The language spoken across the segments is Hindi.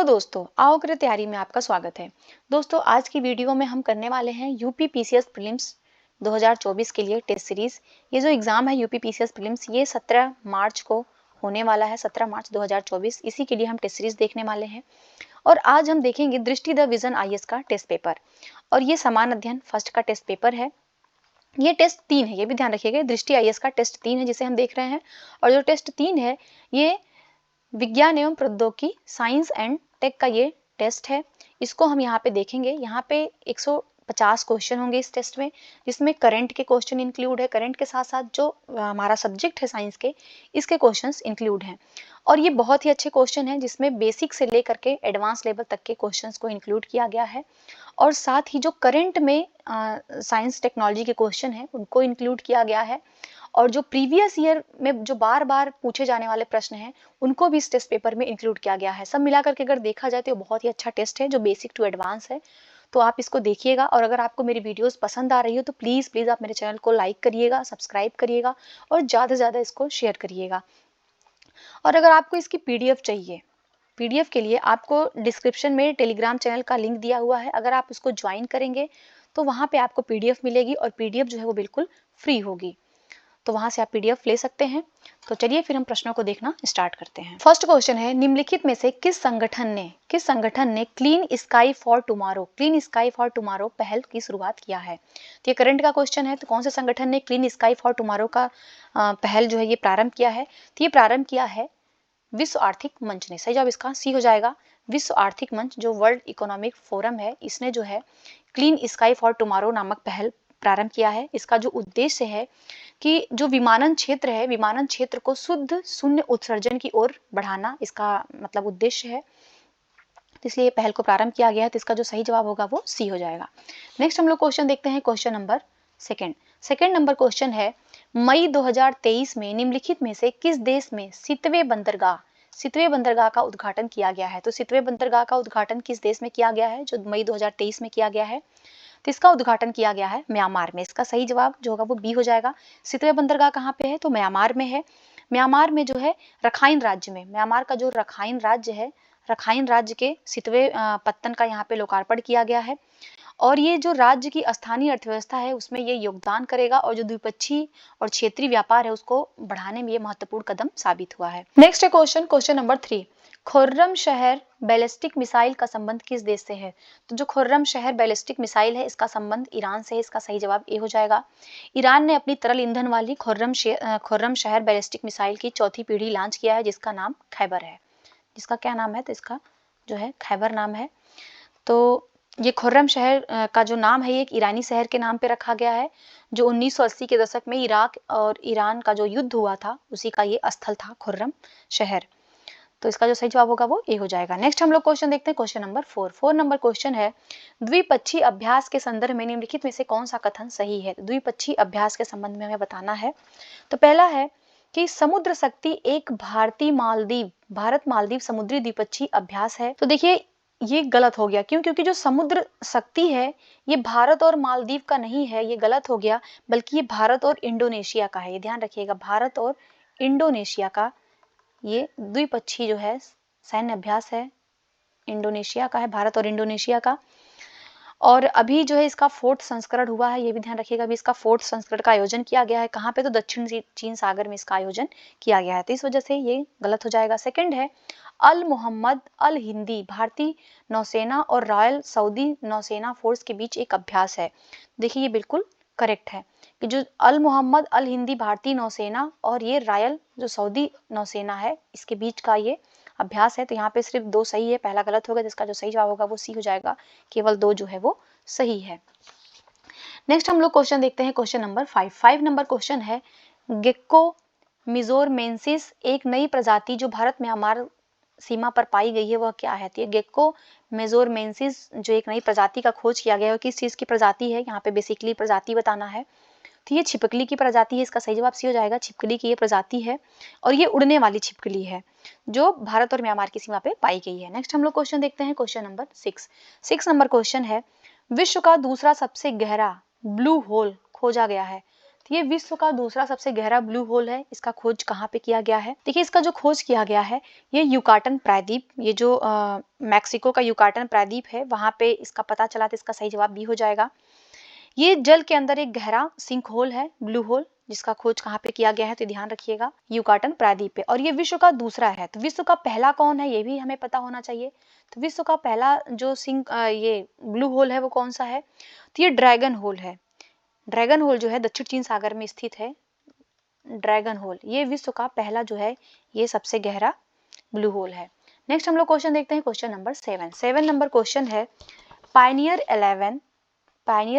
दोस्तों, आओ करे तैयारी में आपका स्वागत है। दोस्तों, आज की वीडियो में हम करने वाले हैं यूपी पीसीएस प्रीलिम्स 2024 के लिए टेस्ट सीरीज। ये जो एग्जाम है यूपी पीसीएस प्रीलिम्स, ये 17 मार्च को होने वाला है, 17 मार्च 2024। इसी के लिए हम टेस्ट सीरीज देखने वाले हैं। और आज हम देखेंगे दृष्टि द विजन आईएएस का टेस्ट पेपर, और ये समान अध्ययन फर्स्ट का टेस्ट पेपर है। ये टेस्ट 3 है, ये भी ध्यान रखिएगा। दृष्टि आईएएस का टेस्ट 3 है जिसे हम देख रहे हैं, और जो टेस्ट 3 है ये विज्ञान एवं प्रौद्योगिकी साइंस एंड टेक का ये टेस्ट है। इसको हम यहाँ पे देखेंगे। यहाँ पे 150 क्वेश्चन होंगे इस टेस्ट में, जिसमें करंट के क्वेश्चन इंक्लूड है। करंट के साथ साथ जो हमारा सब्जेक्ट है साइंस के, इसके क्वेश्चंस इंक्लूड हैं। और ये बहुत ही अच्छे क्वेश्चन हैं, जिसमें बेसिक से लेकर के एडवांस लेवल तक के क्वेश्चंस को इंक्लूड किया गया है। और साथ ही जो करंट में साइंस टेक्नोलॉजी के क्वेश्चन हैं उनको इंक्लूड किया गया है। और जो प्रीवियस ईयर में जो बार बार पूछे जाने वाले प्रश्न हैं उनको भी इस टेस्ट पेपर में इंक्लूड किया गया है। सब मिलाकर के अगर देखा जाए तो ये बहुत ही अच्छा टेस्ट है जो बेसिक टू एडवांस है। तो आप इसको देखिएगा, और अगर आपको मेरी वीडियोस पसंद आ रही हो तो प्लीज़ आप मेरे चैनल को लाइक करिएगा, सब्सक्राइब करिएगा और ज़्यादा से ज़्यादा इसको शेयर करिएगा। और अगर आपको इसकी पीडीएफ चाहिए, पीडीएफ के लिए आपको डिस्क्रिप्शन में टेलीग्राम चैनल का लिंक दिया हुआ है। अगर आप उसको ज्वाइन करेंगे तो वहाँ पे आपको पीडीएफ मिलेगी, और पीडीएफ जो है वो बिल्कुल फ्री होगी। तो वहां से आप पीडीएफ ले सकते हैं। तो चलिए फिर हम प्रश्नों को देखना स्टार्ट करते हैं। फर्स्ट क्वेश्चन है, निम्नलिखित में से किस संगठन ने क्लीन स्काई फॉर टुमारो पहल की शुरुआत किया है। तो ये करंट का क्वेश्चन है। तो कौन से संगठन ने क्लीन स्काई फॉर टुमारो का पहल जो है ये प्रारंभ किया है। तो ये प्रारंभ किया है विश्व आर्थिक मंच ने। सही जवाब इसका सी हो जाएगा। विश्व आर्थिक मंच जो वर्ल्ड इकोनॉमिक फोरम है, इसने जो है क्लीन स्काई फॉर टुमारो नामक पहल प्रारंभ किया है। इसका जो उद्देश्य है कि जो विमानन क्षेत्र है, विमानन क्षेत्र को शुद्ध शून्य उत्सर्जन की ओर बढ़ाना इसका मतलब उद्देश्य है। इसलिए पहल को प्रारंभ किया गया है। तो इसका जो सही जवाब होगा वो सी हो जाएगा। नेक्स्ट हम लोग क्वेश्चन देखते हैं, question number second number question है, मई 2023 में निम्नलिखित में से किस देश में सितवे बंदरगाह का उद्घाटन किया गया है। तो सितवे बंदरगाह का उद्घाटन किस देश में किया गया है, जो मई 2023 में किया गया है। तो इसका उद्घाटन किया गया है म्यांमार में। इसका सही जवाब जो होगा वो बी हो जाएगा। सितवे बंदरगाह कहाँ पे है, तो म्यांमार में है। म्यांमार में जो है रखाइन राज्य में, म्यांमार का जो रखाइन राज्य है, रखाइन राज्य के सितवे पत्तन का यहाँ पे लोकार्पण किया गया है। और ये जो राज्य की स्थानीय अर्थव्यवस्था है उसमें ये योगदान करेगा, और जो द्विपक्षीय और क्षेत्रीय व्यापार है उसको बढ़ाने में ये महत्वपूर्ण कदम साबित हुआ है। नेक्स्ट क्वेश्चन नंबर 3, खुर्रम शहर बैलिस्टिक मिसाइल का संबंध किस देश से है। तो जो खुर्रम शहर बैलिस्टिक मिसाइल है इसका संबंध ईरान से है। इसका सही जवाब ए हो जाएगा। ईरान ने अपनी तरल ईंधन वाली खुर्रम शहर बैलिस्टिक मिसाइल की चौथी पीढ़ी लॉन्च किया है, जिसका नाम खैबर है। जिसका क्या नाम है, तो इसका जो है खैबर नाम है। तो ये खुर्रम शहर का जो नाम है ये एक ईरानी शहर के नाम पे रखा गया है, जो 1980 के दशक में इराक और ईरान का जो युद्ध हुआ था उसी का ये स्थल था खुर्रम शहर। तो इसका जो सही जवाब होगा वो ए हो जाएगा। नेक्स्ट हम लोग क्वेश्चन देखते हैं, क्वेश्चन नंबर 4 नंबर क्वेश्चन है, द्विपक्षीय अभ्यास के संदर्भ में निम्नलिखित में से कौन सा कथन सही है। द्विपक्षीय अभ्यास के संबंध में हमें बताना है। तो पहला है कि समुद्र शक्ति एक भारत मालदीव समुद्री द्विपक्षीय अभ्यास है। तो देखिए ये गलत हो गया। क्यों? क्योंकि जो समुद्र शक्ति है ये भारत और मालदीव का नहीं है, ये गलत हो गया, बल्कि ये भारत और इंडोनेशिया का है। ये ध्यान रखिएगा, भारत और इंडोनेशिया का ये द्विपक्षीय जो है सैन्य अभ्यास है, इंडोनेशिया का है, भारत और इंडोनेशिया का। और अभी जो है इसका 4th संस्करण हुआ है, ये भी ध्यान रखिएगा। अभी इसका 4th संस्करण का आयोजन किया गया है। कहाँ पे? तो दक्षिण चीन सागर में इसका आयोजन किया गया है। तो इस वजह से ये गलत हो जाएगा। सेकंड है, अल मोहम्मद अल हिंदी भारतीय नौसेना और रॉयल सऊदी नौसेना फोर्स के बीच एक अभ्यास है। देखिए ये बिल्कुल करेक्ट है कि जो अल मोहम्मद अल हिंदी भारतीय नौसेना और ये रॉयल जो सऊदी नौसेना है इसके बीच का ये अभ्यास है। तो यहाँ पे सिर्फ 2 सही है, पहला गलत होगा। जिसका जो सही जवाब होगा वो सी हो जाएगा। केवल 2 जो है वो सही है। नेक्स्ट हम लोग क्वेश्चन देखते हैं, क्वेश्चन नंबर 5 नंबर क्वेश्चन है, गेक्को मिजोरमेंसिस एक नई प्रजाति जो भारत म्यांमार सीमा पर पाई गई है वह क्या है। तो ये गेक्को मेजोरमेंसिस जो एक नई प्रजाति का खोज किया गया है, किस चीज की प्रजाति है, यहाँ पे बेसिकली प्रजाति बताना है। तो ये छिपकली की प्रजाति है। इसका सही जवाब सी हो जाएगा। छिपकली की ये प्रजाति है, और ये उड़ने वाली छिपकली है जो भारत और म्यांमार की सीमा पे पाई गई है। नेक्स्ट हम लोग क्वेश्चन देखते हैं, क्वेश्चन नंबर 6 नंबर क्वेश्चन है, विश्व का दूसरा सबसे गहरा ब्लू होल खोजा गया है। तो ये विश्व का दूसरा सबसे गहरा ब्लू होल है। इसका खोज कहाँ पे किया गया है? देखिए, इसका जो खोज किया गया है ये युकाटन प्रायद्वीप, ये जो मैक्सिको का युकाटन प्रायद्वीप है वहां पे इसका पता चला। तो इसका सही जवाब बी हो जाएगा। ये जल के अंदर एक गहरा सिंक होल है, ब्लू होल, जिसका खोज कहाँ पे किया गया है? तो ध्यान रखिएगा, युकाटन प्रायद्वीप पे। और ये विश्व का दूसरा है। तो विश्व का पहला कौन है ये भी हमें पता होना चाहिए। तो विश्व का पहला जो सिंक ये ब्लू होल है वो कौन सा है? तो ये ड्रैगन होल है। ड्रैगन होल जो है दक्षिण चीन सागर में स्थित है। ड्रैगन होल ये विश्व का पहला जो है ये सबसे गहरा ब्लू होल है। नेक्स्ट हम लोग क्वेश्चन देखते हैं, क्वेश्चन नंबर 7 नंबर क्वेश्चन है, पायनियर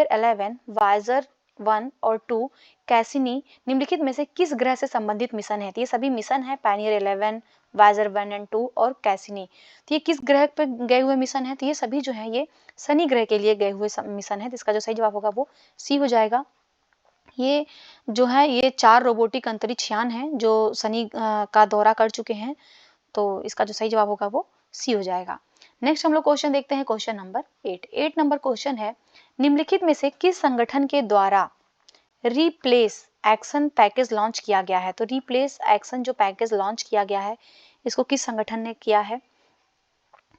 11 वायजर 1 और 2 कैसिनी निम्नलिखित में से किस ग्रह से संबंधित मिशन है? तो ये सभी मिशन है, पायनियर 11, वायजर 1 एंड 2 और कैसिनी। तो ये किस ग्रह पे गए हुए मिशन है? तो ये सभी जो है ये शनि ग्रह के लिए गए हुए मिशन है। तो इसका जो सही जवाब होगा वो सी हो जाएगा। ये जो है ये 4 रोबोटिक अंतरिक्ष यान है जो शनि का दौरा कर चुके हैं। तो इसका जो सही जवाब होगा वो सी हो जाएगा। नेक्स्ट हम लोग क्वेश्चन देखते हैं, क्वेश्चन नंबर 8 नंबर क्वेश्चन है, निम्नलिखित में से किस संगठन के द्वारा रिप्लेस एक्शन पैकेज लॉन्च किया गया है? तो रिप्लेस एक्शन जो पैकेज लॉन्च किया गया है इसको किस संगठन ने किया है?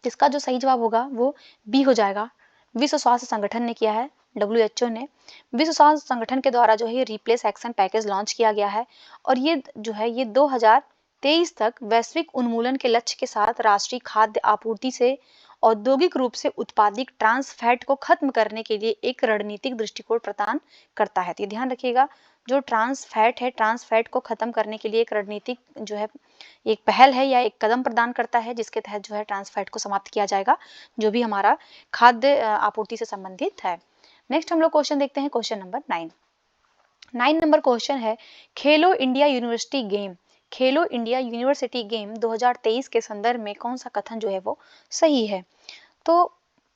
इसका जो सही जवाब होगा वो बी हो जाएगा, विश्व स्वास्थ्य संगठन ने किया है। WHO ने विश्व स्वास्थ्य संगठन के द्वारा जो है ये रिप्लेस एक्शन पैकेज लॉन्च किया गया है। और ये जो है ये 2023 तक वैश्विक उन्मूलन के लक्ष्य के साथ राष्ट्रीय खाद्य आपूर्ति से औद्योगिक रूप से उत्पादित ट्रांस फैट को खत्म करने के लिए एक रणनीतिक दृष्टिकोण प्रदान करता है। तो ये ध्यान रखिएगा, जो ट्रांस फैट है, ट्रांस फैट को खत्म करने के लिए एक रणनीतिक जो है एक पहल है या एक कदम प्रदान करता है, जिसके तहत जो है ट्रांस फैट को समाप्त किया जाएगा, जो भी हमारा खाद्य आपूर्ति से संबंधित है। नेक्स्ट हम लोग क्वेश्चन देखते हैं, क्वेश्चन नंबर 9 नंबर क्वेश्चन है, खेलो इंडिया यूनिवर्सिटी गेम, खेलो इंडिया यूनिवर्सिटी गेम 2023 के संदर्भ में कौन सा कथन जो है वो सही है? तो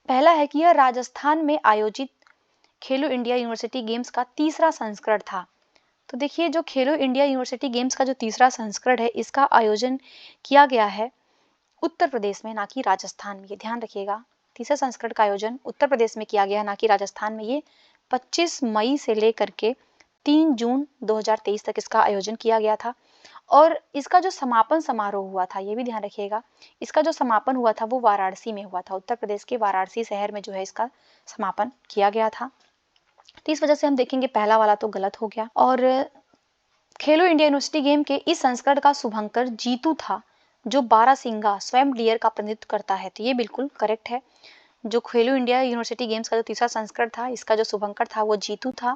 पहला है कि यह राजस्थान में आयोजित खेलो इंडिया यूनिवर्सिटी गेम्स का तीसरा संस्करण था। तो देखिए, जो खेलो इंडिया यूनिवर्सिटी गेम्स का जो तीसरा संस्करण है इसका आयोजन किया गया है उत्तर प्रदेश में, ना कि राजस्थान में। ये ध्यान रखिएगा, तीसरे संस्करण का आयोजन उत्तर प्रदेश में किया गया, ना कि राजस्थान में। ये 25 मई से लेकर के 3 जून 2023 तक इसका आयोजन किया गया था। और इसका जो समापन समारोह हुआ था, ये भी ध्यान रखिएगा, इसका जो समापन हुआ था वो वाराणसी में हुआ था। उत्तर प्रदेश के वाराणसी शहर में जो है इसका समापन किया गया था। तो इस वजह से हम देखेंगे पहला वाला तो गलत हो गया। और खेलो इंडिया यूनिवर्सिटी गेम के इस संस्करण का शुभंकर जीतू था, जो बारासिंगा स्वयं डियर का प्रतिनिधित्व करता है। तो ये बिल्कुल करेक्ट है। जो खेलो इंडिया यूनिवर्सिटी गेम्स का जो तीसरा संस्करण था इसका जो शुभंकर था वो जीतू था।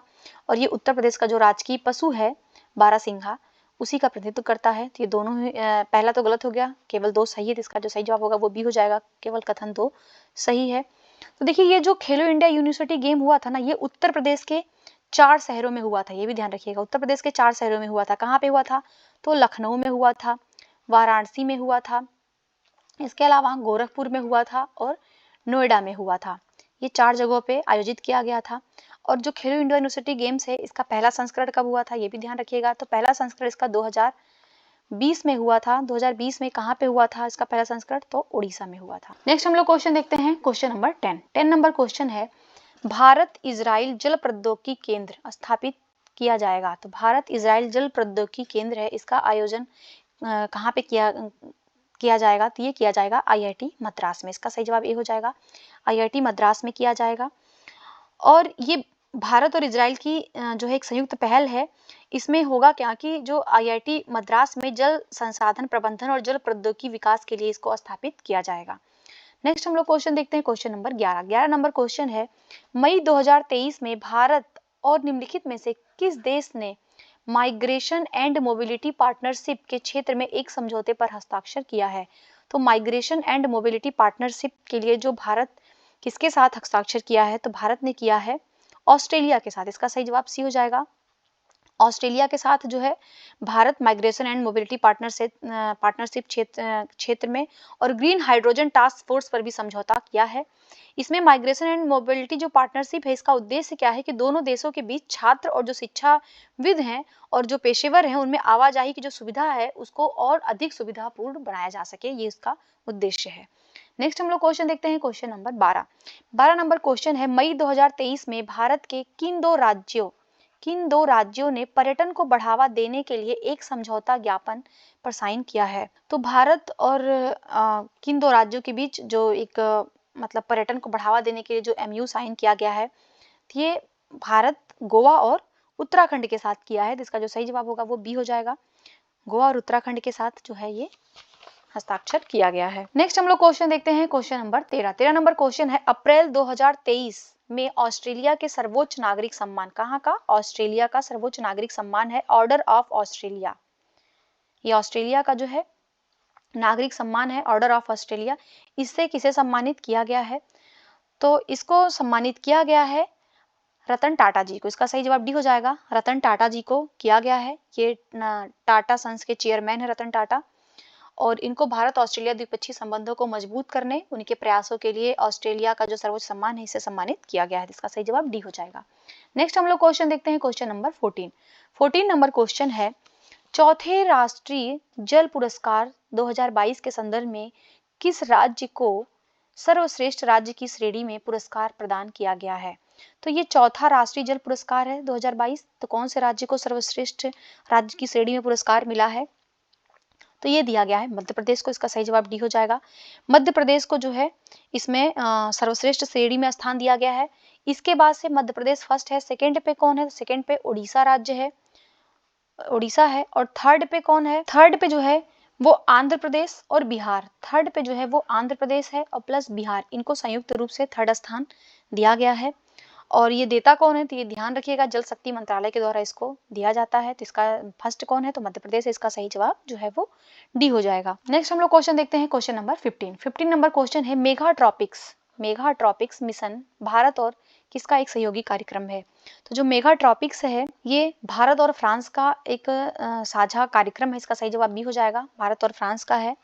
और ये उत्तर प्रदेश का जो राजकीय पशु है बारासिंगा उसी का प्रतिनिधित्व करता है। तो ये दोनों ही पहला तो गलत हो गया, केवल 2 सही है। तो इसका जो सही जवाब होगा वो भी हो जाएगा, केवल कथन 2 सही है। तो देखिए, ये जो खेलो इंडिया यूनिवर्सिटी गेम हुआ था ना, ये उत्तर प्रदेश के 4 शहरों में हुआ था। ये भी ध्यान रखिएगा, उत्तर प्रदेश के 4 शहरों में हुआ था। कहाँ पे हुआ था? तो लखनऊ में हुआ था, वाराणसी में हुआ था, इसके अलावा गोरखपुर में हुआ था और नोएडा में हुआ था। ये 4 जगहों पे आयोजित किया गया था। और जो खेलो इंडिया यूनिवर्सिटी गेम्स है इसका पहला संस्करण कब हुआ था ये भी ध्यान रखिएगा। तो पहला संस्करण इसका 2020 में हुआ था। 2020 में कहाँ पे हुआ था इसका पहला संस्करण? तो उड़ीसा में हुआ था। नेक्स्ट हम लोग क्वेश्चन देखते हैं, क्वेश्चन नंबर 10 नंबर क्वेश्चन है, भारत इजराइल जल प्रौद्योगिकी केंद्र स्थापित किया जाएगा। तो भारत इजराइल जल प्रौद्योगिकी केंद्र है, इसका आयोजन कहाँ पे किया जाएगा? तो ये किया जाएगा IIT मद्रास में। इसका सही जवाब ये हो जाएगा, IIT मद्रास में किया जाएगा। और ये भारत और इजराइल की जो है एक संयुक्त पहल है। इसमें होगा क्या कि जो IIT मद्रास में जल संसाधन प्रबंधन और जल प्रौद्योगिकी विकास के लिए इसको स्थापित किया जाएगा। नेक्स्ट हम लोग क्वेश्चन देखते हैं, क्वेश्चन नंबर 11 नंबर क्वेश्चन है, मई 2023 में भारत और निम्नलिखित में से किस देश ने माइग्रेशन एंड मोबिलिटी पार्टनरशिप के क्षेत्र में एक समझौते पर हस्ताक्षर किया है? तो माइग्रेशन एंड मोबिलिटी पार्टनरशिप के लिए जो भारत किसके साथ हस्ताक्षर किया है? तो भारत ने किया है ऑस्ट्रेलिया के साथ। इसका सही जवाब सी हो जाएगा, ऑस्ट्रेलिया के साथ जो है Bharat migration and mobility partnership क्षेत्र में और ग्रीन हाइड्रोजन टास्क फोर्स पर भी समझौता किया है। इसमें माइग्रेशन एंड मोबिलिटी जो पार्टनरशिप है इसका उद्देश्य क्या है कि दोनों देशों के बीच छात्र और जो शिक्षाविद हैं और जो पेशेवर हैं उनमें आवाजाही की जो सुविधा है उसको और अधिक सुविधापूर्ण बनाया जा सके, ये इसका उद्देश्य है। नेक्स्ट हम लोग क्वेश्चन देखते हैं, क्वेश्चन नंबर 12 नंबर क्वेश्चन है, मई 2023 में भारत के किन 2 राज्यों किन दो राज्यों ने पर्यटन को बढ़ावा देने के लिए एक समझौता ज्ञापन पर साइन किया है? तो भारत और किन दो राज्यों के बीच जो एक मतलब पर्यटन को बढ़ावा देने के लिए जो एमयू साइन किया गया है, ये भारत, गोवा और उत्तराखंड के साथ किया है। इसका जो सही जवाब होगा वो बी हो जाएगा। गोवा और उत्तराखंड के साथ जो है ये हस्ताक्षर किया गया है। नेक्स्ट हम लोग क्वेश्चन देखते हैं, क्वेश्चन नंबर 13 नंबर क्वेश्चन है, अप्रैल 2023 में ऑस्ट्रेलिया के सर्वोच्च नागरिक सम्मान, कहाँ का? ऑस्ट्रेलिया का सर्वोच्च नागरिक सम्मान है ऑर्डर ऑफ ऑस्ट्रेलिया। ये ऑस्ट्रेलिया का जो है नागरिक सम्मान है ऑर्डर ऑफ ऑस्ट्रेलिया। इससे किसे सम्मानित किया गया है? तो इसको सम्मानित किया गया है रतन टाटा जी को। इसका सही जवाब डी हो जाएगा। रतन टाटा जी को किया गया है। ये टाटा सन्स के चेयरमैन है रतन टाटा, और इनको भारत ऑस्ट्रेलिया द्विपक्षीय संबंधों को मजबूत करने उनके प्रयासों के लिए ऑस्ट्रेलिया का जो सर्वोच्च सम्मान है इसे सम्मानित किया गया है। इसका सही जवाब डी हो जाएगा। नेक्स्ट हम लोग क्वेश्चन देखते हैं, क्वेश्चन नंबर 14 नंबर क्वेश्चन है, चौथे राष्ट्रीय जल पुरस्कार 2022 के संदर्भ में किस राज्य को सर्वश्रेष्ठ राज्य की श्रेणी में पुरस्कार प्रदान किया गया है? तो ये चौथा राष्ट्रीय जल पुरस्कार है 2022। तो कौन से राज्य को सर्वश्रेष्ठ राज्य की श्रेणी में पुरस्कार मिला है? तो ये दिया गया है मध्य प्रदेश को। इसका सही जवाब डी हो जाएगा। मध्य प्रदेश को जो है इसमें सर्वश्रेष्ठ श्रेणी में स्थान दिया गया है। इसके बाद से मध्य प्रदेश फर्स्ट है। सेकंड पे कौन है? सेकंड पे उड़ीसा राज्य है, उड़ीसा है। और थर्ड पे कौन है? थर्ड पे जो है वो आंध्र प्रदेश और बिहार। थर्ड पे जो है वो आंध्र प्रदेश है और प्लस बिहार, इनको संयुक्त रूप से थर्ड स्थान दिया गया है। और ये देता कौन है? तो ये ध्यान रखिएगा, जल शक्ति मंत्रालय के द्वारा इसको दिया जाता है। तो इसका फर्स्ट कौन है? तो मध्य प्रदेश है। इसका सही जवाब जो है वो डी हो जाएगा। नेक्स्ट हम लोग क्वेश्चन देखते हैं, क्वेश्चन नंबर 15 नंबर क्वेश्चन है, मेगा ट्रॉपिक्स मिशन भारत और किसका एक सहयोगी कार्यक्रम है? तो जो मेगा ट्रॉपिक्स है ये भारत और फ्रांस का एक साझा कार्यक्रम है। इसका सही जवाब बी हो जाएगा, भारत और फ्रांस का है।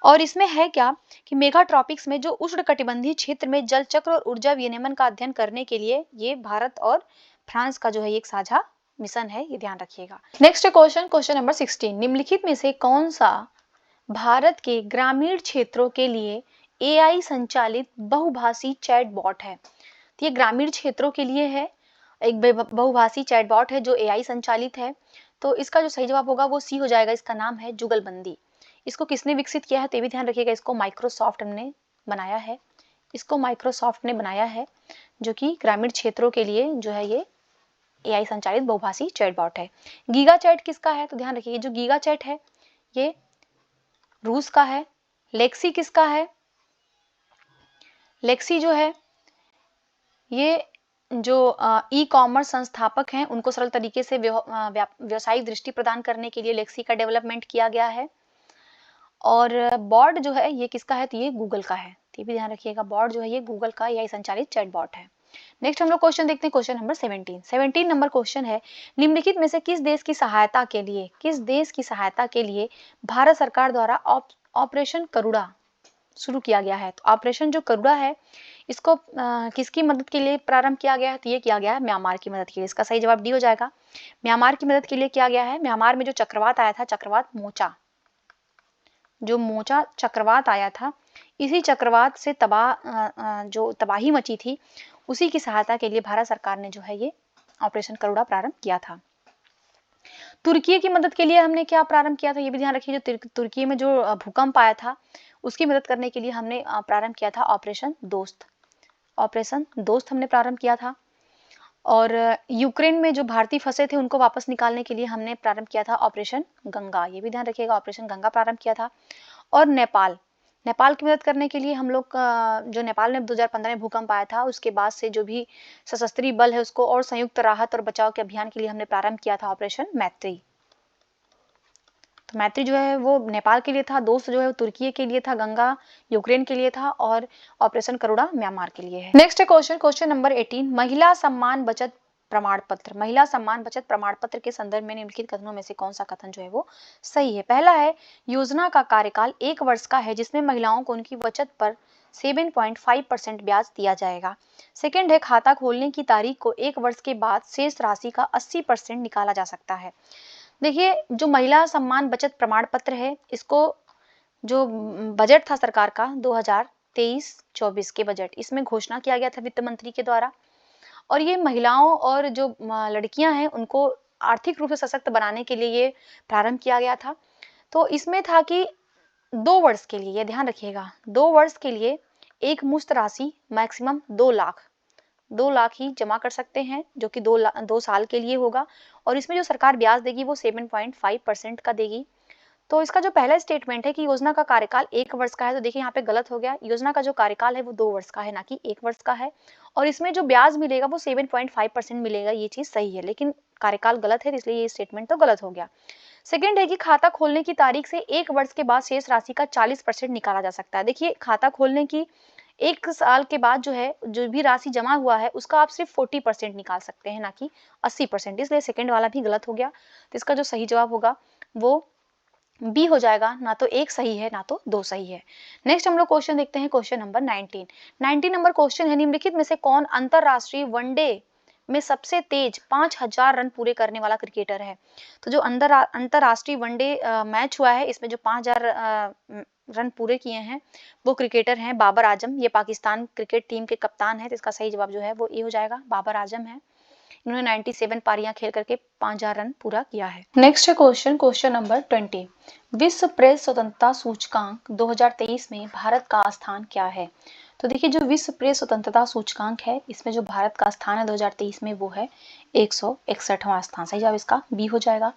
और इसमें है क्या कि मेगा ट्रॉपिक्स में जो उष्णकटिबंधीय क्षेत्र में जल चक्र और ऊर्जा विनियमन का अध्ययन करने के लिए ये भारत और फ्रांस का जो है एक साझा मिशन है, ये ध्यान रखिएगा। नेक्स्ट क्वेश्चन, क्वेश्चन नंबर 16, निम्नलिखित में से कौन सा भारत के ग्रामीण क्षेत्रों के लिए एआई संचालित बहुभाषी चैटबॉट है? तो ये ग्रामीण क्षेत्रों के लिए है, एक बहुभाषी चैटबॉट है जो एआई संचालित है। तो इसका जो सही जवाब होगा वो सी हो जाएगा। इसका नाम है जुगलबंदी। इसको किसने विकसित किया है? तो भी ध्यान रखिएगा, इसको माइक्रोसॉफ्ट ने बनाया है। इसको माइक्रोसॉफ्ट ने बनाया है, जो कि ग्रामीण क्षेत्रों के लिए जो है ये एआई संचालित बहुभाषी चैटबॉट है। गीगा चैट किसका है? तो ध्यान रखिए, जो गीगा चैट है ये रूस का है। लेक्सी किसका है? लेक्सी जो है ये जो ई कॉमर्स संस्थापक हैं उनको सरल तरीके से व्यावसायिक दृष्टि प्रदान करने के लिए लेक्सी का डेवलपमेंट किया गया है। और बॉट जो है ये किसका है? तो ये गूगल का है। तो ये भी ध्यान रखिएगा, बॉट जो है ये गूगल का एआई संचालित चैटबॉट है। नेक्स्ट हम लोग क्वेश्चन देखते हैं, क्वेश्चन नंबर 17 नंबर क्वेश्चन है, निम्नलिखित में से किस देश की सहायता के लिए भारत सरकार द्वारा ऑपरेशन करुणा शुरू किया गया है? तो ऑपरेशन जो करुणा है इसको किसकी मदद के लिए प्रारंभ किया गया है? तो ये किया गया है म्यांमार की मदद के लिए। इसका सही जवाब डी हो जाएगा। म्यांमार की मदद के लिए किया गया है। म्यांमार में जो चक्रवात आया था, चक्रवात मोचा, जो मोचा चक्रवात आया था, इसी चक्रवात से जो तबाही मची थी उसी की सहायता के लिए भारत सरकार ने जो है ये ऑपरेशन करुणा प्रारंभ किया था। तुर्की की मदद के लिए हमने क्या प्रारंभ किया था? ये भी ध्यान रखिए, जो तुर्की में जो भूकंप आया था उसकी मदद करने के लिए हमने प्रारंभ किया था ऑपरेशन दोस्त। ऑपरेशन दोस्त हमने प्रारंभ किया था। और यूक्रेन में जो भारतीय फंसे थे उनको वापस निकालने के लिए हमने प्रारंभ किया था ऑपरेशन गंगा। ये भी ध्यान रखिएगा, ऑपरेशन गंगा प्रारंभ किया था। और नेपाल की मदद करने के लिए हम लोग जो नेपाल में 2015 में भूकंप आया था उसके बाद से जो भी सशस्त्र बल है उसको और संयुक्त राहत और बचाव के अभियान के लिए हमने प्रारंभ किया था ऑपरेशन मैत्री। तो मैत्री जो है वो नेपाल के लिए था, दोस्त जो है वो तुर्की के लिए था, गंगा यूक्रेन के लिए था और ऑपरेशन करुणा म्यांमार के लिए है। नेक्स्ट क्वेश्चन, क्वेश्चन नंबर 18, महिला सम्मान बचत प्रमाण पत्र के संदर्भ में निम्नलिखित कथनों में से कौन सा कथन जो है वो सही है? पहला है, योजना का कार्यकाल 1 वर्ष का है जिसमें महिलाओं को उनकी बचत पर 7.5% ब्याज दिया जाएगा। सेकेंड है, खाता खोलने की तारीख को 1 वर्ष के बाद शेष राशि का 80% निकाला जा सकता है। देखिए, जो महिला सम्मान बचत प्रमाण पत्र है इसको जो बजट था सरकार का 2023-24 के बजट, इसमें घोषणा किया गया था वित्त मंत्री के द्वारा। और ये महिलाओं और जो लड़कियां हैं उनको आर्थिक रूप से सशक्त बनाने के लिए ये प्रारंभ किया गया था। तो इसमें था कि 2 वर्ष के लिए, ये ध्यान रखिएगा, 2 वर्ष के लिए एक मुश्त राशि मैक्सिमम 2 लाख ही जमा कर सकते हैं, जो कि 2 साल के लिए होगा। और इसमें जो सरकार ब्याज देगी वो 7.5% का देगी। तो इसका जो पहला स्टेटमेंट है कि योजना का कार्यकाल 1 वर्ष का है, तो देखिए यहाँ पे गलत हो गया। योजना का जो कार्यकाल है वो 2 वर्ष का है, ना कि 1 वर्ष का है। और इसमें जो ब्याज मिलेगा वो 7.5% मिलेगा, ये चीज सही है, लेकिन कार्यकाल गलत है, इसलिए ये स्टेटमेंट तो गलत हो गया। सेकंड है कि खाता खोलने की तारीख से 1 वर्ष के बाद शेष राशि का 40% निकाला जा सकता है। देखिए खाता खोलने की 1 साल के बाद जो है, जो भी राशि जमा हुआ है उसका आप सिर्फ 40% निकाल सकते हैं, ना कि 80%, इसलिए सेकंड वाला भी गलत हो गया। तो इसका जो सही जवाब होगा वो बी हो जाएगा, ना तो 1 सही है ना तो 2 सही है। नेक्स्ट हम लोग क्वेश्चन देखते हैं, क्वेश्चन नंबर 19 नंबर क्वेश्चन है, निम्नलिखित में से कौन अंतरराष्ट्रीय वनडे में सबसे तेज 5000 रन पूरे करने वाला क्रिकेटर है। तो जो अंतरराष्ट्रीय वनडे मैच हुआ है, इसमें जो 5000 रन पूरे किए हैं वो क्रिकेटर हैं बाबर आजम। ये पाकिस्तान क्रिकेट टीम के कप्तान है, तो इसका सही जवाब जो है वो ए हो जाएगा, बाबर आजम है। इन्होंने 97 पारियां खेल करके 5000 रन पूरा किया है। नेक्स्ट है क्वेश्चन नंबर 20, विश्व प्रेस स्वतंत्रता सूचकांक 2023 में भारत का स्थान क्या है। तो देखिए जो विश्व प्रेस स्वतंत्रता सूचकांक है, इसमें जो भारत का स्थान है 2023 में वो है 161वां स्थान। सही जवाब इसका बी हो जाएगा।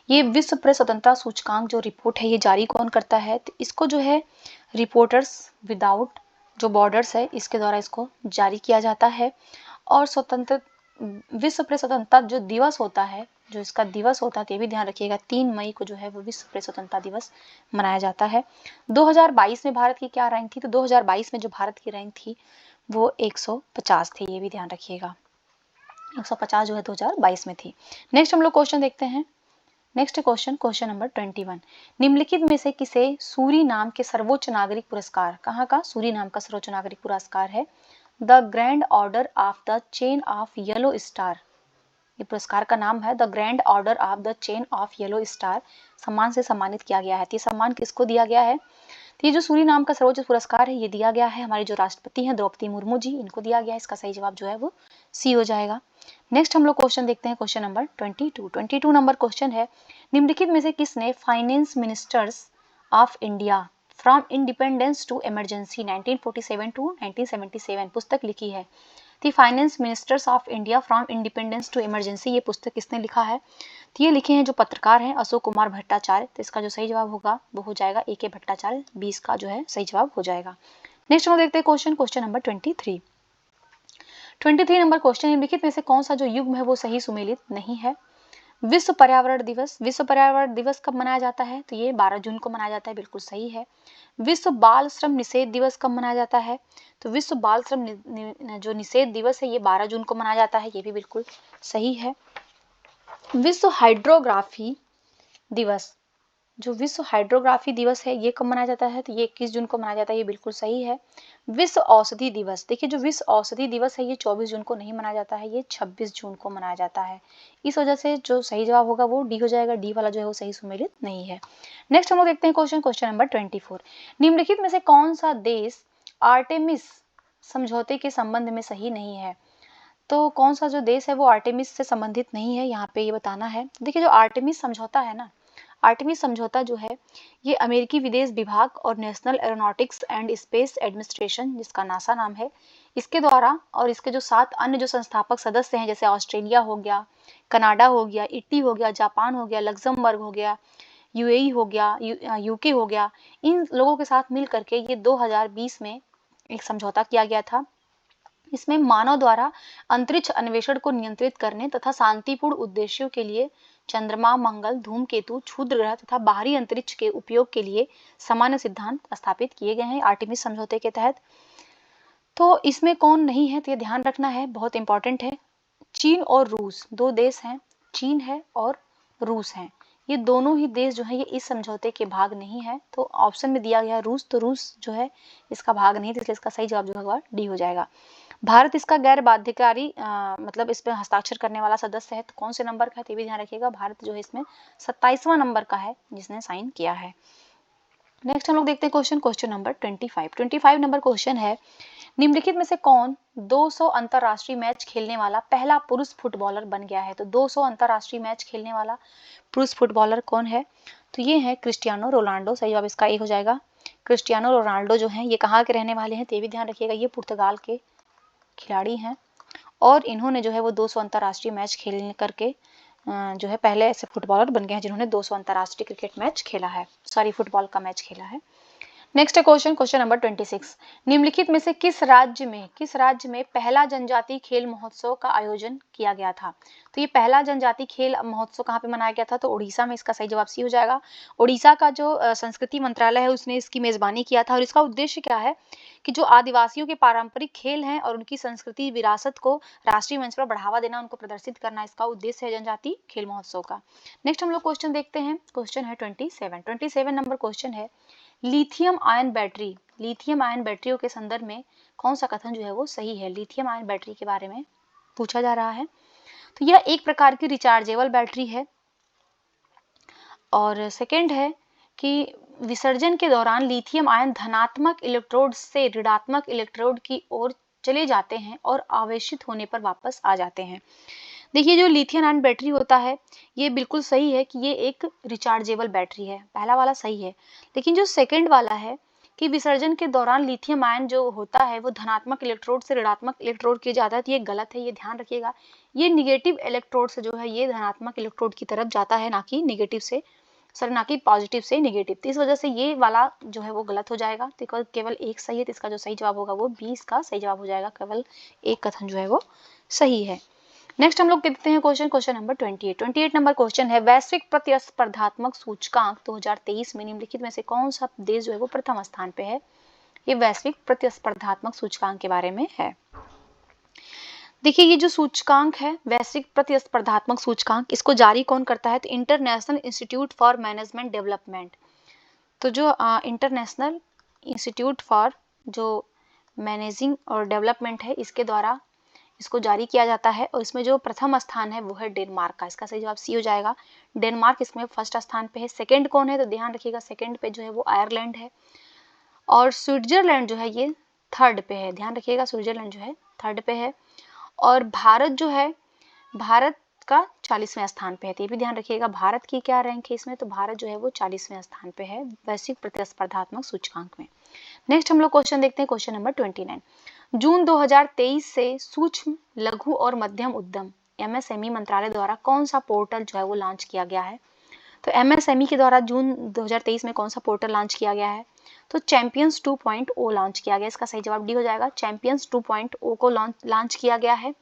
ये विश्व प्रेस स्वतंत्रता सूचकांक जो रिपोर्ट है ये जारी कौन करता है, तो इसको जो है रिपोर्टर्स विदाउट जो बॉर्डर्स है इसके द्वारा इसको जारी किया जाता है। और स्वतंत्र विश्व प्रेस स्वतंत्रता जो दिवस होता है, जो इसका दिवस होता है, ये भी ध्यान रखिएगा, 3 मई को जो है वो विश्व प्रेस स्वतंत्रता दिवस मनाया जाता है। 2022 में भारत की क्या रैंक थी, तो 2022 में जो भारत की रैंक थी वो 150 थी, ये भी ध्यान रखिएगा, 150 जो है 2022 में थी। नेक्स्ट हम लोग क्वेश्चन देखते हैं। नेक्स्ट क्वेश्चन नंबर 21, निम्नलिखित में से किसे सूरीनाम के सर्वोच्च नागरिक पुरस्कार, कहाँ का सूरीनाम का सर्वोच्च नागरिक पुरस्कार है the grand order of the chain of yellow star, ये पुरस्कार का नाम है the grand order of the chain of yellow star, सम्मान से सम्मानित किया गया है। तो ये सम्मान किसको दिया गया है, तो ये जो सूरीनाम का सर्वोच्च पुरस्कार है ये दिया गया है हमारे जो राष्ट्रपति हैं द्रौपदी मुर्मू जी, इनको दिया गया है। इसका सही जवाब जो है वो सी हो जाएगा। नेक्स्ट हम लोग क्वेश्चन देखते हैं, क्वेश्चन नंबर 22 नंबर क्वेश्चन है, निम्नलिखित में से किसने finance ministers of India from independence to emergency 1947 to 1977 पुस्तक लिखी है। The finance ministers of India from independence to emergency, ये पुस्तक किसने लिखा है, तो ये लिखे हैं जो पत्रकार हैं अशोक कुमार भट्टाचार्य। तो इसका जो सही जवाब होगा वो हो जाएगा ए के भट्टाचार्य, 20 का जो है सही जवाब हो जाएगा। नेक्स्ट हम देखते हैं क्वेश्चन नंबर 23 नंबर क्वेश्चन, निम्नलिखित में से कौन सा जो युग्म है वो सही सुमेलित नहीं है। विश्व पर्यावरण दिवस कब मनाया जाता है, तो ये 12 जून को मनाया जाता है, बिल्कुल सही है। विश्व बाल श्रम निषेध दिवस कब मनाया जाता है, तो विश्व बाल श्रम जो निषेध दिवस है ये 12 जून को मनाया जाता है, ये भी बिल्कुल सही है। विश्व हाइड्रोग्राफी दिवस, जो विश्व हाइड्रोग्राफी दिवस है ये कब मनाया जाता है, तो ये 21 जून को मनाया जाता है, ये बिल्कुल सही है। विश्व औषधि दिवस, देखिए जो विश्व औषधि दिवस है ये 24 जून को नहीं मनाया जाता है, ये 26 जून को मनाया जाता है। इस वजह से जो सही जवाब होगा वो डी हो जाएगा, डी वाला जो है वो सही सुमेलित नहीं है। नेक्स्ट हम लोग देखते हैं क्वेश्चन नंबर 24, निम्नलिखित में से कौन सा देश आर्टेमिस समझौते के संबंध में सही नहीं है। तो कौन सा जो देश है वो आर्टेमिस से संबंधित नहीं है, यहाँ पे ये बताना है। देखिए जो आर्टेमिस समझौता है ना, आर्टेमिस समझौता जो है ये अमेरिकी विदेश विभाग और national aeronautics and space administration, जिसका नासा नाम है, इसके द्वारा और इसके जो 7 अन्य जो संस्थापक सदस्य हैं, जैसे ऑस्ट्रेलिया हो गया, कनाडा हो गया, इटली हो गया, जापान हो गया, लग्जमबर्ग हो गया, यूएई हो गया, यूके हो गया, इन लोगों के साथ मिल करके ये 2020 में एक समझौता किया गया था। इसमें मानव द्वारा अंतरिक्ष अन्वेषण को नियंत्रित करने तथा शांतिपूर्ण उद्देश्यों के लिए चंद्रमा, मंगल, धूमकेतु, क्षुद्र ग्रह तथा बाहरी अंतरिक्ष के उपयोग के लिए सामान्य सिद्धांत स्थापित किए गए हैं आर्टेमिस समझौते के तहत। तो इसमें कौन नहीं है, तो ये ध्यान रखना है, बहुत इंपॉर्टेंट है। चीन और रूस, 2 देश हैं, चीन है और रूस है, ये दोनों ही देश जो है ये इस समझौते के भाग नहीं है। तो ऑप्शन में दिया गया रूस, तो रूस जो है इसका भाग नहीं है, इसलिए इसका सही जवाब जो होगा डी हो जाएगा। भारत इसका गैर बाध्यकारी मतलब इसमें हस्ताक्षर करने वाला सदस्य है, तो कौन से नंबर का है, तो भी ध्यान रखिएगा, भारत जो है इसमें 27वां नंबर का है जिसने साइन किया है। नेक्स्ट हम लोग देखते हैं क्वेश्चन नंबर 25 नंबर क्वेश्चन है, निम्नलिखित में से कौन 200 अंतरराष्ट्रीय मैच खेलने वाला पहला पुरुष फुटबॉलर बन गया है? तो 200 अंतरराष्ट्रीय मैच खेलने वाला पुरुष फुटबॉलर कौन है? तो ये है क्रिस्टियानो रोनाल्डो। सही जवाब इसका ए हो जाएगा। क्रिस्टियानो रोनाल्डो जो है ये कहाँ के रहने वाले हैं तो ये भी ध्यान रखिएगा, ये पुर्तगाल के खिलाड़ी हैं और इन्होंने जो है वो 200 अंतरराष्ट्रीय मैच खेल करके जो है पहले ऐसे फुटबॉलर बन गए हैं जिन्होंने 200 अंतरराष्ट्रीय क्रिकेट मैच खेला है, सॉरी फुटबॉल का मैच खेला है। Next question, question number 26। निम्नलिखित में से किस राज्य में पहला जनजातीय खेल महोत्सव का आयोजन किया गया था? तो ये पहला जनजातीय खेल महोत्सव कहाँ पे मनाया गया था? तो उड़ीसा में। इसका सही जवाब सी हो जाएगा। उड़ीसा का जो संस्कृति मंत्रालय है उसने इसकी मेजबानी किया था और इसका उद्देश्य क्या है कि जो आदिवासियों के पारंपरिक खेल हैं और उनकी संस्कृति विरासत को राष्ट्रीय मंच पर बढ़ावा देना, उनको प्रदर्शित करना, इसका उद्देश्य है जनजातीय खेल महोत्सव का। नेक्स्ट हम लोग क्वेश्चन देखते हैं। क्वेश्चन है 27 नंबर क्वेश्चन है, लिथियम आयन बैटरियों के संदर्भ में कौन सा कथन जो है वो सही है? लिथियम आयन बैटरी के बारे में पूछा जा रहा है। तो यह एक प्रकार की रिचार्जेबल बैटरी है और सेकंड है कि विसर्जन के दौरान लिथियम आयन धनात्मक इलेक्ट्रोड से ऋणात्मक इलेक्ट्रोड की ओर चले जाते हैं और आवेशित होने पर वापस आ जाते हैं। देखिए जो लिथियम आयन बैटरी होता है ये बिल्कुल सही है कि ये एक रिचार्जेबल बैटरी है, पहला वाला सही है। लेकिन जो सेकंड वाला है कि विसर्जन के दौरान लिथियम आयन जो होता है वो धनात्मक इलेक्ट्रोड से ऋणात्मक इलेक्ट्रोड की जाता है, तो ये गलत है, ये ध्यान रखिएगा। ये निगेटिव इलेक्ट्रोड से जो है ये धनात्मक इलेक्ट्रोड की तरफ जाता है, ना कि निगेटिव से, सॉरी ना कि पॉजिटिव से निगेटिव। तो इस वजह से ये वाला जो है वो गलत हो जाएगा। तो केवल एक सही है, तो इसका जो सही जवाब होगा वो 20 का सही जवाब हो जाएगा। केवल एक कथन जो है वो सही है। नेक्स्ट हम लोग देखते हैं क्वेश्चन नंबर 28 नंबर क्वेश्चन है, वैश्विक प्रतिस्पर्धात्मक सूचकांक 2023 में निम्नलिखित में से कौन सा देश जो है वो प्रथम स्थान पे है? ये वैश्विक प्रतिस्पर्धात्मक सूचकांक के बारे में है। देखिए ये जो सूचकांक है वैश्विक प्रतिस्पर्धात्मक सूचकांक, इसको जारी कौन करता है? तो international institute for management development. तो जो इंटरनेशनल इंस्टीट्यूट फॉर जो मैनेजिंग और डेवलपमेंट है इसके द्वारा इसको जारी किया जाता है और इसमें जो प्रथम स्थान है वो है डेनमार्क का। इसका सही जवाब सी हो जाएगा। डेनमार्क इसमें फर्स्ट स्थान पे है। सेकंड कौन है? तो ध्यान रखिएगा सेकंड पे जो है वो आयरलैंड है और स्विट्जरलैंड जो है ये थर्ड पे है। ध्यान रखिएगा स्विट्जरलैंड जो है थर्ड पे है और भारत जो है भारत का 40वें स्थान पे है। तो ये भी ध्यान रखिएगा भारत की क्या रैंक है इसमें, तो भारत जो है वो 40वें स्थान पे है वैश्विक प्रतिस्पर्धात्मक सूचकांक में। नेक्स्ट हम लोग क्वेश्चन देखते हैं, क्वेश्चन नंबर 29। जून 2023 से सूक्ष्म लघु और मध्यम उद्यम एमएसएमई मंत्रालय द्वारा कौन सा पोर्टल जो है वो लॉन्च किया गया है? तो एमएसएमई के द्वारा जून 2023 में कौन सा पोर्टल लॉन्च किया गया है? तो चैंपियंस 2.0 लॉन्च किया गया। इसका सही जवाब डी हो जाएगा। चैंपियंस 2.0 को लॉन्च किया गया है।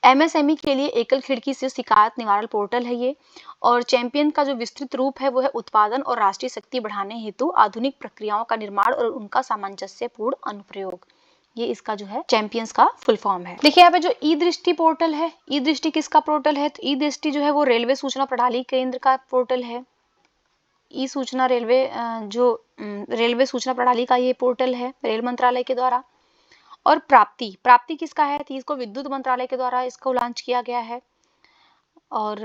एमएसएमई के लिए एकल खिड़की से शिकायत निवारण पोर्टल है ये और चैंपियन का जो विस्तृत रूप है वो है उत्पादन और राष्ट्रीय शक्ति बढ़ाने हेतु आधुनिक प्रक्रियाओं का निर्माण और उनका सामंजस्यपूर्ण अनुप्रयोग। ये इसका जो है चैंपियंस का फुल फॉर्म है। देखिए यहाँ पे जो ई दृष्टि पोर्टल है, ई दृष्टि किसका पोर्टल है? तो ई दृष्टि जो है वो रेलवे सूचना प्रणाली केंद्र का पोर्टल है। ई सूचना रेलवे सूचना प्रणाली का ये पोर्टल है रेल मंत्रालय के द्वारा। और प्राप्ति किसका है? तो इसको विद्युत मंत्रालय के द्वारा इसको लॉन्च किया गया है। और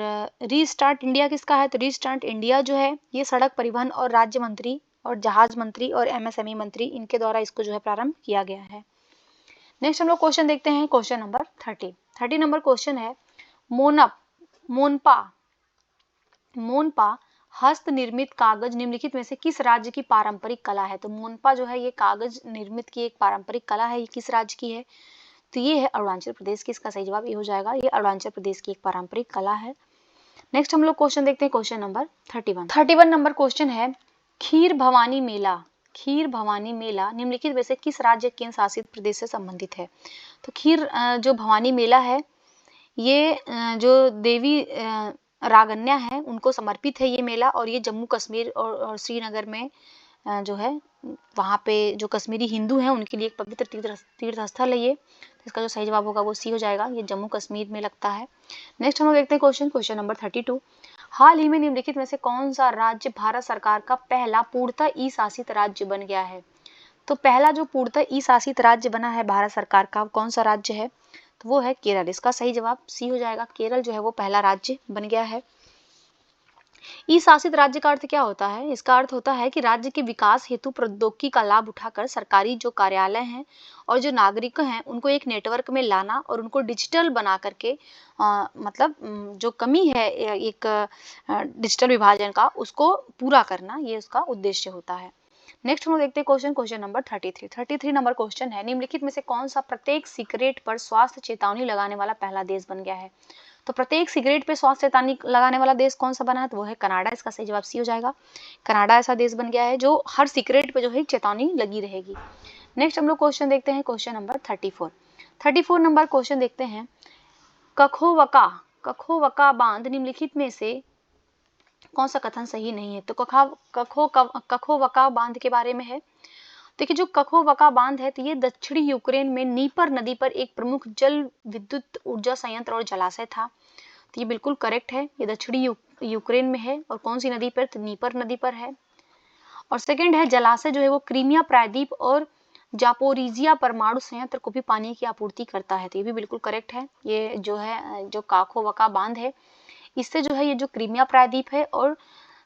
रीस्टार्ट इंडिया किसका है? तो रीस्टार्ट इंडिया जो है ये सड़क परिवहन और राज्य मंत्री और जहाज मंत्री और एमएसएमई मंत्री इनके द्वारा इसको जो है प्रारंभ किया गया है। नेक्स्ट हम लोग क्वेश्चन देखते हैं, क्वेश्चन नंबर 30 नंबर क्वेश्चन है, मोनपा हस्त निर्मित कागज निम्नलिखित में से किस राज्य की पारंपरिक कला है? तो मोनपा जो है ये कागज निर्मित की एक पारंपरिक कला है, ये किस राज्य की है? तो ये है अरुणाचल प्रदेश की। इसका सही जवाब ये हो जाएगा, ये अरुणाचल प्रदेश की एक पारंपरिक कला है। नेक्स्ट हम लोग क्वेश्चन देखते हैं, क्वेश्चन नंबर 31 नंबर क्वेश्चन है, खीर भवानी मेला निम्नलिखित में से किस राज्य केंद्र शासित प्रदेश से संबंधित है? तो खीर जो भवानी मेला है ये जो देवी रागन्या है उनको समर्पित है ये मेला और ये जम्मू कश्मीर और श्रीनगर में जो है वहाँ पे जो कश्मीरी हिंदू हैं उनके लिए एक पवित्र तीर्थ स्थल है ये। तो इसका जो सही जवाब होगा वो सी हो जाएगा, ये जम्मू कश्मीर में लगता है। नेक्स्ट हम लोग देखते हैं क्वेश्चन नंबर 32। हाल ही में निम्नलिखित में से कौन सा राज्य भारत सरकार का पहला पूर्णतः ई शासित राज्य बन गया है? तो पहला जो पूर्णतः ई शासित राज्य बना है भारत सरकार का कौन सा राज्य है? तो वो है केरल। इसका सही जवाब सी हो जाएगा, केरल जो है वो पहला राज्य बन गया है। ई शासित राज्य का अर्थ क्या होता है? इसका अर्थ होता है कि राज्य के विकास हेतु प्रौद्योगिकी का लाभ उठाकर सरकारी जो कार्यालय हैं और जो नागरिक हैं उनको एक नेटवर्क में लाना और उनको डिजिटल बना करके मतलब जो कमी है एक डिजिटल विभाजन का उसको पूरा करना, ये उसका उद्देश्य होता है। नेक्स्ट हम लोग देखते हैं क्वेश्चन नंबर 33 नंबर क्वेश्चन है, निम्नलिखित में से कौन सा प्रत्येक सिगरेट पर स्वास्थ्य चेतावनी लगाने वाला पहला देश बन गया है? तो प्रत्येक सिगरेट पे स्वास्थ्य चेतावनी लगाने वाला देश कौन सा बना है? तो वो है कनाडा। इसका सही जवाब सी हो जाएगा। कनाडा ऐसा देश बन गया है जो हर सिगरेट पे जो है चेतावनी लगी रहेगी। नेक्स्ट हम लोग क्वेश्चन देखते हैं क्वेश्चन नंबर 34 नंबर क्वेश्चन देखते हैं, कखोवका बांध निम्नलिखित में से कौन सा कथन सही नहीं है? तो कखोवका बांध के बारे में है। देखिए जो कखोवका बांध है तो ये दक्षिणी यूक्रेन में नीपर नदी पर एक प्रमुख जल विद्युत ऊर्जा संयंत्र और जलाशय था। तो ये बिल्कुल करेक्ट है, ये दक्षिणी यूक्रेन में है। और कौन सी नदी पर? तो नीपर नदी पर है। और सेकंड है जलाशय जो है वो क्रीमिया प्रायद्वीप और जापोरिजिया परमाणु संयंत्र को भी पानी की आपूर्ति करता है। तो ये भी बिल्कुल करेक्ट है। ये जो है जो काखोवका बांध है इससे जो है ये जो क्रीमिया प्रायद्वीप है और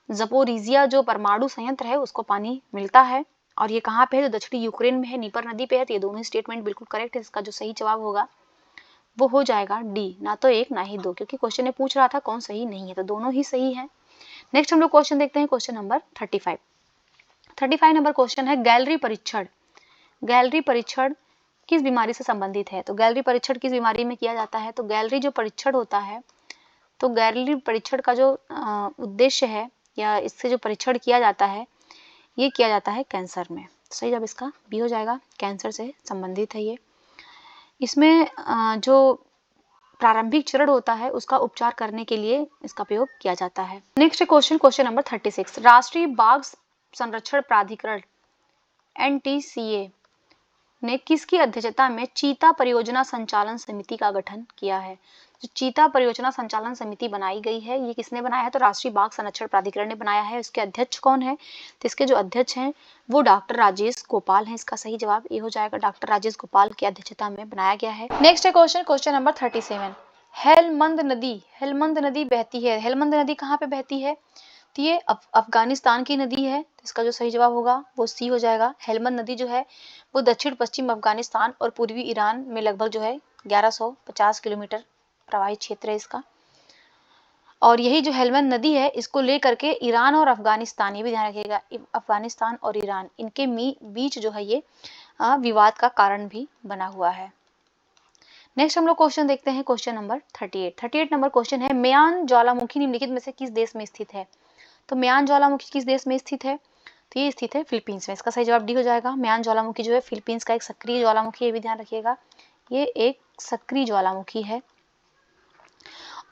जपोरिजिया जो परमाणु संयंत्र है उसको पानी मिलता है। और ये कहाँ पे है? तो दक्षिणी यूक्रेन में है, नीपर नदी पे है। तो ये दोनों स्टेटमेंट बिल्कुल करेक्ट है। इसका जो सही जवाब होगा वो हो जाएगा डी, ना तो एक ना ही दो, क्योंकि क्वेश्चन ने पूछ रहा था कौन सही नहीं है, तो दोनों ही सही है। नेक्स्ट हम लोग क्वेश्चन देखते हैं क्वेश्चन नंबर 35 नंबर क्वेश्चन है, गैलरी परीक्षण किस बीमारी से संबंधित है? तो गैलरी परीक्षण किस बीमारी में किया जाता है? तो गैलरी जो परीक्षण होता है तो गैलरी परीक्षण का जो उद्देश्य है या इससे जो परीक्षण किया जाता है ये किया जाता है कैंसर में। सही जब इसका बी हो जाएगा, कैंसर से संबंधित है ये। इसमें जो प्रारंभिक चरण होता है उसका उपचार करने के लिए इसका प्रयोग किया जाता है। नेक्स्ट क्वेश्चन नंबर 36, राष्ट्रीय बाघ संरक्षण प्राधिकरण NTCA ने किसकी अध्यक्षता में चीता परियोजना संचालन समिति का गठन किया है? जो चीता परियोजना संचालन समिति बनाई गई है ये किसने बनाया है? तो राष्ट्रीय बाघ संरक्षण प्राधिकरण ने बनाया है। इसके अध्यक्ष कौन है? तो इसके जो अध्यक्ष हैं वो डॉक्टर राजेश गोपाल हैं। इसका सही जवाब ये हो जाएगा, डॉक्टर राजेश गोपाल की अध्यक्षता में बनाया गया है। नेक्स्ट है क्वेश्चन नंबर 37, हेलमंद नदी बहती है। हेलमंद नदी कहाँ पे बहती है? तो ये अफगानिस्तान की नदी है। तो इसका जो सही जवाब होगा वो सी हो जाएगा। हेलमंद नदी जो है वो दक्षिण पश्चिम अफगानिस्तान और पूर्वी ईरान में लगभग जो है 1150 किलोमीटर प्रवाहित क्षेत्र है इसका। और यही जो हेलमंद नदी है इसको लेकर के ईरान और अफगानिस्तान, ये भी ध्यान रखिएगा, अफगानिस्तान और ईरान इनके बीच जो है ये विवाद का कारण भी बना हुआ है। नेक्स्ट हम लोग क्वेश्चन देखते हैं क्वेश्चन नंबर 38 नंबर क्वेश्चन है, मेयान ज्वालामुखी निम्नलिखित में से किस देश में स्थित है? तो मेयान ज्वालामुखी किस देश में स्थित है? तो ये स्थित है फिलीपींस में। इसका सही जवाब डी हो जाएगा। मेयान ज्वालामुखी जो है फिलीपींस का एक सक्रिय ज्वालामुखी, ये भी ध्यान रखिएगा, ये एक सक्रिय ज्वालामुखी है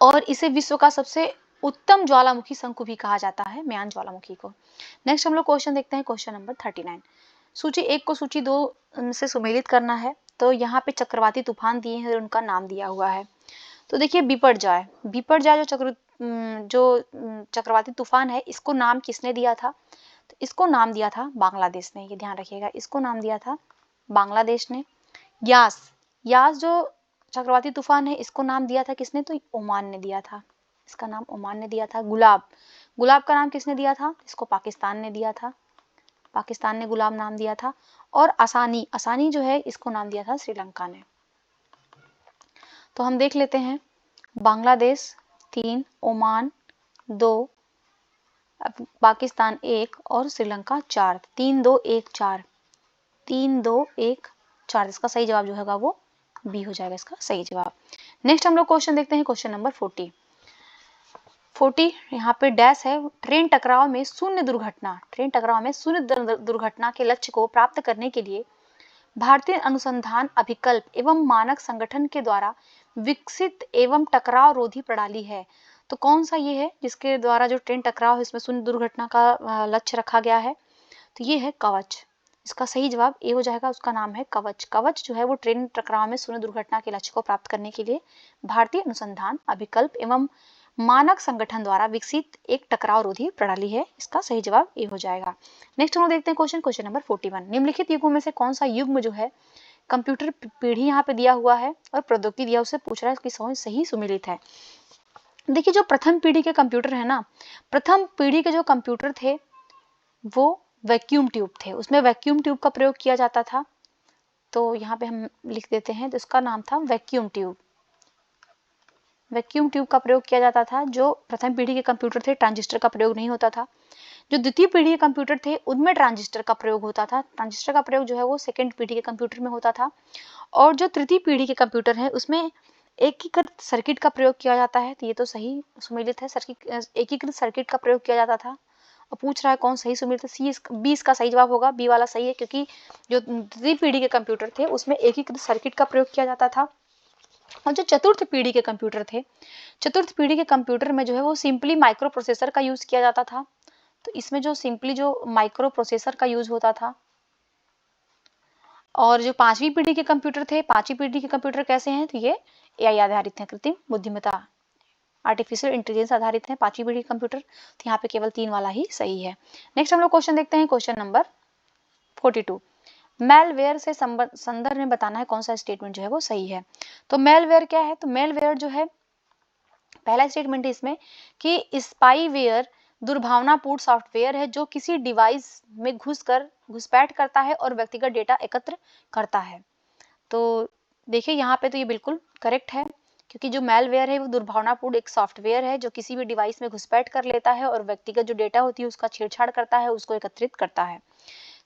और इसे विश्व का सबसे उत्तम ज्वालामुखी शंकु भी कहा जाता है, मेयान ज्वालामुखी को। नेक्स्ट हम लोग क्वेश्चन देखते हैं क्वेश्चन नंबर 39, सूची 1 को सूची 2 से सुमेलित करना है। तो यहाँ पे चक्रवाती तूफान दिए हैं और उनका नाम दिया हुआ है। तो देखिए बिपरजॉय जो चक्रवाती तूफान है इसको नाम किसने दिया था? तो इसको नाम दिया था बांग्लादेश ने, ये ध्यान रखिएगा, इसको नाम दिया था बांग्लादेश ने। यास जो चक्रवाती तूफान है इसको नाम दिया था किसने? तो ओमान ने दिया था, इसका नाम ओमान ने दिया था। गुलाब का नाम किसने दिया था? इसको पाकिस्तान ने दिया था, पाकिस्तान ने गुलाब नाम दिया था। और आसानी जो है इसको नाम दिया था श्रीलंका ने। तो हम देख लेते हैं, बांग्लादेश 3, ओमान 2, पाकिस्तान 1 और श्रीलंका 4, 3 2 1 4, 3 2 1 4। इसका सही जवाब जो होगा वो बी हो जाएगा, इसका सही जवाब। नेक्स्ट हम लोग क्वेश्चन देखते हैं क्वेश्चन नंबर 40 यहाँ पे डैश है, ट्रेन टकराव में शून्य दुर्घटना के लक्ष्य को प्राप्त करने के लिए भारतीय अनुसंधान अभिकल्प एवं मानक संगठन के द्वारा विकसित एवं टकराव रोधी प्रणाली है। तो कौन सा ये है जिसके द्वारा जो ट्रेन टकराव है इसमें शून्य दुर्घटना का लक्ष्य रखा गया है? तो ये है कवच। इसका सही जवाब ए हो जाएगा, उसका नाम है कवच। कवच जो है वो ट्रेन टकराव में शून्य दुर्घटना के लक्ष्य को प्राप्त करने के लिए भारतीय अनुसंधान अभिकल्प एवं मानक संगठन द्वारा विकसित एक टकराव रोधी प्रणाली है। इसका सही जवाब ए हो जाएगा। नेक्स्ट हम लोग देखते हैं क्वेश्चन नंबर 41, निम्नलिखित युगों में से कौन सा युग्म जो है कंप्यूटर पीढ़ी यहाँ पे दिया हुआ है और प्रौद्योगिकी दिया, उससे पूछ रहा है कि सही सुमेलित है। देखिए जो प्रथम पीढ़ी के कंप्यूटर है ना, प्रथम पीढ़ी के जो कंप्यूटर थे वो वैक्यूम ट्यूब थे, उसमें वैक्यूम ट्यूब का प्रयोग किया जाता था। तो यहाँ पे हम लिख देते हैं, तो इसका नाम था वैक्यूम ट्यूब। वैक्यूम ट्यूब का प्रयोग किया जाता था। जो प्रथम पीढ़ी के कंप्यूटर थे ट्रांजिस्टर का प्रयोग नहीं होता था। जो द्वितीय पीढ़ी के कंप्यूटर थे उनमें ट्रांजिस्टर का प्रयोग होता था। ट्रांजिस्टर का प्रयोग जो है वो सेकंड पीढ़ी के कंप्यूटर में होता था। और जो तृतीय पीढ़ी के कंप्यूटर है उसमें एकीकृत सर्किट का प्रयोग किया जाता है। तो ये तो सही सुमेलित है, सर्किट एकीकृत सर्किट का प्रयोग किया जाता था। और पूछ रहा है कौन सही सुमेलित है, सी बी इसका सही जवाब होगा, बी वाला सही है, क्योंकि जो तृतीय पीढ़ी के कंप्यूटर थे उसमें एकीकृत सर्किट का प्रयोग किया जाता था। और जो चतुर्थ पीढ़ी के कंप्यूटर थे, चतुर्थ पीढ़ी के कंप्यूटर में जो है वो सिंपली माइक्रो प्रोसेसर का यूज किया जाता था। तो इसमें जो सिंपली जो माइक्रो प्रोसेसर का यूज होता था। और जो पांचवी पीढ़ी के कंप्यूटर थे, पांचवी पीढ़ी के कंप्यूटर कैसे हैं, तो ये एआई आधारित हैं, कृत्रिम बुद्धिमत्ता आर्टिफिशियल इंटेलिजेंस आधारित हैं पांचवी पीढ़ी के कंप्यूटर। तो यहाँ पे केवल 3 वाला ही सही है। नेक्स्ट हम लोग क्वेश्चन देखते हैं, क्वेश्चन नंबर 42। मेलवेयर से संदर्भ में बताना है कौन सा स्टेटमेंट जो है वो सही है। तो मेलवेयर क्या है, तो मेलवेयर जो है, पहला स्टेटमेंट है इसमें कि स्पाईवेयर दुर्भावनापूर्ण सॉफ्टवेयर है जो किसी डिवाइस में घुसपैठ करता है और व्यक्तिगत डेटा एकत्र करता है। तो देखिए यहाँ पे तो ये बिल्कुल करेक्ट है, क्योंकि जो मेलवेयर है वो दुर्भावनापूर्ण एक सॉफ्टवेयर है जो किसी भी डिवाइस में घुसपैठ कर लेता है और व्यक्तिगत जो डेटा होती है उसका छेड़छाड़ करता है, उसको एकत्रित करता है।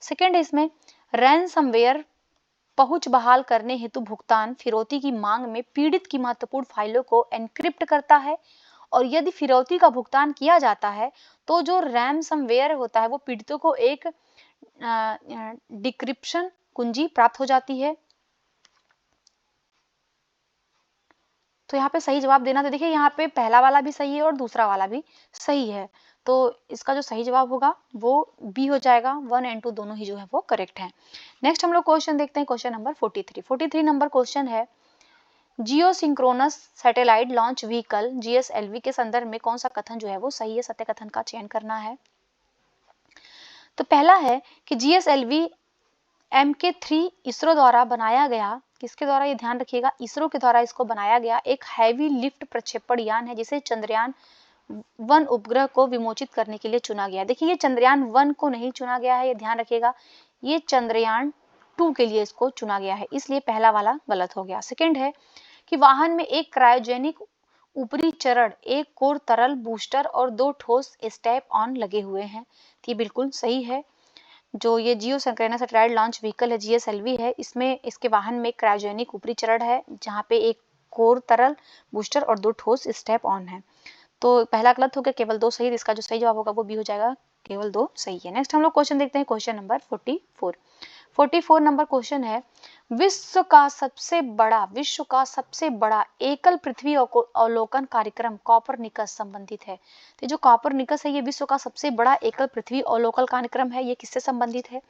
सेकेंड इसमें रैनसमवेयर पहुंच बहाल करने हेतु भुगतान फिरौती की मांग में पीड़ित की महत्वपूर्ण फाइलों को एनक्रिप्ट करता है। और यदि फिरौती का भुगतान किया जाता है तो जो रैनसमवेयर होता है वो पीड़ितों को एक डिक्रिप्शन कुंजी प्राप्त हो जाती है। तो यहाँ पे सही जवाब देना, तो देखिए यहाँ पे पहला वाला भी सही है और दूसरा वाला भी सही है। तो इसका जो सही जवाब होगा वो बी हो जाएगा, 1 एंड 2 दोनों ही जो है वो करेक्ट है। नेक्स्ट हम लोग क्वेश्चन देखते हैं, क्वेश्चन नंबर 43 नंबर क्वेश्चन है, geosynchronous satellite launch vehicle GSLV के संदर्भ में कौन सा कथन जो है वो सही है, सत्य कथन का चयन करना है। तो पहला है कि जीएसएलवी MK3 इसरो द्वारा बनाया गया, किसके द्वारा, ये ध्यान रखिएगा, इसरो के द्वारा इसको बनाया गया एक हैवी लिफ्ट प्रक्षेपण यान है जिसे चंद्रयान 1 उपग्रह को विमोचित करने के लिए चुना गया। देखिए ये चंद्रयान 1 को नहीं चुना गया है, ये ध्यान रखिएगा, ये चंद्रयान 2 के लिए इसको चुना गया है, इसलिए पहला वाला गलत हो गया। सेकेंड है कि वाहन में एक क्रायोजेनिक ऊपरी चरण, एक कोर तरल बूस्टर और 2 ठोस स्टेप ऑन लगे हुए हैं। तो ये बिल्कुल सही है। जो ये जियो सिंक्रोनस सैटेलाइट लॉन्च व्हीकल है जीएसएलवी है, इसमें इसके वाहन में क्रायोजेनिक ऊपरी चरण है जहाँ पे एक कोर तरल बूस्टर और 2 ठोस स्टेप ऑन है। तो पहला गलत हो गया, केवल 2 सही, इसका जो सही जवाब होगा वो भी हो जाएगा, केवल 2 सही है। नेक्स्ट हम लोग क्वेश्चन देखते हैं, क्वेश्चन नंबर 44 नंबर क्वेश्चन है, विश्व का सबसे बड़ा एकल पृथ्वी अवलोकन कार्यक्रम कॉपरनिकस संबंधित है। तो जो कॉपरनिकस है ये विश्व का सबसे बड़ा एकल पृथ्वी अवलोकन कार्यक्रम है, ये किससे संबंधित है,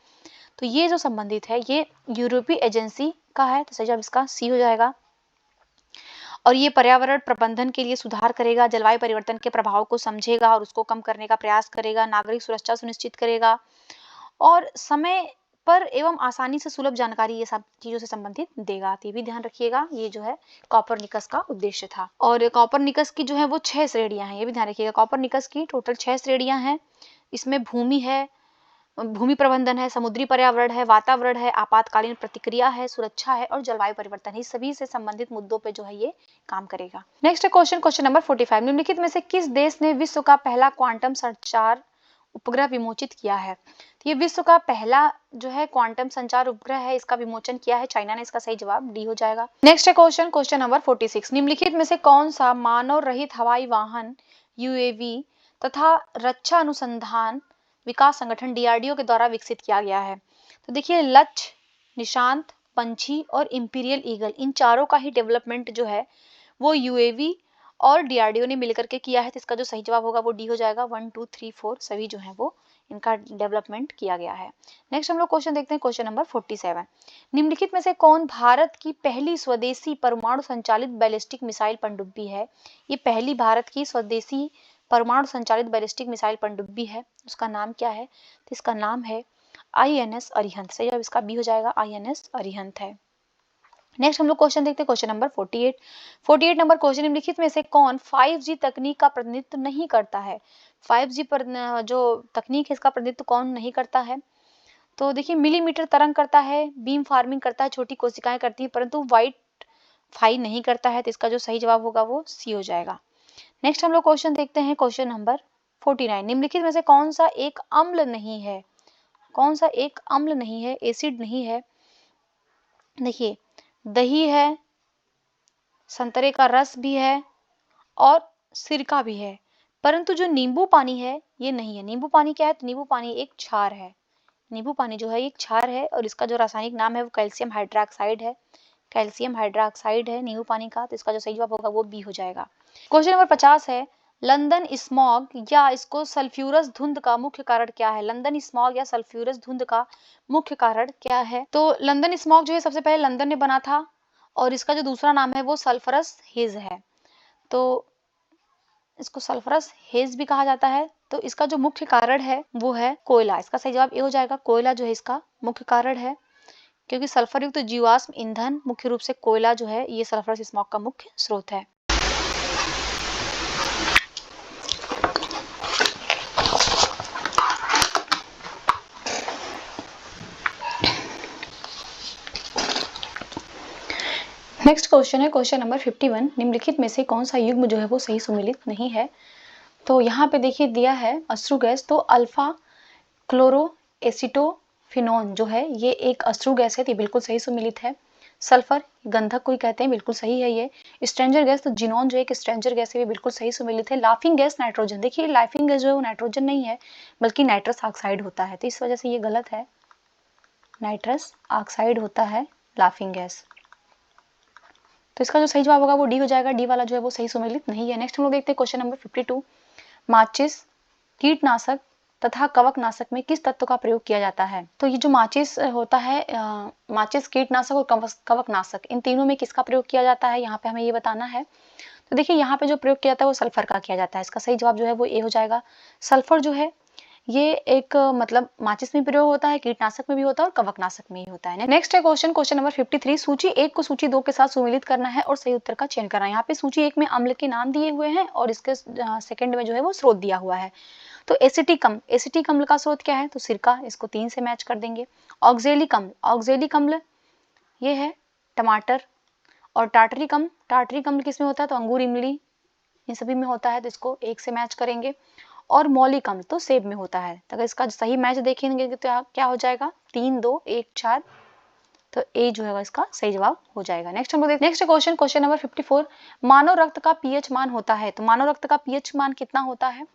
तो ये जो संबंधित है ये यूरोपीय एजेंसी का है। तो सही जवाब इसका सी हो जाएगा। और ये पर्यावरण प्रबंधन के लिए सुधार करेगा, जलवायु परिवर्तन के प्रभाव को समझेगा और उसको कम करने का प्रयास करेगा, नागरिक सुरक्षा सुनिश्चित करेगा और समय पर एवं आसानी से सुलभ जानकारी ये सब चीजों से संबंधित देगा। तो ये भी ध्यान रखिएगा, ये जो है कॉपरनिकस का उद्देश्य था। और कॉपरनिकस की जो है वो 6 श्रेणियां हैं, ये भी ध्यान रखिएगा, कॉपरनिकस की टोटल 6 श्रेणियां हैं। इसमें भूमि है, भूमि प्रबंधन है, समुद्री पर्यावरण है, वातावरण है, आपातकालीन प्रतिक्रिया है, सुरक्षा है और जलवायु परिवर्तन है, सभी से संबंधित मुद्दों पे जो है ये काम करेगा। नेक्स्ट क्वेश्चन नंबर 45, निम्नलिखित में से किस देश ने विश्व का पहला क्वांटम संचार उपग्रह विमोचित किया है। तो ये विश्व का पहला जो है क्वांटम संचार उपग्रह है, इसका विमोचन किया है चाइना ने, इसका सही जवाब डी हो जाएगा। नेक्स्ट क्वेश्चन नंबर 46, निम्नलिखित में से कौन सा मानव रहित हवाई वाहन यूएवी तथा रक्षा अनुसंधान विकास संगठन डीआरडीओ के द्वारा विकसित किया गया है। तो देखिए लक्ष्य, निशांत, पंछी और इंपीरियल ईगल, इन चारों का ही डेवलपमेंट जो है वो यूएवी और डीआरडीओ ने मिलकर के किया है। तो इसका जो सही जवाब होगा वो डी हो जाएगा, 1 2 3 4 सभी जो है वो इनका डेवलपमेंट किया गया है। नेक्स्ट हम लोग क्वेश्चन देखते हैं, क्वेश्चन नंबर 47, निम्नलिखित में से कौन भारत की पहली स्वदेशी परमाणु संचालित बैलिस्टिक मिसाइल पनडुब्बी है। ये पहली भारत की स्वदेशी परमाणु संचालित बैलिस्टिक मिसाइल पनडुब्बी है, उसका नाम क्या है, तो इसका नाम है INS अरिहंत। सही जवाब इसका बी हो जाएगा, INS अरिहंत है। नेक्स्ट हम लोग क्वेश्चन देखते हैं, क्वेश्चन नंबर 48। 48 नंबर क्वेश्चन, निम्नलिखित में से कौन 5G तकनीक का प्रतिनिधित्व नहीं करता है? 5G पर जो तकनीक है इसका प्रतिनिधित्व कौन नहीं करता है? तो देखिए, मिलीमीटर तरंग करता है, बीम फार्मिंग करता है, छोटी कोशिकाएं करती है, परंतु वाइट फाई नहीं करता है। तो इसका जो सही जवाब होगा वो सी हो जाएगा। नेक्स्ट हम लोग क्वेश्चन देखते हैं, क्वेश्चन नंबर 49। निम्नलिखित में से कौन सा एक अम्ल नहीं है? कौन सा एक अम्ल नहीं है, एसिड नहीं है? देखिए, दही है, संतरे का रस भी है और सिरका भी है, परंतु जो नींबू पानी है ये नहीं है। नींबू पानी क्या है? तो नींबू पानी एक क्षार है। नींबू पानी जो है एक क्षार है और इसका जो रासायनिक नाम है वो कैल्शियम हाइड्रोक्साइड है। कैल्शियम हाइड्रोक्साइड है नींबू पानी का। तो इसका जो सही जवाब होगा वो बी हो जाएगा। क्वेश्चन नंबर 50 है, लंदन स्मॉग या इसको सल्फ्यूरस धुंध का मुख्य कारण क्या है? लंदन स्मॉग या सल्फ्यूरस धुंध का मुख्य कारण क्या है? तो लंदन स्मॉग जो है सबसे पहले लंदन में बना था और इसका जो दूसरा नाम है वो सल्फरस हेज है। तो इसको सल्फरस हेज भी कहा जाता है। तो इसका जो मुख्य कारण है वो है कोयला। इसका सही जवाब ए हो जाएगा। कोयला जो है इसका मुख्य कारण है, क्योंकि सल्फर युक्त जीवाश्म ईंधन मुख्य रूप से कोयला जो है ये सल्फरस स्मॉग का मुख्य स्रोत है। नेक्स्ट क्वेश्चन है क्वेश्चन नंबर 51। निम्नलिखित में से कौन सा युग्म जो है वो सही सुमेलित नहीं है? तो यहाँ पे देखिए दिया है अश्रु गैस, तो अल्फा क्लोरो एसिटोफिनोन जो है ये एक अश्रु गैस है, तो बिल्कुल सही सुमेलित है। सल्फर गंधक कोई कहते हैं, बिल्कुल सही है ये। स्ट्रेंजर गैस, तो जिनोन जो एक स्ट्रेंजर गैस है, ये बिल्कुल सही सुमेलित है। लाफिंग गैस नाइट्रोजन, देखिए लाफिंग गैस जो है वो नाइट्रोजन नहीं है बल्कि नाइट्रस ऑक्साइड होता है, तो इस वजह से ये गलत है। नाइट्रस ऑक्साइड होता है लाफिंग गैस। तो इसका जो सही जवाब होगा वो डी हो जाएगा। डी वाला जो है वो सही सुमेलित नहीं है। नेक्स्ट हम लोग देखते हैं क्वेश्चन नंबर 52। माचिस, कीटनाशक तथा कवकनाशक में किस तत्व का प्रयोग किया जाता है? तो ये जो माचिस होता है, माचिस, कीटनाशक और कवकनाशक, इन तीनों में किसका प्रयोग किया जाता है यहाँ पे हमें ये बताना है। तो देखिए यहाँ पे जो प्रयोग किया जाता है वो सल्फर का किया जाता है। इसका सही जवाब जो है वो ए हो जाएगा। सल्फर जो है ये एक मतलब माचिस में प्रयोग होता है, कीटनाशक में भी होता है और कवकनाशक में ही होता है। नेक्स्ट है क्वेश्चन, क्वेश्चन नंबर 53। सूची 1 को सूची 2 के साथ सुमेलित करना है और सही उत्तर का चयन करना है। यहाँ पे सूची 1 में अम्ल के नाम दिए हुए हैं और इसके सेकंड में जो है वो स्रोत दिया हुआ है। तो एसिटिक अम्ल, एसिटिक अम्ल का स्रोत क्या है? तो सिरका, इसको 3 से मैच कर देंगे। ऑक्जेलिक अम्ल, ऑक्जेलिक अम्ल ये है टमाटर। और टार्टरिक अम्ल, टार्टरिक अम्ल किसमें होता है? तो अंगूर, इमली, इन सभी में होता है, तो इसको 1 से मैच करेंगे। और मौलिक अम्ल तो सेब में होता है। तो अगर इसका सही मैच देखेंगे तो क्या हो जाएगा? 3, 2, 1, 4। तो ए जो है इसका सही जवाब हो जाएगा। नेक्स्ट हम लोग देखते हैं नेक्स्ट क्वेश्चन, क्वेश्चन नंबर 54। मानव रक्त का पीएच मान होता है, तो मानव रक्त का पीएच मान कितना होता है?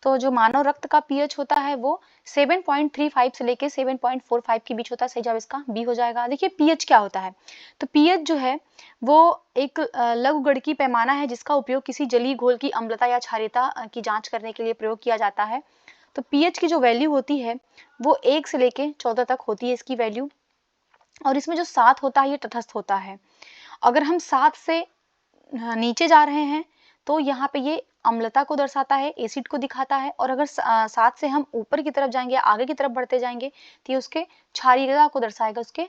तो जो मानव रक्त का पीएच होता है वो 7.35 से लेके 7.45 के बीच होता है। सही जवाब इसका बी हो जाएगा। देखिए पीएच क्या होता है? तो पीएच जो है वो एक लघुगणकीय पैमाना है जिसका उपयोग किसी जलीय घोल की अम्लता या क्षारीयता की जांच करने के लिए प्रयोग किया जाता है। तो पीएच की जो वैल्यू होती है वो 1 से लेके 14 तक होती है इसकी वैल्यू। और इसमें जो 7 होता है ये तटस्थ होता है। अगर हम 7 से नीचे जा रहे हैं तो यहाँ पे ये अम्लता को दर्शाता है, एसिड को दिखाता है। और अगर 7 से हम ऊपर की तरफ जाएंगे, आगे की तरफ बढ़ते जाएंगे तो ये उसके क्षारीयता को दर्शाएगा, उसके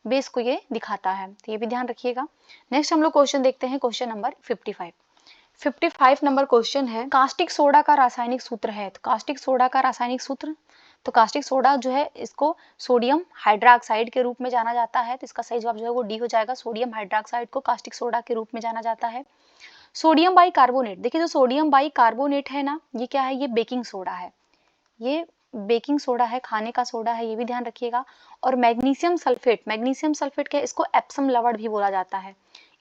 बेस को ये दिखाता है। तो ये भी ध्यान रखिएगा। नेक्स्ट हम लोग क्वेश्चन देखते हैं, क्वेश्चन नंबर 55। 55 नंबर क्वेश्चन है, कास्टिक सोडा का रासायनिक सूत्र है। तो कास्टिक सोडा का रासायनिक सूत्र, तो कास्टिक सोडा जो है इसको सोडियम हाइड्रोक्साइड के रूप में जाना जाता है। तो इसका सही जवाब जो है वो डी हो जाएगा। सोडियम हाइड्रोक्साइड को कास्टिक सोडा के रूप में जाना जाता है। सोडियम बाइकार्बोनेट, देखिए जो सोडियम बाइकार्बोनेट है ना, ये क्या है? ये बेकिंग सोडा है। ये बेकिंग सोडा है, खाने का सोडा है, ये भी ध्यान रखिएगा। और मैग्नीशियम सल्फेट, मैग्नीशियम सल्फेट क्या है? इसको एप्सम लवण भी बोला जाता है।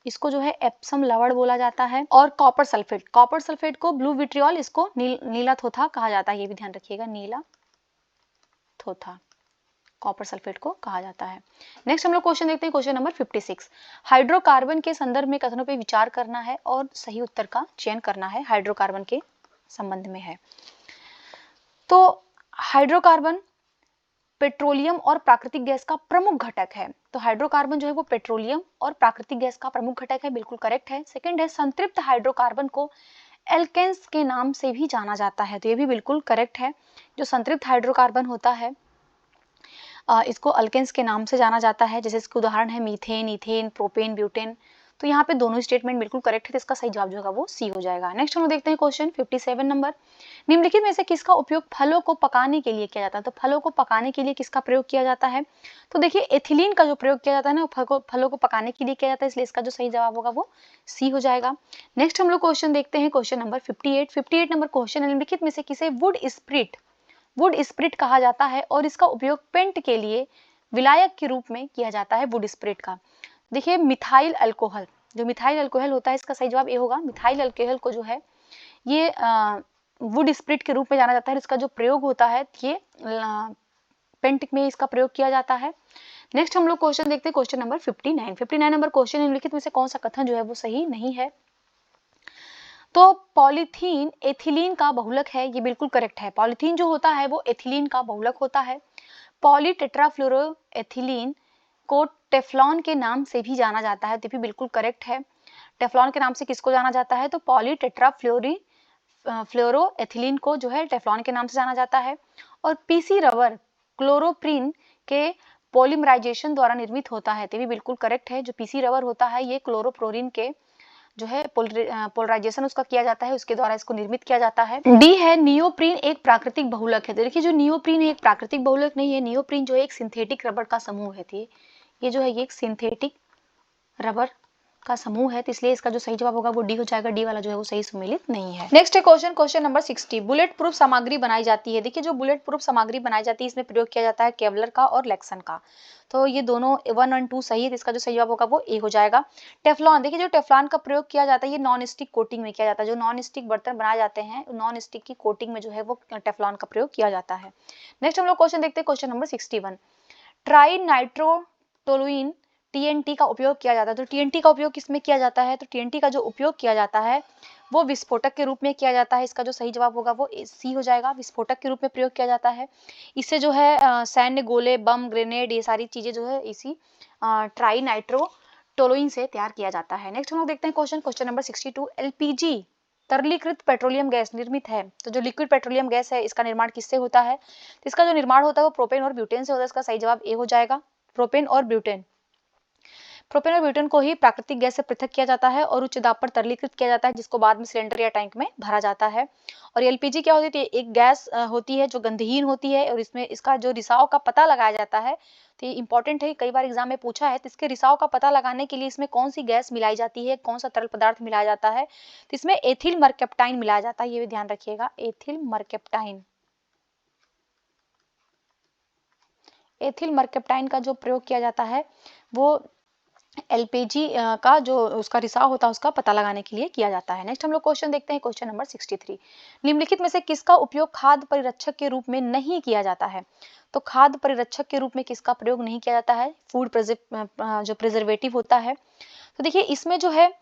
इसको जो है एप्सम लवण बोला जाता है। और कॉपर सल्फेट, कॉपर सल्फेट को ब्लू विट्रियोल, इसको नीला थोथा कहा जाता है। ये भी ध्यान रखिएगा, नीला थोथा कॉपर सल्फेट को कहा जाता है। नेक्स्ट हम लोग क्वेश्चन देखते हैं, क्वेश्चन नंबर 56। हाइड्रोकार्बन के संदर्भ में कथनों पे विचार करना है और सही उत्तर का चयन करना है। हाइड्रोकार्बन के संबंध में है। तो हाइड्रोकार्बन पेट्रोलियम और प्राकृतिक गैस का प्रमुख घटक है। तो हाइड्रोकार्बन जो है वो पेट्रोलियम और प्राकृतिक गैस का प्रमुख घटक है, बिल्कुल करेक्ट है। सेकंड है, संतृप्त हाइड्रोकार्बन को एल्केन्स के नाम से भी जाना जाता है। तो ये भी बिल्कुल करेक्ट है। जो संतृप्त हाइड्रोकार्बन होता है इसको अल्केन्स के नाम से जाना जाता है, जैसे इसके उदाहरण है मीथेन, इथेन, प्रोपेन, ब्यूटेन। तो यहाँ पे दोनों स्टेटमेंट बिल्कुल करेक्ट है, तो इसका सही जवाब जो होगा वो सी हो जाएगा। नेक्स्ट हम लोग देखते हैं क्वेश्चन 57 नंबर। निम्नलिखित में से किसका उपयोग फलों को पकाने के लिए किया जाता है? तो फलों को पकाने के लिए किसका प्रयोग किया जाता है? तो देखिए एथिलीन का जो प्रयोग किया जाता है ना, फलों को पकाने के लिए किया जाता है, इसलिए इसका जो सही जवाब होगा वो सी हो जाएगा। नेक्स्ट हम लोग क्वेश्चन देखते हैं, क्वेश्चन नंबर 58 नंबर क्वेश्चन। निम्नलिखित में से किसे वुड स्प्रिट कहा जाता है और इसका उपयोग पेंट के लिए विलायक के रूप में किया जाता है वुड स्प्रिट का? देखिए मिथाइल अल्कोहल, जो मिथाइल अल्कोहल होता है, इसका सही जवाब ए होगा। मिथाइल अल्कोहल को जो है ये वुड स्प्रिट के रूप में जाना जाता है, इसका जो प्रयोग होता है ये पेंट में इसका प्रयोग किया जाता है। नेक्स्ट हम लोग क्वेश्चन देखते हैं, क्वेश्चन नंबर 59 नंबर क्वेश्चन। निम्नलिखित में से कौन सा कथन जो है वो सही नहीं है? तो पॉलीथीन एथिलीन का बहुलक है, ये बिल्कुल करेक्ट है। पॉलीथीन जो होता है वो एथिलीन का बहुलक होता है। पॉलीटेट्राफ्लोरोएथिलीन को टेफ्लॉन के नाम से भी जाना जाता है, तो भी बिल्कुल करेक्ट है। टेफ्लॉन के नाम से किसको जाना जाता है? तो फ्लोरोएथिलीन को जो है टेफ्लॉन के नाम से जाना जाता है। और पीसी रबर क्लोरोप्रीन के पॉलीमराइजेशन द्वारा निर्मित होता है, तो भी बिल्कुल करेक्ट है। जो पीसी रबर होता है ये क्लोरोप्रोरीन के जो है पोलराइजेशन उसका किया जाता है, उसके द्वारा इसको निर्मित किया जाता है। डी है नियोप्रीन एक प्राकृतिक बहुलक है। देखिए जो नियोप्रीन है एक प्राकृतिक बहुलक नहीं है, नियोप्रीन जो है एक सिंथेटिक रबर का समूह है। ये जो है ये एक सिंथेटिक रबर का समूह है, तो इसलिए इसका जो सही जवाब होगा वो डी हो जाएगा। डी वाला जो है वो सही सम्मिलित नहीं है। नेक्स्ट है क्वेश्चन नंबर 60। बुलेट प्रूफ सामग्री बनाई जाती है। देखिए जो बुलेट प्रूफ सामग्री बनाई जाती है इसमें प्रयोग किया जाता है केवलर का और लेक्सन का। तो ये दोनों 1 और 2 सही है, इसका जो सही जवाब होगा वो ए हो जाएगा। टेफ्लॉन, देखिए जो टेफ्लॉन का प्रयोग किया जाता है ये नॉन स्टिक कोटिंग में किया जाता है। जो नॉन स्टिक बर्तन बनाए जाते हैं नॉन स्टिक की कोटिंग में जो है वो टेफ्लॉन का प्रयोग किया जाता है। नेक्स्ट हम लोग क्वेश्चन देखते हैं, question number 61। Try nitrotoluene TNT का उपयोग किया जाता है। तो टीएनटी का उपयोग किसमें किया जाता है? तो टीएनटी का जो उपयोग किया जाता है वो विस्फोटक के रूप में किया जाता है, इसका जो सही जवाब होगा वो सी हो जाएगा। विस्फोटक के रूप में प्रयोग किया जाता है। इससे जो है सैन्य गोले, बम, ग्रेनेड, ये सारी चीजें जो है इसी ट्राई नाइट्रोटोलुइन से तैयार किया जाता है। नेक्स्ट हम लोग देखते हैं क्वेश्चन नंबर 62। एलपीजी तरलीकृत पेट्रोलियम गैस निर्मित है। तो जो लिक्विड पेट्रोलियम गैस है इसका निर्माण किससे होता है? तो इसका जो निर्माण होता है वो प्रोपेन और ब्यूटेन से होता है, इसका सही जवाब ए हो जाएगा। प्रोपेन और ब्यूटेन को ही प्राकृतिक गैस से पृथक किया जाता है और उच्च दाब पर तरलीकृत किया जाता है, जिसको बाद में सिलेंडर या टैंक में भरा जाता है। और एलपीजी क्या होती है? एक गैस होती है जो गंधहीन होती है और इसमें इसका जो रिसाव का पता लगाया जाता है, तो ये इंपॉर्टेंट है, कई बार एग्जाम में पूछा है। तो इसके रिसाव का पता लगाने के लिए इसमें कौन सी गैस मिलाई जाती है, कौन सा तरल पदार्थ मिलाया जाता है? तो इसमें एथिल मरकेप्टाइन मिलाया जाता है, ये भी ध्यान रखिएगा। एथिल मरकेप्टाइन का जो प्रयोग किया जाता है वो एलपीजी का जो उसका रिसाव होता है उसका पता लगाने के लिए किया जाता है। नेक्स्ट हम लोग क्वेश्चन देखते हैं, क्वेश्चन नंबर 63। निम्नलिखित में से किसका उपयोग खाद्य परिरक्षक के रूप में नहीं किया जाता है? तो खाद्य परिरक्षक के रूप में किसका प्रयोग नहीं किया जाता है? फूड जो प्रिजर्वेटिव होता है। तो देखिए इसमें जो है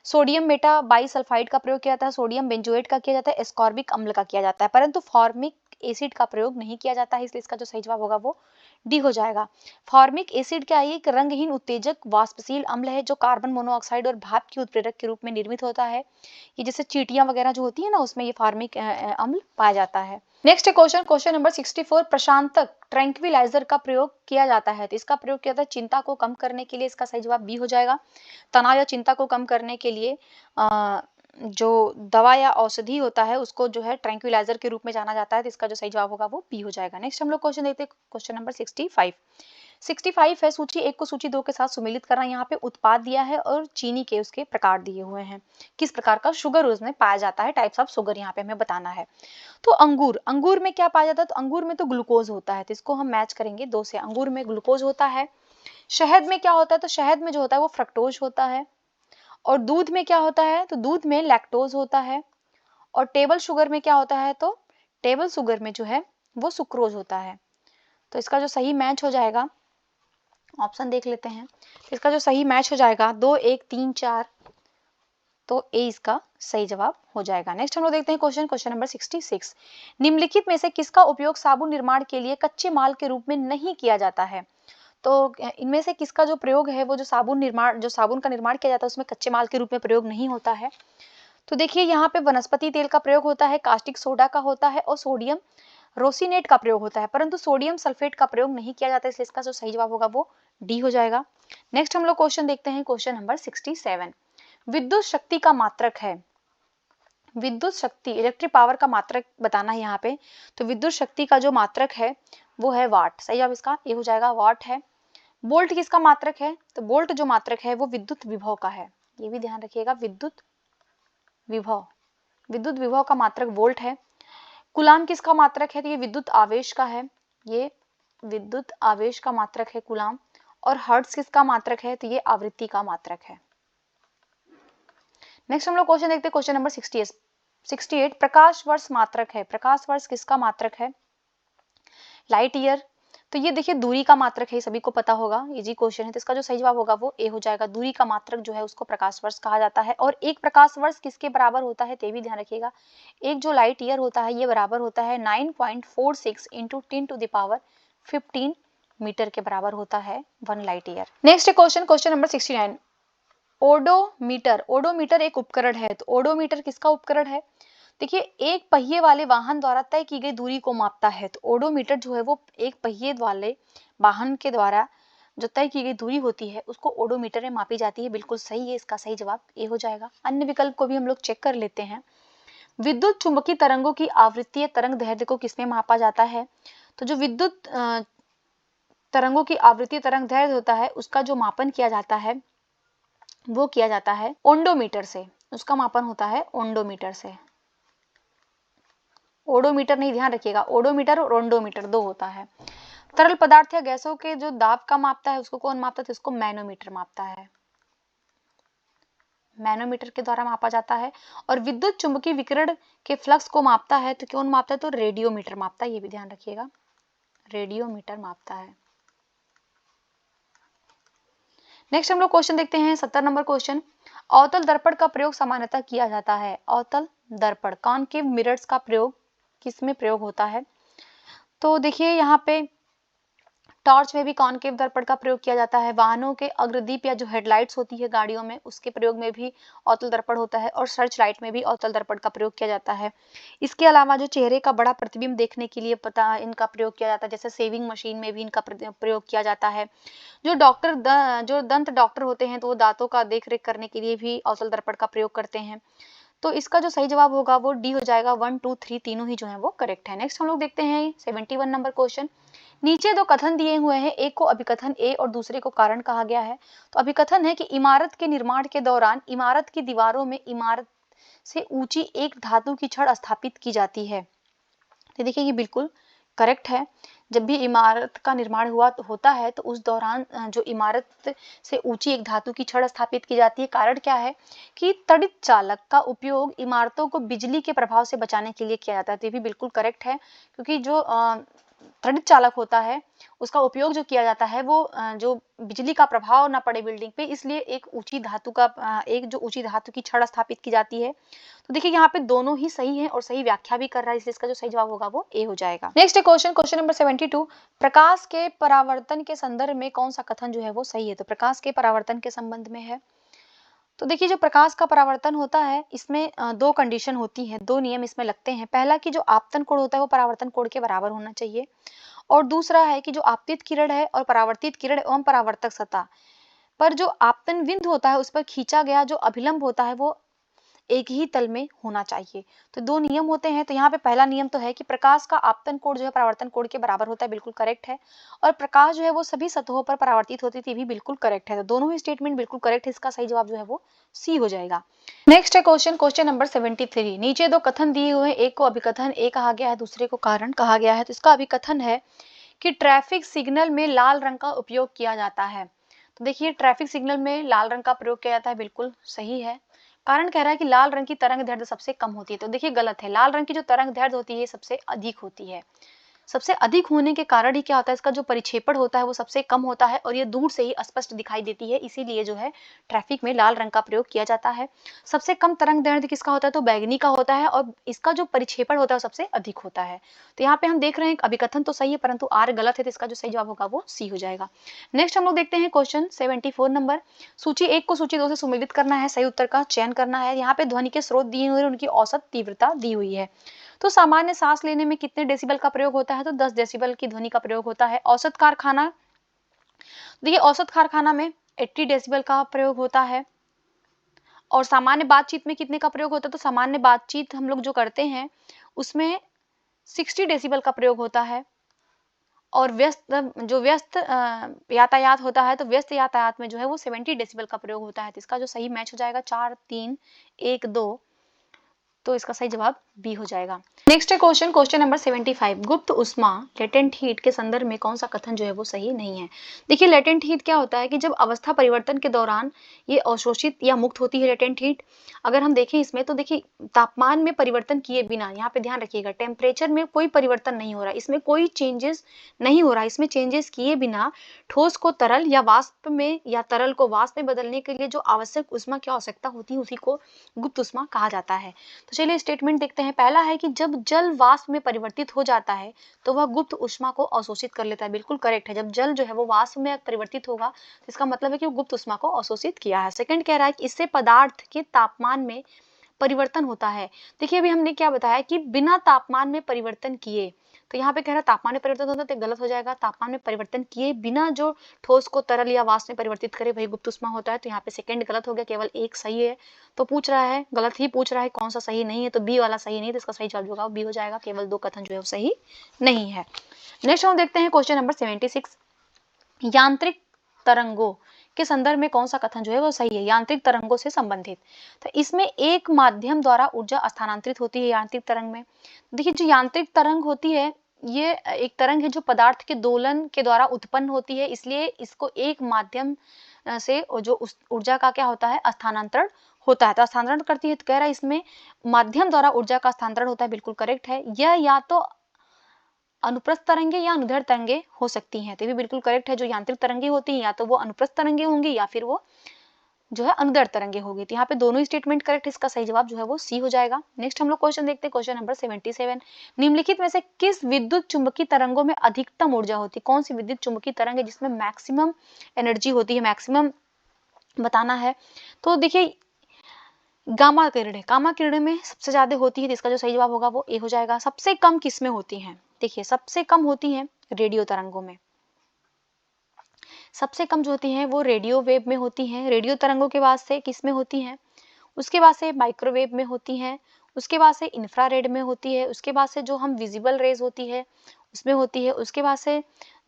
सोडियम मेटा बाइसल्फाइड का प्रयोग किया जाता है, सोडियम बेंजोएट का किया जाता है, एस्कॉर्बिक अम्ल का किया जाता है, परंतु फॉर्मिक एसिड का प्रयोग नहीं किया जाता है, इसलिए इसका जो सही जवाब होगा वो डी हो जाएगा। फॉर्मिक एसिड क्या है? एक रंगहीन उत्तेजक वाष्पशील अम्ल है जो कार्बन मोनोऑक्साइड और भाप की उत्प्रेरक के रूप में निर्मित होता है। ये जैसे चींटियां वगैरह जो होती है ना उसमें ये फॉर्मिक अम्ल पाया जाता है। Next question number 64। प्रशांतक ट्रैंक्विलाइजर का प्रयोग किया जाता है, तो इसका प्रयोग किया जाता है चिंता को कम करने के लिए, इसका सही जवाब बी हो जाएगा। तनाव या चिंता को कम करने के लिए जो दवा या औषधि होता है उसको जो है ट्रैंक्विलाइजर के रूप में जाना जाता है, तो इसका जो सही जवाब होगा वो बी हो जाएगा। नेक्स्ट हम लोग क्वेश्चन देखते हैं, क्वेश्चन नंबर 65 है सूची 1 को सूची 2 के साथ सुमेलित करना। यहाँ पे उत्पाद दिया है और चीनी के उसके प्रकार दिए हुए हैं, किस प्रकार का शुगर उसमें पाया जाता है, टाइप्स ऑफ शुगर यहाँ पे हमें बताना है। तो अंगूर में क्या पाया जाता है? तो अंगूर में तो ग्लूकोज होता है, तो इसको हम मैच करेंगे 2 से। अंगूर में ग्लूकोज होता है। शहद में क्या होता है? तो शहद में जो होता है वो फ्रक्टोज होता है। और दूध में क्या होता है? तो दूध में लैक्टोज होता है। और टेबल शुगर में क्या होता है? तो टेबल शुगर में जो है वो सुक्रोज होता है। तो इसका जो सही मैच हो जाएगा, ऑप्शन देख लेते हैं, इसका जो सही मैच हो जाएगा 2, 1, 3, 4, तो ए इसका सही जवाब हो जाएगा। नेक्स्ट हम लोग देखते हैं क्वेश्चन नंबर 66। निम्नलिखित में से किसका उपयोग साबुन निर्माण के लिए कच्चे माल के रूप में नहीं किया जाता है? तो इनमें से किसका जो प्रयोग है वो जो साबुन का निर्माण किया जाता है उसमें कच्चे माल के रूप में प्रयोग नहीं होता है। तो देखिए यहाँ पे वनस्पति तेल का प्रयोग होता है, कास्टिक सोडा का होता है और सोडियम रोसिनेट का प्रयोग होता है, परंतु सोडियम सल्फेट का प्रयोग नहीं किया जाता है, इसलिए इसका जो सही जवाब होगा वो डी हो जाएगा। नेक्स्ट हम लोग क्वेश्चन देखते हैं, क्वेश्चन नंबर 67। विद्युत शक्ति का मात्रक है, विद्युत शक्ति इलेक्ट्रिक पावर का मात्रक बताना है यहाँ पे। तो विद्युत शक्ति का जो मात्रक है वो है वाट, सही जवाब इसका ये हो जाएगा, वाट है। वोल्ट किसका मात्रक है, तो वोल्ट जो मात्रक है वो विद्युत विभव का है, ये भी ध्यान रखिएगा, विद्युत विभव, विद्युत विभव का मात्रक वोल्ट है। कूलाम किसका मात्रक है, तो ये विद्युत आवेश का है, ये विद्युत आवेश का मात्रक है कूलाम। और हर्ट्ज किसका मात्रक है, तो ये आवृत्ति का मात्रक है। नेक्स्ट हम लोग क्वेश्चन देखते हैं, क्वेश्चन नंबर 68। प्रकाश वर्ष मात्रक है, प्रकाश वर्ष किसका मात्रक है, लाइट ईयर। तो ये देखिए दूरी का मात्रक है, सभी को पता होगा, इजी क्वेश्चन है, तो इसका जो सही जवाब होगा वो ए हो जाएगा। दूरी का मात्रक जो है उसको प्रकाश वर्ष कहा जाता है। और एक प्रकाश वर्ष किसके बराबर होता है, तो भी ध्यान रखिएगा, एक जो लाइट ईयर होता है ये बराबर होता है 9.46 इंटू 10⁻15 मीटर के बराबर होता है 1 light year. Next question, question number 69। Odometer, odometer एक उपकरण है, तो ओडोमीटर किसका उपकरण है, देखिए एक पहिए वाले वाहन द्वारा तय की गई दूरी को मापता है। तो ओडोमीटर जो है वो एक पहिए वाले वाहन के द्वारा जो तय की गई दूरी होती है उसको ओडोमीटर में मापी जाती है, बिल्कुल सही है, इसका सही जवाब ए हो जाएगा। अन्य विकल्प को भी हम लोग चेक कर लेते हैं। विद्युत चुंबकीय तरंगों की आवृत्तीय तरंग दैर्ध्य को किसमें मापा जाता है, तो जो विद्युत तरंगों की आवृत्तीय तरंग दैर्ध्य होता है उसका जो मापन किया जाता है वो किया जाता है ओंडोमीटर से, उसका मापन होता है ओंडोमीटर से। ओडोमीटर नहीं, ध्यान रखिएगा, ओडोमीटर और ओंडोमीटर दो होता है। तरल पदार्थ या गैसों के जो दाब का मापता है उसको कौन मापता है, तो इसको मैनोमीटर मापता है, मैनोमीटर के द्वारा मापा जाता है। और विद्युत चुंबकीय विकिरण के फ्लक्स को मापता है तो कौन मापता है, तो रेडियोमीटर मापता है, ये भी ध्यान रखिएगा, रेडियोमीटर मापता है। नेक्स्ट हम लोग क्वेश्चन देखते हैं 70 नंबर क्वेश्चन। अवतल दर्पण का प्रयोग सामान्यतः किया जाता है, अवतल दर्पण कॉनकेव मिरर्स का प्रयोग किसमें प्रयोग होता है, तो देखिए यहाँ पे टॉर्च में भी कॉनकेव दर्पण का प्रयोग किया जाता है। वाहनों के अग्रदीप या जो हेडलाइट्स होती है गाड़ियों में उसके प्रयोग में भी अवतल दर्पण होता है। और सर्च लाइट में भी अवतल दर्पण का प्रयोग किया जाता है। इसके अलावा जो चेहरे का बड़ा प्रतिबिंब देखने के लिए पता इनका प्रयोग किया जाता है, जैसे सेविंग मशीन में भी इनका प्रयोग किया जाता है। जो जो दंत डॉक्टर होते हैं तो वो दांतों का देख रेख करने के लिए भी अवतल दर्पण का प्रयोग करते हैं। तो इसका जो सही जवाब होगा वो डी हो जाएगा, 1 2 3 तीनों ही जो है वो करेक्ट है। नेक्स्ट हम लोग देखते हैं 71 नंबर क्वेश्चन। नीचे दो कथन दिए हुए हैं, एक को अभिकथन ए और दूसरे को कारण कहा गया है। तो अभिकथन है कि इमारत के निर्माण के दौरान इमारत की दीवारों में इमारत से ऊंची एक धातु की छड़ स्थापित की जाती है। तो देखिए ये बिल्कुल करेक्ट है। जब भी इमारत का निर्माण होता है तो उस दौरान जो इमारत से ऊंची एक धातु की छड़ स्थापित की जाती है। कारण क्या है कि तड़ित चालक का उपयोग इमारतों को बिजली के प्रभाव से बचाने के लिए किया जाता है। तो ये भी बिल्कुल करेक्ट है, क्योंकि जो तड़ित चालक होता है उसका उपयोग जो किया जाता है वो जो बिजली का प्रभाव ना पड़े बिल्डिंग पे, इसलिए एक ऊंची धातु का एक जो ऊंची धातु की छड़ स्थापित की जाती है। तो देखिए यहाँ पे दोनों ही सही है और सही व्याख्या भी कर रहा है, इसलिए इसका जो सही जवाब होगा वो ए हो जाएगा। Next question, question number 72। प्रकाश के परावर्तन के संदर्भ में कौन सा कथन जो है वो सही है, तो प्रकाश के परावर्तन के संबंध में है। तो देखिए जो प्रकाश का परावर्तन होता है इसमें दो कंडीशन होती है, दो नियम इसमें लगते हैं। पहला कि जो आपतन कोण होता है वो परावर्तन कोण के बराबर होना चाहिए, और दूसरा है कि जो आपतित किरण है और परावर्तित किरण एवं परावर्तक सतह पर जो आपतन बिंदु होता है उस पर खींचा गया जो अभिलंब होता है वो एक ही तल में होना चाहिए। तो दो नियम होते हैं। तो यहाँ पे पहला नियम तो है कि प्रकाश का आपतन कोण जो है परावर्तन कोण के बराबर होता है, बिल्कुल करेक्ट है। और प्रकाश जो है वो सभी सतहों पर परावर्तित होती थी, भी बिल्कुल करेक्ट है। तो दोनों ही स्टेटमेंट बिल्कुल करेक्ट है, इसका सही जवाब जो है वो सी हो जाएगा। नेक्स्ट है क्वेश्चन, क्वेश्चन नंबर 73। नीचे दो कथन दिए हुए हैं, एक को अभिकथन ए कहा गया है, दूसरे को कारण कहा गया है। तो इसका अभिकथन है कि ट्रैफिक सिग्नल में लाल रंग का उपयोग किया जाता है। तो देखिए ट्रैफिक सिग्नल में लाल रंग का प्रयोग किया जाता है, बिल्कुल सही है। कारण कह रहा है कि लाल रंग की तरंग दैर्ध्य सबसे कम होती है। तो देखिए गलत है, लाल रंग की जो तरंग दैर्ध्य होती है सबसे अधिक होती है। सबसे अधिक होने के कारण ही क्या होता है, इसका जो परिक्षेपण होता है वो सबसे कम होता है और ये दूर से ही स्पष्ट दिखाई देती है, इसीलिए जो है ट्रैफिक में लाल रंग का प्रयोग किया जाता है। सबसे कम तरंग दैर्ध्य किसका होता है, तो बैगनी का होता है, और इसका जो परिक्षेपण होता है वो सबसे अधिक होता है। तो यहाँ पे हम देख रहे हैं अभिकथन तो सही है परंतु आर गलत है, तो इसका जो सही जवाब होगा वो सी हो जाएगा। नेक्स्ट हम लोग देखते हैं क्वेश्चन 74 नंबर। सूची 1 को सूची 2 से सुमेलित करना है, सही उत्तर का चयन करना है। यहाँ पे ध्वनि के स्रोत दिए हुए, उनकी औसत तीव्रता दी हुई है। तो सामान्य सांस लेने में कितने डेसिबल का प्रयोग होता है? तो 10 डेसिबल की ध्वनि का प्रयोग होता है। औसत कारखाना, देखिए औसत कारखाना में 80 डेसिबल का प्रयोग होता है। और सामान्य बातचीत में कितने का प्रयोग होता है? तो सामान्य बातचीत हम लोग जो करते हैं उसमें 60 डेसिबल का प्रयोग होता है। और व्यस्त यातायात होता है तो व्यस्त यातायात में जो है वो 70 डेसिबल का प्रयोग होता है। तो इसका जो सही मैच हो जाएगा 4, 3, 1, 2, तो इसका सही जवाब बी हो जाएगा। नेक्स्ट है क्वेश्चन नंबर 75। गुप्त उष्मा लेटेंट हीट के संदर्भ में कौन सा कथन जो है वो सही नहीं है? देखिए लेटेंट हीट क्या होता है कि जब अवस्था परिवर्तन के दौरान ये अवशोषित या मुक्त होती है लेटेंट हीट। अगर हम देखें इसमें तो देखिए तापमान में परिवर्तन किए बिना, यहाँ पे ध्यान रखिएगा, टेम्परेचर में कोई परिवर्तन नहीं हो रहा, इसमें कोई चेंजेस नहीं हो रहा, इसमें चेंजेस किए बिना ठोस को तरल या वाष्प में या तरल को वाष्प में बदलने के लिए जो आवश्यक उष्मा की आवश्यकता होती है उसी को गुप्त उष्मा कहा जाता है। तो चलिए स्टेटमेंट देखते हैं। पहला है कि जब जल वाष्प में परिवर्तित हो जाता है तो वह गुप्त उष्मा को अवशोषित कर लेता है। बिल्कुल करेक्ट है, जब जल जो है वो वाष्प में परिवर्तित होगा तो इसका मतलब है कि वो गुप्त उष्मा को अवशोषित किया है। सेकंड कह रहा है कि इससे पदार्थ के तापमान में परिवर्तन होता है। देखिए अभी हमने क्या बताया कि बिना तापमान में परिवर्तन किए, तो यहाँ पे कह रहा है तापमान में परिवर्तन होता है तो गलत हो जाएगा। तापमान में परिवर्तन किए बिना जो ठोस को तरल या वाष्प में परिवर्तित करे वही गुप्त उष्मा होता है। तो यहाँ पे सेकंड गलत हो गया, केवल एक सही है। तो पूछ रहा है, गलत ही पूछ रहा है, कौन सा सही नहीं है, तो बी वाला सही नहीं, तो इसका सही जवाब होगा बी हो जाएगा। केवल 2 कथन जो है वो सही नहीं है। नेक्स्ट हम देखते हैं क्वेश्चन नंबर 76। यांत्रिक तरंगों के संदर्भ में कौन सा कथन जो है वो सही है? यांत्रिक तरंगों से संबंधित, तो इसमें एक माध्यम द्वारा ऊर्जा स्थानांतरित होती है यांत्रिक तरंग में। देखिए जो यांत्रिक तरंग होती है ये एक तरंग है जो पदार्थ के दोलन के द्वारा उत्पन्न होती है, इसलिए इसको एक माध्यम से जो उस ऊर्जा का क्या होता है, स्थानांतरण होता है। तो स्थानांतरण करती है, तो कह रहा है इसमें माध्यम द्वारा ऊर्जा का स्थानांतरण होता है। बिल्कुल करेक्ट है। यह या तो अनुप्रस्थ तरंगे या अनुदैर्ध्य तरंगे हो सकती हैं, तो ये भी बिल्कुल करेक्ट है। जो यांत्रिक तरंगे होती हैं या तो वो अनुप्रस्थ तरंगे होंगी या फिर वो जो है अनुदैर्ध्य तरंगे होगी। तो यहाँ पे दोनों ही स्टेटमेंट करेक्ट है, इसका सही जवाब जो है वो सी हो जाएगा। नेक्स्ट हम लोग क्वेश्चन देखते हैं, क्वेश्चन नंबर 77। निम्नलिखित में से किस विद्युत चुंबकीय तरंगों में अधिकतम ऊर्जा होती है? कौन सी विद्युत चुंबकीय तरंग है जिसमें मैक्सिमम एनर्जी होती है, मैक्सिमम बताना है? तो देखिए गामा किरणें, गामा किरणें में सबसे ज्यादा होती है, तो इसका जो सही जवाब होगा वो ए हो जाएगा। सबसे कम किसमें होती हैं? देखिए सबसे कम होती हैं रेडियो तरंगों में। सबसे कम जो होती हैं वो रेडियो वेव में होती हैं। रेडियो तरंगों के बाद से किस में होती हैं? उसके बाद से माइक्रोवेव में होती हैं, उसके बाद से इंफ्रारेड में होती है, उसके बाद से जो हम विजिबल रेज होती है उसमें होती है, उसके बाद से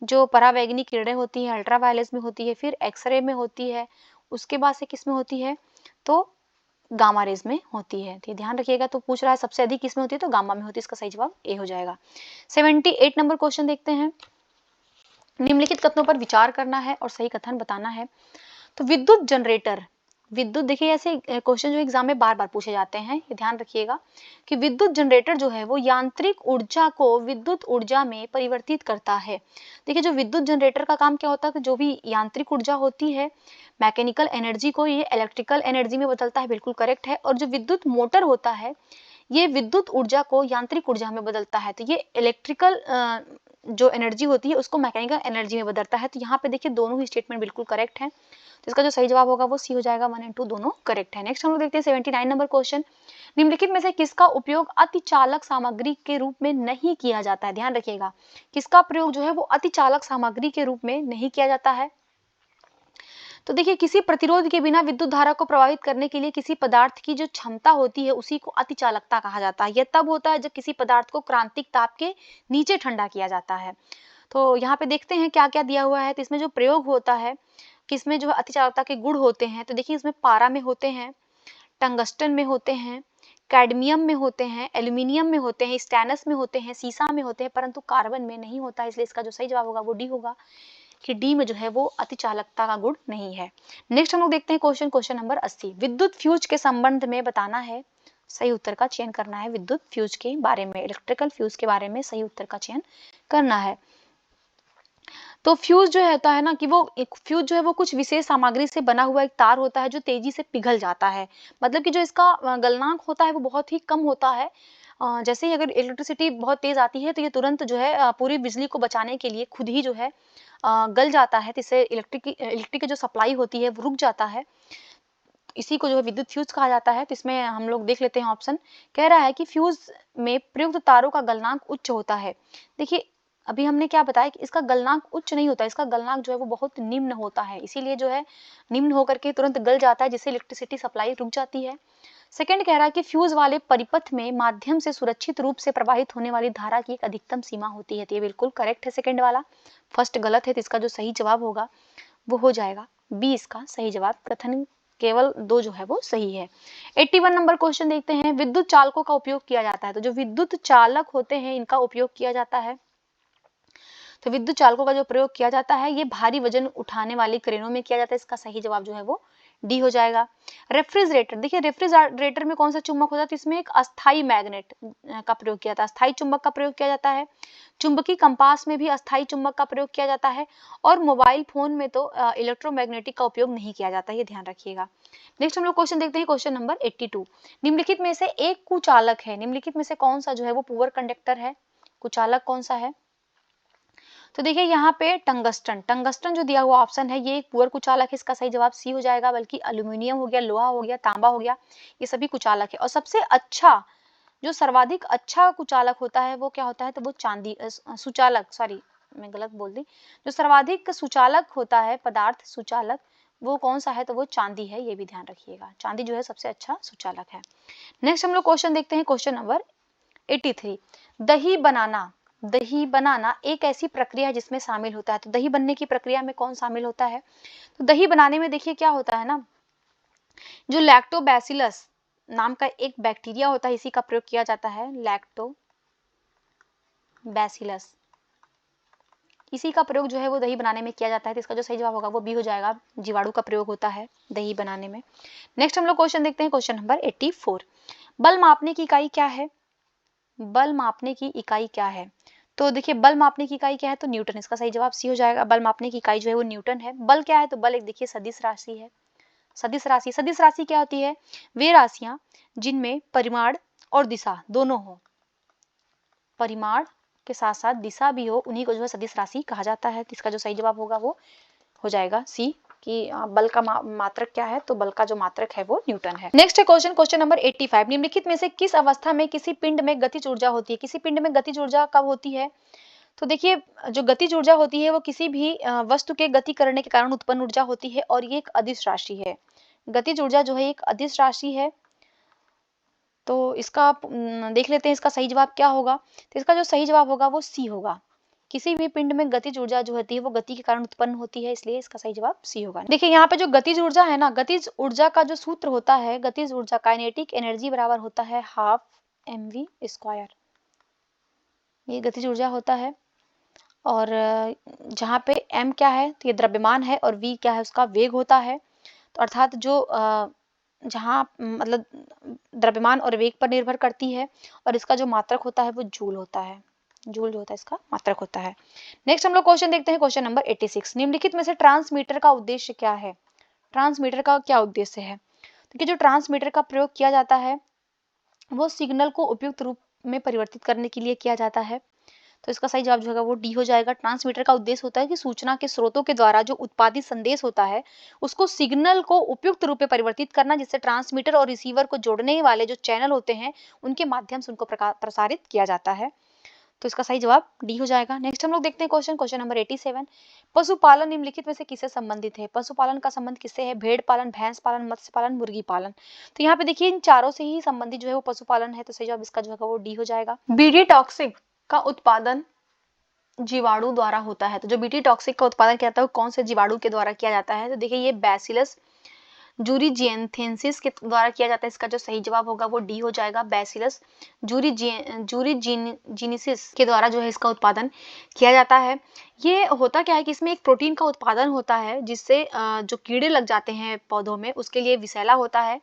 जो परावैंगनी किरणें होती हैं अल्ट्रावायलेट में होती है, फिर एक्सरे में होती है, उसके बाद से किस में होती है, तो गामा रेज में होती है। तो ध्यान रखिएगा। तो पूछ रहा है सबसे अधिक किसमें होती है, तो गामा में होती है, इसका सही जवाब ए हो जाएगा। 78 नंबर क्वेश्चन देखते हैं। निम्नलिखित कथनों पर विचार करना है और सही कथन बताना है। तो विद्युत जनरेटर, विद्युत, देखिए ऐसे क्वेश्चन जो एग्जाम में बार बार पूछे जाते हैं, ये ध्यान रखिएगा कि विद्युत जनरेटर जो है वो यांत्रिक ऊर्जा को विद्युत ऊर्जा में परिवर्तित करता है। देखिए जो विद्युत जनरेटर का काम क्या होता है कि जो भी यांत्रिक ऊर्जा होती है मैकेनिकल एनर्जी को ये इलेक्ट्रिकल एनर्जी में बदलता है। बिल्कुल करेक्ट है। और जो विद्युत मोटर होता है ये विद्युत ऊर्जा को यांत्रिक ऊर्जा में बदलता है। तो ये इलेक्ट्रिकल जो एनर्जी होती है उसको मैकेनिकल एनर्जी में बदलता है। तो यहाँ पे देखिए दोनों ही स्टेटमेंट बिल्कुल करेक्ट है, तो इसका जो सही जवाब होगा वो सी हो जाएगा। 1 और 2 दोनों करेक्ट है। नेक्स्ट हम लोग देखते हैं 79 नंबर क्वेश्चन। निम्नलिखित में से किसका उपयोग अतिचालक सामग्री के रूप में नहीं किया जाता है? ध्यान रखिएगा, किसका प्रयोग जो है वो अतिचालक सामग्री के रूप में नहीं किया जाता है? तो देखिए किसी प्रतिरोध के बिना विद्युत धारा को प्रभावित करने के लिए किसी पदार्थ की जो क्षमता होती है उसी को अतिचालकता कहा जाता है। यह तब होता है जब किसी पदार्थ को क्रांतिक ताप के नीचे ठंडा किया जाता है। तो यहाँ पे देखते हैं क्या क्या दिया हुआ है। तो इसमें जो प्रयोग होता है किसमें जो अतिचालकता के गुण होते हैं, तो देखिए इसमें पारा में होते हैं, टंगस्टन में होते हैं, कैडमियम में होते हैं, एल्यूमिनियम में होते हैं, स्टेनस में होते हैं, सीसा में होते हैं, परंतु कार्बन में नहीं होता। इसलिए इसका जो सही जवाब होगा वो डी होगा कि डी में जो है वो अतिचालकता का गुण नहीं है। नेक्स्ट हम लोग देखते हैं क्वेश्चन नंबर 80। विद्युत फ्यूज के संबंध में बताना है, सही उत्तर का चयन करना है। विद्युत फ्यूज के बारे में, इलेक्ट्रिकल फ्यूज के बारे में सही उत्तर का चयन करना है। तो फ्यूज जो होता है ना कि वो एक फ्यूज जो है वो कुछ विशेष सामग्री से बना हुआ एक तार होता है जो तेजी से पिघल जाता है। मतलब कि जो इसका गलनांक होता है वो बहुत ही कम होता है। जैसे ही अगर इलेक्ट्रिसिटी बहुत तेज आती है तो ये तुरंत जो है पूरी बिजली को बचाने के लिए खुद ही जो है गल जाता है। तो इससे इलेक्ट्रिक की जो सप्लाई होती है वो रुक जाता है। इसी को जो है विद्युत फ्यूज कहा जाता है। तो इसमें हम लोग देख लेते हैं ऑप्शन, कह रहा है कि फ्यूज में प्रयुक्त तारों का गलनांक उच्च होता है। देखिए अभी हमने क्या बताया कि इसका गलनांक उच्च नहीं होता, इसका गलनांक जो है वो बहुत निम्न होता है, इसीलिए जो है निम्न होकर के तुरंत गल जाता है, जिससे इलेक्ट्रिसिटी सप्लाई रुक जाती है। सेकंड कह रहा है कि फ्यूज वाले परिपथ में माध्यम से सुरक्षित रूप से प्रवाहित होने वाली धारा की एक अधिकतम सीमा होती है। तो ये बिल्कुल करेक्ट है सेकंड वाला, फर्स्ट गलत है, तो इसका जो सही जवाब होगा वो हो जाएगा बी इसका सही जवाब। प्रथम केवल 2 जो है वो सही है। 81 नंबर क्वेश्चन देखते हैं, विद्युत चालकों का उपयोग किया जाता है। तो जो विद्युत चालक होते हैं इनका उपयोग किया जाता है। तो विद्युत चालकों का जो प्रयोग किया जाता है ये भारी वजन उठाने वाली क्रेनों में किया जाता है, इसका सही जवाब जो है वो डी हो जाएगा। रेफ्रिजरेटर, देखिए रेफ्रिजरेटर में कौन सा चुंबक होता है, तो इसमें एक अस्थाई मैग्नेट का प्रयोग किया जाता है, अस्थाई चुंबक का प्रयोग किया जाता है। चुंबकीय कंपास में भी अस्थाई चुंबक का प्रयोग किया जाता है, और मोबाइल फोन में तो इलेक्ट्रोमैग्नेटिक का उपयोग नहीं किया जाता, ये ध्यान रखिएगा। नेक्स्ट हम लोग क्वेश्चन देखते हैं, क्वेश्चन नंबर 82। निम्नलिखित में से एक कुचालक है, निम्नलिखित में से कौन सा जो है वो पुअर कंडक्टर है, कुचालक कौन सा है। तो देखिए यहाँ पे टंगस्टन, टंगस्टन जो दिया हुआ ऑप्शन है ये एक पुअर कुचालक है, इसका सही जवाब सी हो जाएगा। बल्कि एल्यूमिनियम हो गया, लोहा हो गया, तांबा हो गया, ये सभी कुचालक है। और सबसे अच्छा जो सर्वाधिक अच्छा कुचालक होता है वो क्या होता है, तो वो चांदी सुचालक, सॉरी मैं गलत बोल दी, जो सर्वाधिक सुचालक होता है पदार्थ सुचालक वो कौन सा है, तो वो चांदी है, ये भी ध्यान रखिएगा। चांदी जो है सबसे अच्छा सुचालक है। नेक्स्ट हम लोग क्वेश्चन देखते हैं, क्वेश्चन नंबर 83। दही बनाना, दही बनाना एक ऐसी प्रक्रिया है जिसमें शामिल होता है। तो दही बनने की प्रक्रिया में कौन शामिल होता है, तो दही बनाने में देखिए क्या होता है ना, जो लैक्टोबैसिलस नाम का एक बैक्टीरिया होता है इसी का प्रयोग किया जाता है, लैक्टोबैसिलस, इसी का प्रयोग जो है वो दही बनाने में किया जाता है। तो इसका जो सही जवाब होगा वो बी हो जाएगा, जीवाणु का प्रयोग होता है दही बनाने में। नेक्स्ट हम लोग क्वेश्चन देखते हैं, क्वेश्चन नंबर 84। बल मापने की इकाई क्या है, बल मापने की इकाई क्या है। तो देखिए बल मापने की इकाई क्या है, तो न्यूटन, इसका सही जवाब सी हो जाएगा। बल मापने की इकाई जो है वो न्यूटन है। बल क्या है, तो बल एक देखिए सदिश राशि है। सदिश राशि, सदिश राशि क्या होती है, वे राशियां जिनमें परिमाण और दिशा दोनों हो, परिमाण के साथ साथ दिशा भी हो, उन्हीं को जो है सदिश राशि कहा जाता है। तो इसका जो सही जवाब होगा वो हो जाएगा सी, कि बल का मात्रक क्या है, तो बल का जो मात्रक है वो न्यूटन है। नेक्स्ट है क्वेश्चन, क्वेश्चन नंबर 85। निम्नलिखित में से किस अवस्था में किसी पिंड में गतिज ऊर्जा होती है, किसी पिंड में गतिज ऊर्जा कब होती है। तो देखिए जो गतिज ऊर्जा होती है वो किसी भी वस्तु के गति करने के कारण उत्पन्न ऊर्जा होती है, और ये एक अदिश राशि है। गतिज ऊर्जा जो है एक अदिश राशि है। तो इसका देख लेते हैं इसका सही जवाब क्या होगा। तो इसका जो सही जवाब होगा वो सी होगा। किसी भी पिंड में गतिज ऊर्जा जो होती है वो गति के कारण उत्पन्न होती है, इसलिए इसका सही जवाब सी होगा। देखिए यहाँ पे जो गतिज ऊर्जा है ना, गतिज ऊर्जा का जो सूत्र होता है, गतिज ऊर्जा काइनेटिक एनर्जी बराबर होता है हाफ mv²। ये गतिज ऊर्जा होता है, और जहाँ पे m क्या है, तो ये द्रव्यमान है, और v क्या है, उसका वेग होता है। तो अर्थात जो जहाँ मतलब द्रव्यमान और वेग पर निर्भर करती है, और इसका जो मात्रक होता है वो जूल होता है, जूल जो होता है इसका मात्रक होता है। नेक्स्ट हम लोग क्वेश्चन देखते हैं, क्वेश्चन नंबर 86। निम्नलिखित में से ट्रांसमीटर का उद्देश्य क्या है, ट्रांसमीटर का क्या उद्देश्य है। तो जो ट्रांसमीटर का प्रयोग किया जाता है वो सिग्नल को उपयुक्त रूप में परिवर्तित करने के लिए किया जाता है। तो इसका सही जवाब जो होगा वो डी हो जाएगा। ट्रांसमीटर का उद्देश्य होता है कि सूचना के स्रोतों के द्वारा जो उत्पादित संदेश होता है उसको सिग्नल को उपयुक्त रूप में परिवर्तित करना, जिससे ट्रांसमीटर और रिसीवर को जोड़ने वाले जो चैनल होते हैं उनके माध्यम से उनको प्रसारित किया जाता है। तो इसका सही जवाब डी हो जाएगा। नेक्स्ट हम लोग देखते हैं क्वेश्चन, क्वेश्चन नंबर 87। पशुपालन निम्नलिखित में से किससे संबंधित है, पशुपालन का संबंध किससे है, भेड़ पालन, भैंस पालन, मत्स्य पालन, मुर्गी पालन। तो यहाँ पे देखिए इन चारों से ही संबंधित जो है वो पशुपालन है, तो सही जवाब इसका जो है वो डी हो जाएगा। बीडी टॉक्सिक का उत्पादन जीवाणु द्वारा होता है। तो जो बीटी टॉक्सिक का उत्पादन किया जाता है वो कौन से जीवाणु के द्वारा किया जाता है, तो देखिए ये बैसिलस जूरीजिएंथेसिस के द्वारा किया जाता है। इसका जो सही जवाब होगा वो डी हो जाएगा, बैसिलस जूरीजिनिसिस के द्वारा जो है इसका उत्पादन किया जाता है। ये होता क्या है कि इसमें एक प्रोटीन का उत्पादन होता है जिससे जो कीड़े लग जाते हैं पौधों में उसके लिए विषैला होता है।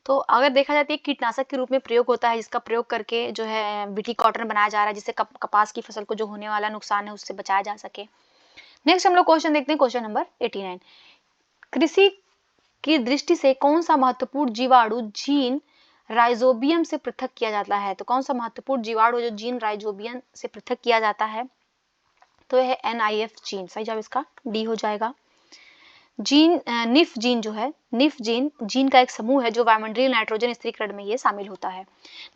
तो अगर देखा जाए तो एक कीटनाशक के रूप में प्रयोग होता है, जिसका प्रयोग करके जो है बीटी कॉटन बनाया जा रहा है, जिससे कपास की फसल को जो होने वाला नुकसान है उससे बचाया जा सके। नेक्स्ट हम लोग क्वेश्चन देखते हैं, क्वेश्चन नंबर 89। कृषि की दृष्टि से कौन सा महत्वपूर्ण जीवाणु जीन राइजोबियम से पृथक किया जाता है। तो कौन सा महत्वपूर्ण जीवाणु जो जीन राइजोबियम से पृथक किया जाता है, तो यह NIF जीन, सही जवाब इसका डी हो जाएगा। निफ जीन जो है, निफ जीन का एक समूह है जो वायुमंडलीय नाइट्रोजन स्थिरीकरण में ये शामिल होता है।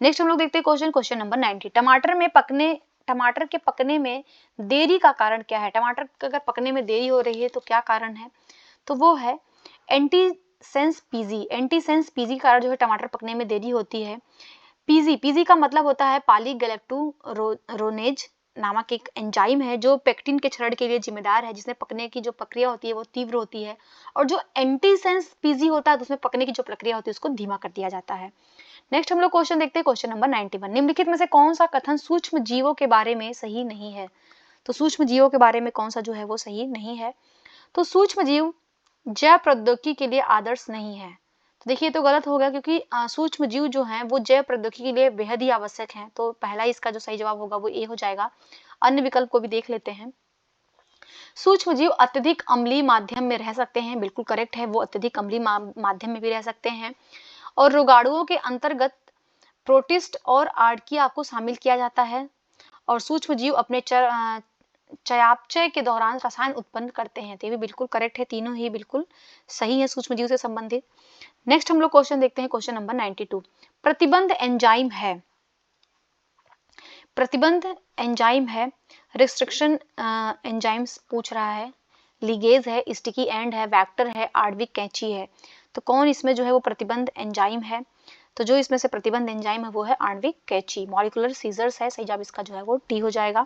नेक्स्ट हम लोग देखते हैं क्वेश्चन नंबर 90। टमाटर के पकने में देरी का कारण क्या है? टमाटर अगर पकने में देरी हो रही है तो क्या कारण है? तो वो है एंटीसेंस पीजी कारण जो है टमाटर पकने में देरी होती है। पीजी का मतलब होता है पॉलीगैलेक्टोरोनेज नामक एक एंजाइम है जो पेक्टिन के क्षरण के लिए जिम्मेदार है, जिसमें पकने की जो प्रक्रिया होती है वो तीव्र होती है। और जो एंटीसेंस पीजी होता है तो उसमें पकने की जो प्रक्रिया होती है उसको धीमा कर दिया जाता है। नेक्स्ट हम लोग क्वेश्चन देखते हैं, क्वेश्चन नंबर 91। निम्नलिखित में से कौन सा कथन सूक्ष्म जीवों के बारे में सही नहीं है? तो सूक्ष्म जीवों के बारे में कौन सा जो है वो सही नहीं है? तो सूक्ष्म जीव जैव प्रौद्योगिकी के लिए आदर्श नहीं है। तो देखिए तो गलत हो गया, क्योंकि सूक्ष्म जीव जो हैं वो जैव प्रौद्योगिकी के लिए बेहद ही आवश्यक हैं। तो पहला इसका जो सही जवाब होगा वो ए हो जाएगा। अन्य विकल्प को भी देख लेते हैं। सूक्ष्म जीव अत्यधिक अम्लीय माध्यम में रह सकते हैं, बिल्कुल करेक्ट है, वो अत्यधिक अम्लीय माध्यम में भी रह सकते हैं। और रोगाणुओं के अंतर्गत प्रोटिस्ट और आर्किया को शामिल किया जाता है। और सूक्ष्म जीव अपने चयापचय के दौरान रसायन उत्पन्न करते हैं। तो ये भी बिल्कुल करेक्ट है, तीनों ही बिल्कुल सही है सूक्ष्म जीव से संबंधित। नेक्स्ट हम लोग क्वेश्चन देखते हैं, क्वेश्चन नंबर 92। प्रतिबंध एंजाइम है, रिस्ट्रिक्शन एंजाइम्स पूछ रहा है, लिगेज है, स्टिकी एंड है, वेक्टर है, आणविक कैंची है। तो कौन इसमें जो है वो प्रतिबंध एंजाइम है? तो जो इसमें से प्रतिबंध एंजाइम है वो है आणविक कैंची, मॉलिक्यूलर सीजर्स है। सही जवाब इसका जो है वो डी हो जाएगा।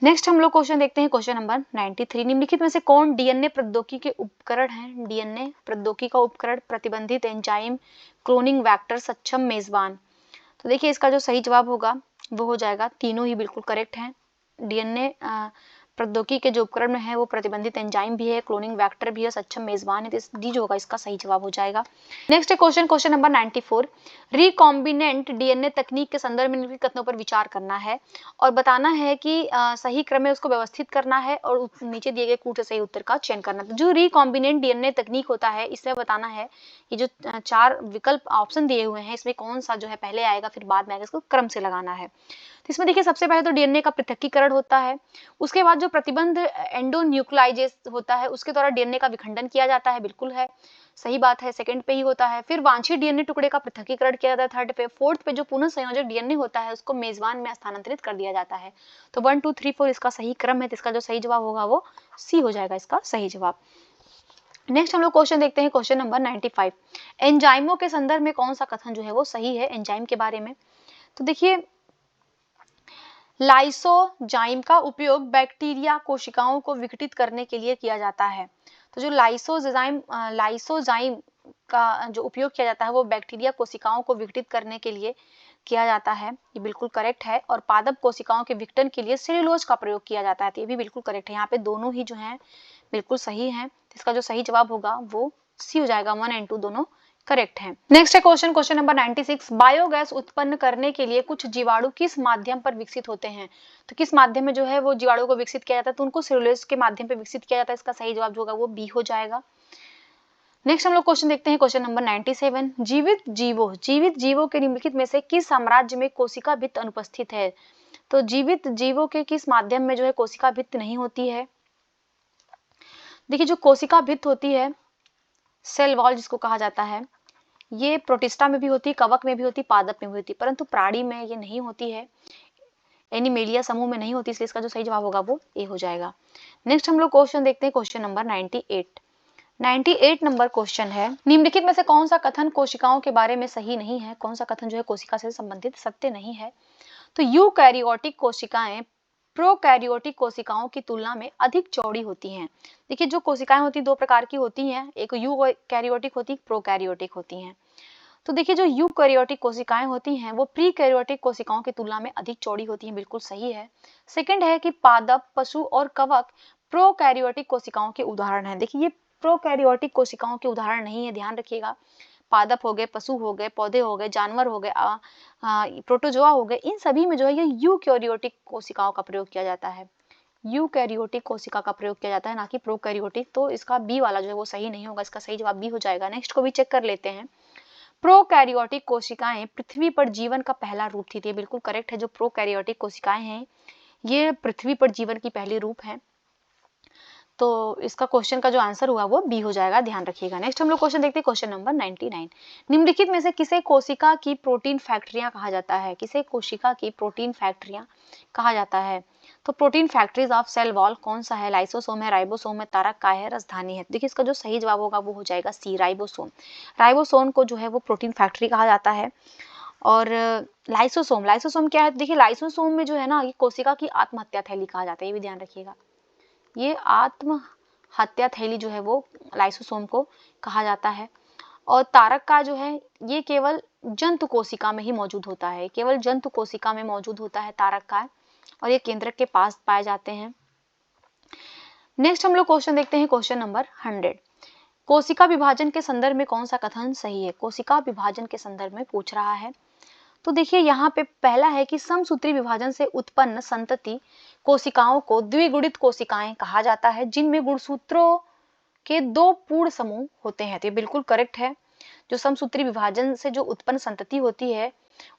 नेक्स्ट हम लोग क्वेश्चन देखते हैं, क्वेश्चन नंबर 93। निम्नलिखित में से कौन डीएनए प्रौद्योगिकी के उपकरण है? डीएनए प्रौद्योगिकी का उपकरण, प्रतिबंधित एंजाइम, क्लोनिंग वेक्टर, सक्षम मेजबान। तो देखिए इसका जो सही जवाब होगा वो हो जाएगा, तीनों ही बिल्कुल करेक्ट हैं। डीएनए प्रौद्योगिकी के जो उपकरण में है वो प्रतिबंधित एंजाइम भी है, क्लोनिंग वेक्टर भी है, सक्षम मेजबान है। तो डी जो होगा इसका सही जवाब हो जाएगा। Next question number 94। Recombinant DNA तकनीक के संदर्भ में निम्नलिखित कथनों पर विचार करना है और बताना है कि सही क्रम में उसको व्यवस्थित करना है और नीचे दिए गए कूट से सही उत्तर का चयन करना है। जो रिकॉम्बिनेंट डीएनए तकनीक होता है इसमें बताना है कि जो 4 विकल्प ऑप्शन दिए हुए हैं इसमें कौन सा जो है पहले आएगा फिर बाद में आएगा, इसको क्रम से लगाना है। तो इसमें देखिए सबसे पहले तो डीएनए का पृथक्कीकरण होता है, उसके बाद जो प्रतिबंध एंडोन्यूक्लियाइजेस होता है उसके द्वारा डीएनए का विखंडन किया जाता है, बिल्कुल है, सही बात है, सेकंड पे ही होता है। फिर वांछित डीएनए टुकड़े का पृथक्कीकरण किया जाता है थर्ड पे। फोर्थ पे जो पुनः संयोजक डीएनए होता है उसको मेजबान में स्थानांतरित कर दिया जाता है। तो 1 2 3 4 इसका सही क्रम है, तो इसका जो सही जवाब होगा वो सी हो जाएगा इसका सही जवाब। नेक्स्ट हम लोग क्वेश्चन देखते हैं, क्वेश्चन नंबर 95। एंजाइमों के संदर्भ में कौन सा कथन जो है वो सही है एंजाइम के बारे में? तो देखिए लाइसोजाइम का उपयोग बैक्टीरिया कोशिकाओं को विघटित करने के लिए किया जाता है। तो जो लाइसोजाइम का जो उपयोग किया जाता है वो बैक्टीरिया कोशिकाओं को विघटित करने के लिए किया जाता है, ये बिल्कुल करेक्ट है। और पादप कोशिकाओं के विघटन के लिए सेल्यूलोज का प्रयोग किया जाता है, तो ये भी बिल्कुल करेक्ट है। यहाँ पे दोनों ही जो हैं बिल्कुल सही हैं, इसका जो सही जवाब होगा वो सी हो जाएगा, 1 और 2 दोनों करेक्ट है। नेक्स्ट है क्वेश्चन नंबर 96। बायोगैस उत्पन्न करने के लिए कुछ जीवाणु किस माध्यम पर विकसित होते हैं? तो किस माध्यम में जो है वो जीवाणु को विकसित किया जाता है? तो उनको सेलुलोज के माध्यम पर विकसित किया जाता है, इसका सही जवाब जो होगा वो बी हो जाएगा। नेक्स्ट हम लोग क्वेश्चन देखते हैं, क्वेश्चन नंबर 97। जीवित जीवों के निम्नलिखित में से किस साम्राज्य में कोशिका भित्त अनुपस्थित है? तो जीवित जीवों के किस माध्यम में जो है कोशिका भित्त नहीं होती है? देखिए जो कोशिका भित्त होती है, सेल वॉल जिसको कहा जाता है, ये प्रोटिस्टा में भी होती है, कवक में भी होती है, पादप में भी होती है, परंतु प्राणी में ये नहीं होती है, एनिमेलिया समूह में नहीं होती, इसलिए इसका जो सही जवाब होगा वो ए हो जाएगा। नेक्स्ट हम लोग क्वेश्चन देखते हैं, क्वेश्चन नंबर 98 नंबर क्वेश्चन है, निम्नलिखित में से कौन सा कथन कोशिकाओं के बारे में सही नहीं है? कौन सा कथन जो है कोशिका से संबंधित सत्य नहीं है? तो यूकैरियोटिक कोशिकाएं प्रोकैरियोटिक कोशिकाओं की तुलना में अधिक चौड़ी होती हैं। देखिए जो कोशिकाएं होती दो प्रकार की होती हैं, एक यूकैरियोटिक होती है, प्रोकैरियोटिक होती हैं। तो देखिए जो यूकैरियोटिक कोशिकाएं होती हैं वो प्रीकैरियोटिक कोशिकाओं की तुलना में अधिक चौड़ी होती हैं, बिल्कुल सही है। सेकंड है कि पादप, पशु और कवक प्रोकैरियोटिक कोशिकाओं के उदाहरण हैं। देखिए ये प्रोकैरियोटिक कोशिकाओं के उदाहरण नहीं है, ध्यान रखिएगा। पादप हो गए, पशु हो गए, पौधे हो गए, जानवर हो गए, प्रोटोजोआ हो गए, इन सभी में जो है ये यूकैरियोटिक कोशिकाओं का प्रयोग किया जाता है। यूकैरियोटिक कोशिका का प्रयोग किया जाता है, ना कि प्रोकैरियोटिक। तो इसका बी वाला जो है वो सही नहीं होगा, इसका सही जवाब बी हो जाएगा। नेक्स्ट को भी चेक कर लेते हैं। प्रोकैरियोटिक कोशिकाएं पृथ्वी पर जीवन का पहला रूप थी, बिल्कुल करेक्ट है। जो प्रोकैरियोटिक कोशिकाएं हैं ये पृथ्वी पर जीवन की पहली रूप है। तो इसका क्वेश्चन का जो आंसर हुआ वो बी हो जाएगा, ध्यान रखिएगा। नेक्स्ट हम लोग क्वेश्चन देखते हैं, क्वेश्चन नंबर 99। निम्नलिखित में से किसे कोशिका की प्रोटीन फैक्ट्रियां कहा जाता है? किसे कोशिका की प्रोटीन फैक्ट्रियां कहा जाता है? तो protein factories of cell wall कौन सा है? लाइसोसोम है, राइबोसोम है, तारक काय है, राजधानी है। देखिए इसका जो सही जवाब होगा वो हो जाएगा सी, राइबोसोम। राइबोसोम को जो है वो प्रोटीन फैक्ट्री कहा जाता है। और लाइसोसोम, लाइसोसोम क्या है? देखिए लाइसोसोम में जो है ना, ये कोशिका की आत्महत्या थैली कहा जाता है, ये भी ध्यान रखिएगा। ये आत्महत्या थैली जो है वो लाइसोसोम को कहा जाता है। और तारक का जो है ये केवल जंतु कोशिका में ही मौजूद होता है, केवल जंतु कोशिका में मौजूद होता है तारक का, और ये केंद्रक के पास पाए जाते हैं। नेक्स्ट हम लोग क्वेश्चन देखते हैं, क्वेश्चन नंबर 100। कोशिका विभाजन के संदर्भ में कौन सा कथन सही है? कोशिका विभाजन के संदर्भ में पूछ रहा है। तो देखिए यहाँ पे पहला है कि समसूत्री विभाजन से उत्पन्न संतति कोशिकाओं को द्विगुणित कोशिकाएं कहा जाता है, जिनमें गुणसूत्रों के 2 पूर्ण समूह होते हैं। तो ये बिल्कुल करेक्ट है। जो समसूत्री विभाजन से जो उत्पन्न संतति होती है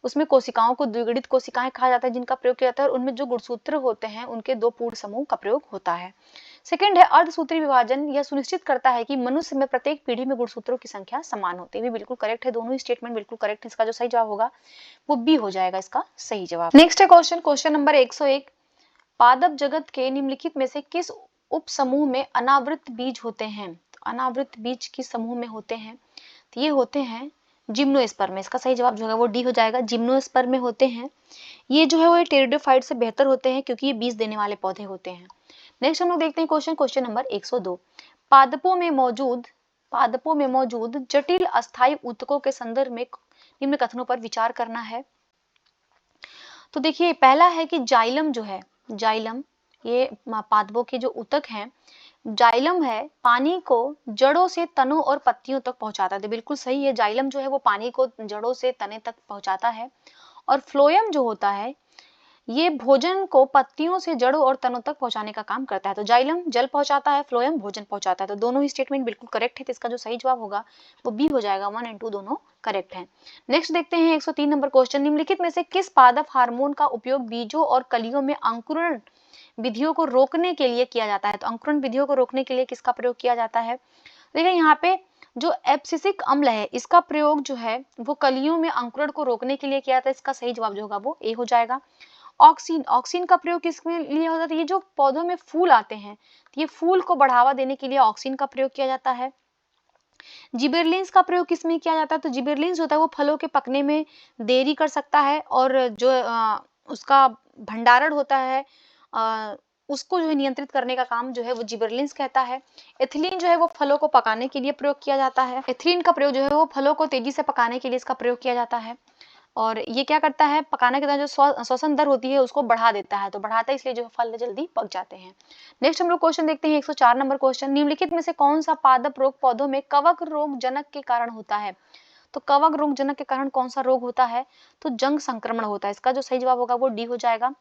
उसमें कोशिकाओं को द्विगुणित कोशिकाएं कहा जाता है, जिनका प्रयोग किया जाता है, और उनमें जो गुणसूत्र होते हैं उनके 2 पूर्ण समूह का प्रयोग होता है। सेकंड है अर्धसूत्री विभाजन, यह सुनिश्चित करता है कि मनुष्य में प्रत्येक पीढ़ी में गुणसूत्रों की संख्या समान होती है। भी बिल्कुल करेक्ट है, दोनों ही स्टेटमेंट बिल्कुल करेक्ट है। इसका जो सही जवाब होगा वो बी हो जाएगा, इसका सही जवाब। नेक्स्ट है क्वेश्चन, क्वेश्चन नंबर 101। पादप जगत के निम्नलिखित में से किस उप समूह में अनावृत बीज होते हैं? तो अनावृत बीज किस समूह में होते हैं? तो ये होते हैं जिम्नोस्पर्म में। इसका सही जवाब जो है वो डी हो जाएगा, जिम्नोस्पर्म में होते हैं। ये जो है वो टेरिडोफाइट से बेहतर होते हैं क्योंकि ये बीज देने वाले पौधे होते हैं। नेक्स्ट हम लोग देखते हैं क्वेश्चन, क्वेश्चन नंबर 102। पादपों में मौजूद जटिल अस्थायी ऊतकों के संदर्भ में निम्न कथनों पर विचार करना है। तो देखिए पहला है कि जाइलम जो है, जाइलम ये पादपों के जो ऊतक हैं, जाइलम है पानी को जड़ों से तनों और पत्तियों तक पहुंचाता है। तो बिल्कुल सही है, जाइलम जो है वो पानी को जड़ों से तने तक पहुंचाता है। और फ्लोएम जो होता है ये भोजन को पत्तियों से जड़ों और तनों तक पहुंचाने का काम करता है। तो जाइलम जल पहुंचाता है, फ्लोएम भोजन पहुंचाता है। तो दोनों ही स्टेटमेंट बिल्कुल करेक्ट है। तो इसका जो सही जवाब होगा वो बी हो जाएगा, 1 और 2 दोनों करेक्ट हैं। नेक्स्ट देखते हैं 103 नंबर क्वेश्चन। निम्नलिखित में से किस पादप हार्मोन का उपयोग बीजों और कलियों में अंकुरण विधियों को रोकने के लिए किया जाता है? तो अंकुरण विधियों को रोकने के लिए किसका प्रयोग किया जाता है? देखिए यहाँ पे जो एब्सिसिक अम्ल है इसका प्रयोग जो है वो कलियों में अंकुरण को रोकने के लिए किया जाता है। इसका सही जवाब जो होगा वो ए हो जाएगा। ऑक्सीन, ऑक्सीन का प्रयोग किसके लिए होता है? ये जो पौधों में फूल आते हैं तो ये फूल को बढ़ावा देने के लिए ऑक्सीन का प्रयोग किया जाता है। जिबेरलिंस का प्रयोग किसमें किया जाता है? तो जिबेरलिंस होता है वो फलों के पकने में देरी कर सकता है, और जो उसका भंडारण होता है उसको जो है नियंत्रित करने का काम जो है वो जिबेरलिंस कहता है। एथिलीन जो है वो फलों को पकाने के लिए प्रयोग किया जाता है। एथिलीन का प्रयोग जो है वो फलों को तेजी से पकाने के लिए इसका प्रयोग किया जाता है, और ये क्या करता है, पकाने के दौरान जो श्वसन दर होती है उसको बढ़ा देता है। तो बढ़ाता है इसलिए जो फल जल्दी पक जाते हैं। नेक्स्ट हम लोग क्वेश्चन देखते हैं 104 नंबर क्वेश्चन। निम्नलिखित में से कौन सा पादप रोग पौधों में कवक रोग जनक के कारण होता है? तो कवक रोग जनक के कारण कौन सा रोग होता है? तो जंग संक्रमण होता है। इसका जो सही जवाब होगा वो डी हो जाएगा,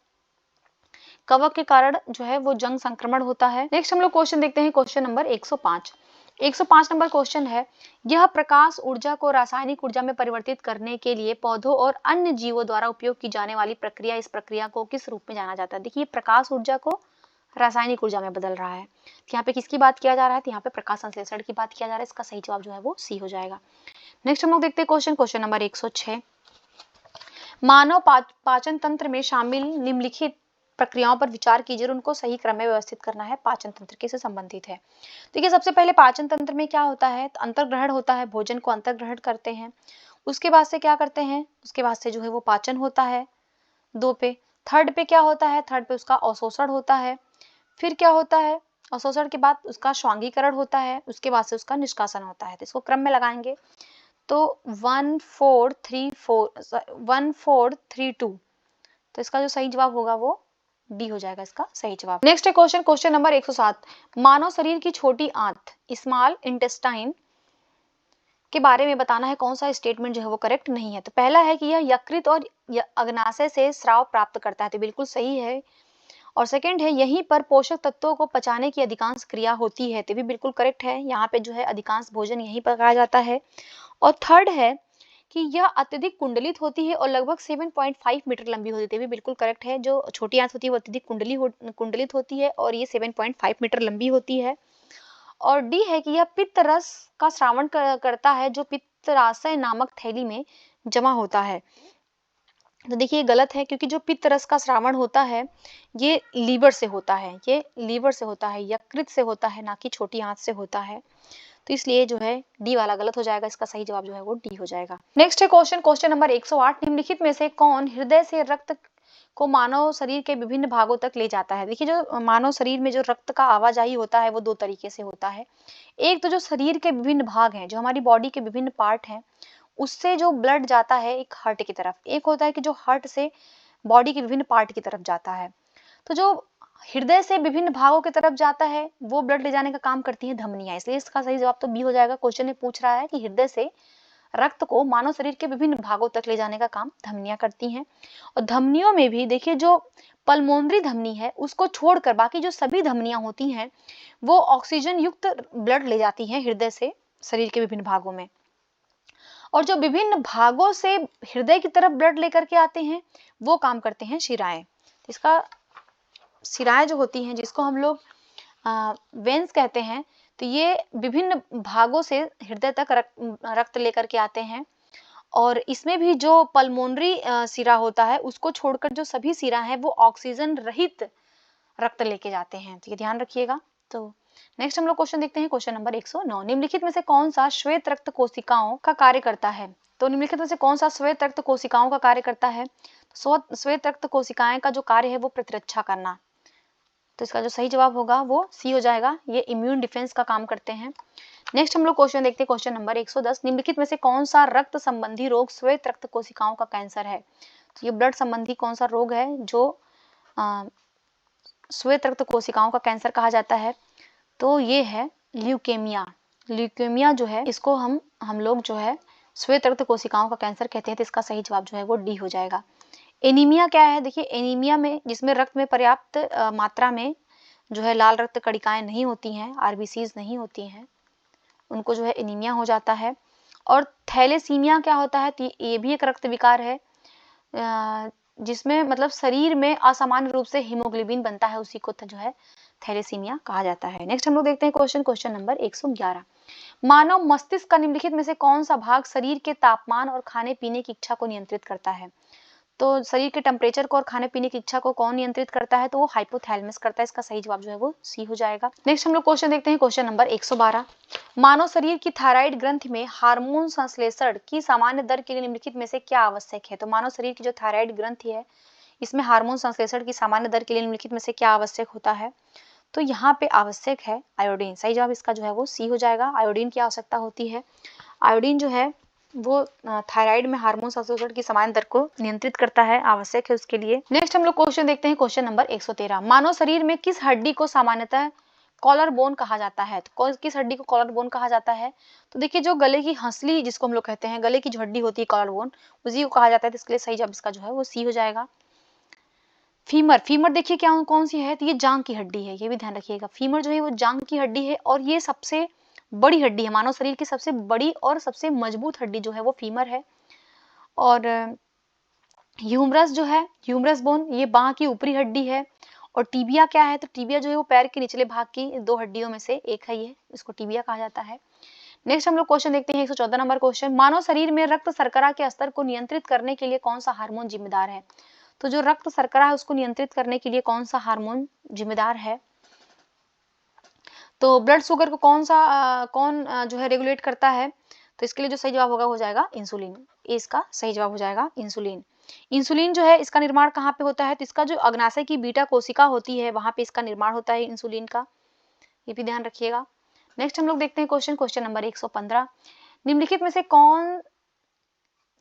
कवक के कारण जो है वो जंग संक्रमण होता है। नेक्स्ट हम लोग क्वेश्चन देखते हैं, क्वेश्चन नंबर 105। 105 नंबर क्वेश्चन है, यह प्रकाश ऊर्जा को रासायनिक ऊर्जा में परिवर्तित करने के लिए पौधों और अन्य जीवों द्वारा उपयोग की जाने वाली प्रक्रिया, इस प्रक्रिया को किस रूप में जाना जाता है? देखिए प्रकाश ऊर्जा को रासायनिक ऊर्जा में बदल रहा है। यहाँ पे किसकी बात किया जा रहा है? तो यहाँ पे प्रकाश संश्लेषण की बात किया जा रहा है। इसका सही जवाब जो है वो सी हो जाएगा। नेक्स्ट हम लोग देखते हैं क्वेश्चन, क्वेश्चन नंबर 106। मानव पाचन तंत्र में शामिल निम्नलिखित प्रक्रियाओं पर विचार कीजिए, उनको सही क्रम में व्यवस्थित करना है। पाचन तंत्र किससे संबंधित है? देखिए सबसे पहले पाचन तंत्र में क्या होता है? तो अंतर्ग्रहण होता है, भोजन को अंतर्ग्रहण करते हैं। उसके बाद से क्या करते हैं? उसके बाद से जो है वो पाचन होता है 2 पे। थर्ड पे क्या होता है? थर्ड पे उसका अवशोषण होता है। फिर क्या होता है? अवशोषण के बाद उसका स्वांगीकरण होता है, उसके बाद से उसका निष्कासन होता है। तो इसको क्रम में लगाएंगे तो 1 4 3 2। तो इसका जो सही जवाब होगा वो डी हो जाएगा, इसका सही जवाब। नेक्स्ट है क्वेश्चन, क्वेश्चन नंबर 107। मानव शरीर की छोटी आंत स्मॉल इंटेस्टाइन के बारे में बताना है, कौन सा स्टेटमेंट जो है वो करेक्ट नहीं है? तो पहला है कि यह यकृत और अग्नाशय से स्राव प्राप्त करता है। तो बिल्कुल सही है। और सेकंड है यहीं पर पोषक तत्वों को पचाने की अधिकांश क्रिया होती है। तो भी बिल्कुल करेक्ट है, यहाँ पे जो है अधिकांश भोजन यहीं पर खाया जाता है। और थर्ड है कि यह अत्यधिक कुंडलित होती है और लगभग 7.5 मीटर लंबी होती है। भी बिल्कुल करेक्ट है। जो छोटी आंत होती है वो अत्यधिक कुंडलित होती है और ये 7.5 मीटर लंबी होती है। और डी है कि यह पित्त रस का स्रावण करता है जो पित्ताशय नामक थैली में जमा होता है। तो देखिए गलत है, क्योंकि जो पित्त रस का स्रावण होता है ये लीवर से होता है, ये लीवर से होता है, यकृत से होता है, ना कि छोटी आंत से होता है। तो इसलिए जो है डी वाला गलत हो जाएगा। इसका सही जवाब जो है वो डी हो जाएगा। नेक्स्ट है क्वेश्चन नंबर 108। निम्नलिखित में से कौन हृदय से रक्त को मानव शरीर के विभिन्न भागों तक ले जाता है? देखिए जो मानव शरीर में जो रक्त का आवाजाही होता है वो दो तरीके से होता है। एक तो जो शरीर के विभिन्न भाग हैं, जो हमारी बॉडी के विभिन्न पार्ट हैं, उससे जो ब्लड जाता है एक हार्ट की तरफ। एक होता है कि जो हार्ट से बॉडी के विभिन्न पार्ट की तरफ जाता है। तो जो हृदय से विभिन्न भागों की तरफ जाता है वो ब्लड ले जाने का काम करती है धमनियां। इसलिए इसका सही जवाब तो बी हो जाएगा। क्वेश्चन में पूछ रहा है कि हृदय से रक्त को मानव शरीर के विभिन्न भागों तक ले जाने का काम धमनियां करती हैं। और धमनियों में भी देखिए जो पल्मोनरी धमनी है उसको छोड़कर बाकी जो सभी धमनियां होती हैं वो ऑक्सीजन युक्त ब्लड ले जाती हैं हृदय से शरीर के विभिन्न भागों में। और जो विभिन्न भागों से हृदय की तरफ ब्लड लेकर के आते हैं वो काम करते हैं शिराएं। इसका शिराएं जो होती हैं जिसको हम लोग वेन्स कहते हैं, तो ये विभिन्न भागों से हृदय तक रक्त लेकर के आते हैं। और इसमें भी जो पल्मोनरी शिरा होता है उसको छोड़कर जो सभी शिरा हैं वो ऑक्सीजन रहित रक्त लेके जाते हैं। तो ये ध्यान रखिएगा। तो नेक्स्ट हम लोग क्वेश्चन देखते हैं। Question number 109। निम्नलिखित में से कौन सा श्वेत रक्त कोशिकाओं का कार्य करता है? तो निम्नलिखित में से कौन सा श्वेत रक्त कोशिकाओं का कार्य करता है? श्वेत रक्त कोशिकाएं का जो कार्य है वो प्रतिरक्षा करना। तो इसका जो सही जवाब होगा वो सी हो जाएगा। ये इम्यून डिफेंस का काम करते हैं। नेक्स्ट हम लोग क्वेश्चन देखते हैं। Question number 110। निम्नलिखित में से कौन सा रक्त संबंधी रोग श्वेत रक्त कोशिकाओं का कैंसर है? तो ये ब्लड संबंधी कौन सा रोग है जो श्वेत रक्त कोशिकाओं का कैंसर कहा जाता है? तो ये है ल्यूकेमिया। ल्यूकेमिया जो है इसको हम लोग जो है श्वेत रक्त कोशिकाओं का कैंसर कहते हैं। तो इसका सही जवाब जो है वो डी हो जाएगा। एनीमिया क्या है? देखिए एनीमिया में जिसमें रक्त में पर्याप्त मात्रा में जो है लाल रक्त कणिकाएं नहीं होती हैं, आरबीसीज नहीं होती हैं, उनको जो है एनीमिया हो जाता है। और थैलेसीमिया क्या होता है? तो ये भी एक रक्त विकार है जिसमें मतलब शरीर में असामान्य रूप से हीमोग्लोबिन बनता है, उसी को जो है थैलेसीमिया कहा जाता है। नेक्स्ट हम लोग देखते हैं क्वेश्चन नंबर 111। मानव मस्तिष्क का निम्नलिखित में से कौन सा भाग शरीर के तापमान और खाने पीने की इच्छा को नियंत्रित करता है? तो शरीर के टेम्परेचर को और खाने पीने की इच्छा को कौन नियंत्रित करता है? तो वो हाइपोथैलेमस करता है। इसका सही जवाब जो है वो सी हो जाएगा। नेक्स्ट हम लोग क्वेश्चन देखते हैं। Question number 112। मानव शरीर की थायराइड ग्रंथि में हार्मोन संश्लेषण की सामान्य दर के लिए निम्नलिखित में से क्या आवश्यक है? तो मानव शरीर की जो थायराइड ग्रंथि है इसमें हार्मोन संश्लेषण की सामान्य दर के लिए निम्नलिखित में से क्या आवश्यक होता है? तो यहाँ पे आवश्यक है आयोडीन। सही जवाब इसका जो है वो सी हो जाएगा। आयोडीन की आवश्यकता होती है। आयोडीन जो है वो थायराइड में हार्मोन संश्लेषण की समान दर को नियंत्रित करता है, आवश्यक है उसके लिए। नेक्स्ट हम लोग क्वेश्चन देखते हैं। Question number 113। मानव शरीर में किस हड्डी को सामान्यतः कॉलर बोन कहा जाता है? तो किस हड्डी को कॉलर बोन कहा जाता है? तो देखिए जो गले की हंसली जिसको हम लोग कहते हैं, गले की जो हड्डी होती है कॉलर बोन, उसी को कहा जाता है। तो इसके लिए सही जवाब इसका जो है वो सी हो जाएगा। फीमर। फीमर देखिए क्या कौन सी है? तो ये जांग की हड्डी है, ये भी ध्यान रखिएगा। फीमर जो है वो जांग की हड्डी है और ये सबसे बड़ी हड्डी है। मानव शरीर की सबसे बड़ी और सबसे मजबूत हड्डी जो है वो फीमर है। और ह्यूमरस जो है, ह्यूमरस बोन, ये बांह की ऊपरी हड्डी है। और टीबिया क्या है? तो टीबिया जो है वो पैर के निचले भाग की दो हड्डियों में से एक है, ये इसको टीबिया कहा जाता है। नेक्स्ट हम लोग क्वेश्चन देखते हैं। 114 नंबर क्वेश्चन। मानव शरीर में रक्त शर्करा के स्तर को नियंत्रित करने के लिए कौन सा हार्मोन जिम्मेदार है? तो जो रक्त शर्करा है उसको नियंत्रित करने के लिए कौन सा हार्मोन जिम्मेदार है? तो ब्लड शुगर को कौन जो है रेगुलेट करता है? तो इसके लिए जो सही जवाब होगा हो जाएगा इंसुलिन। इसका सही जवाब हो जाएगा इंसुलिन। इंसुलिन जो है इसका निर्माण कहाँ पे होता है? तो इसका जो अग्नाशय की बीटा कोशिका होती है वहां पे इसका निर्माण होता है इंसुलिन का, ये भी ध्यान रखिएगा। नेक्स्ट हम लोग देखते हैं क्वेश्चन नंबर 115। निम्नलिखित में से कौन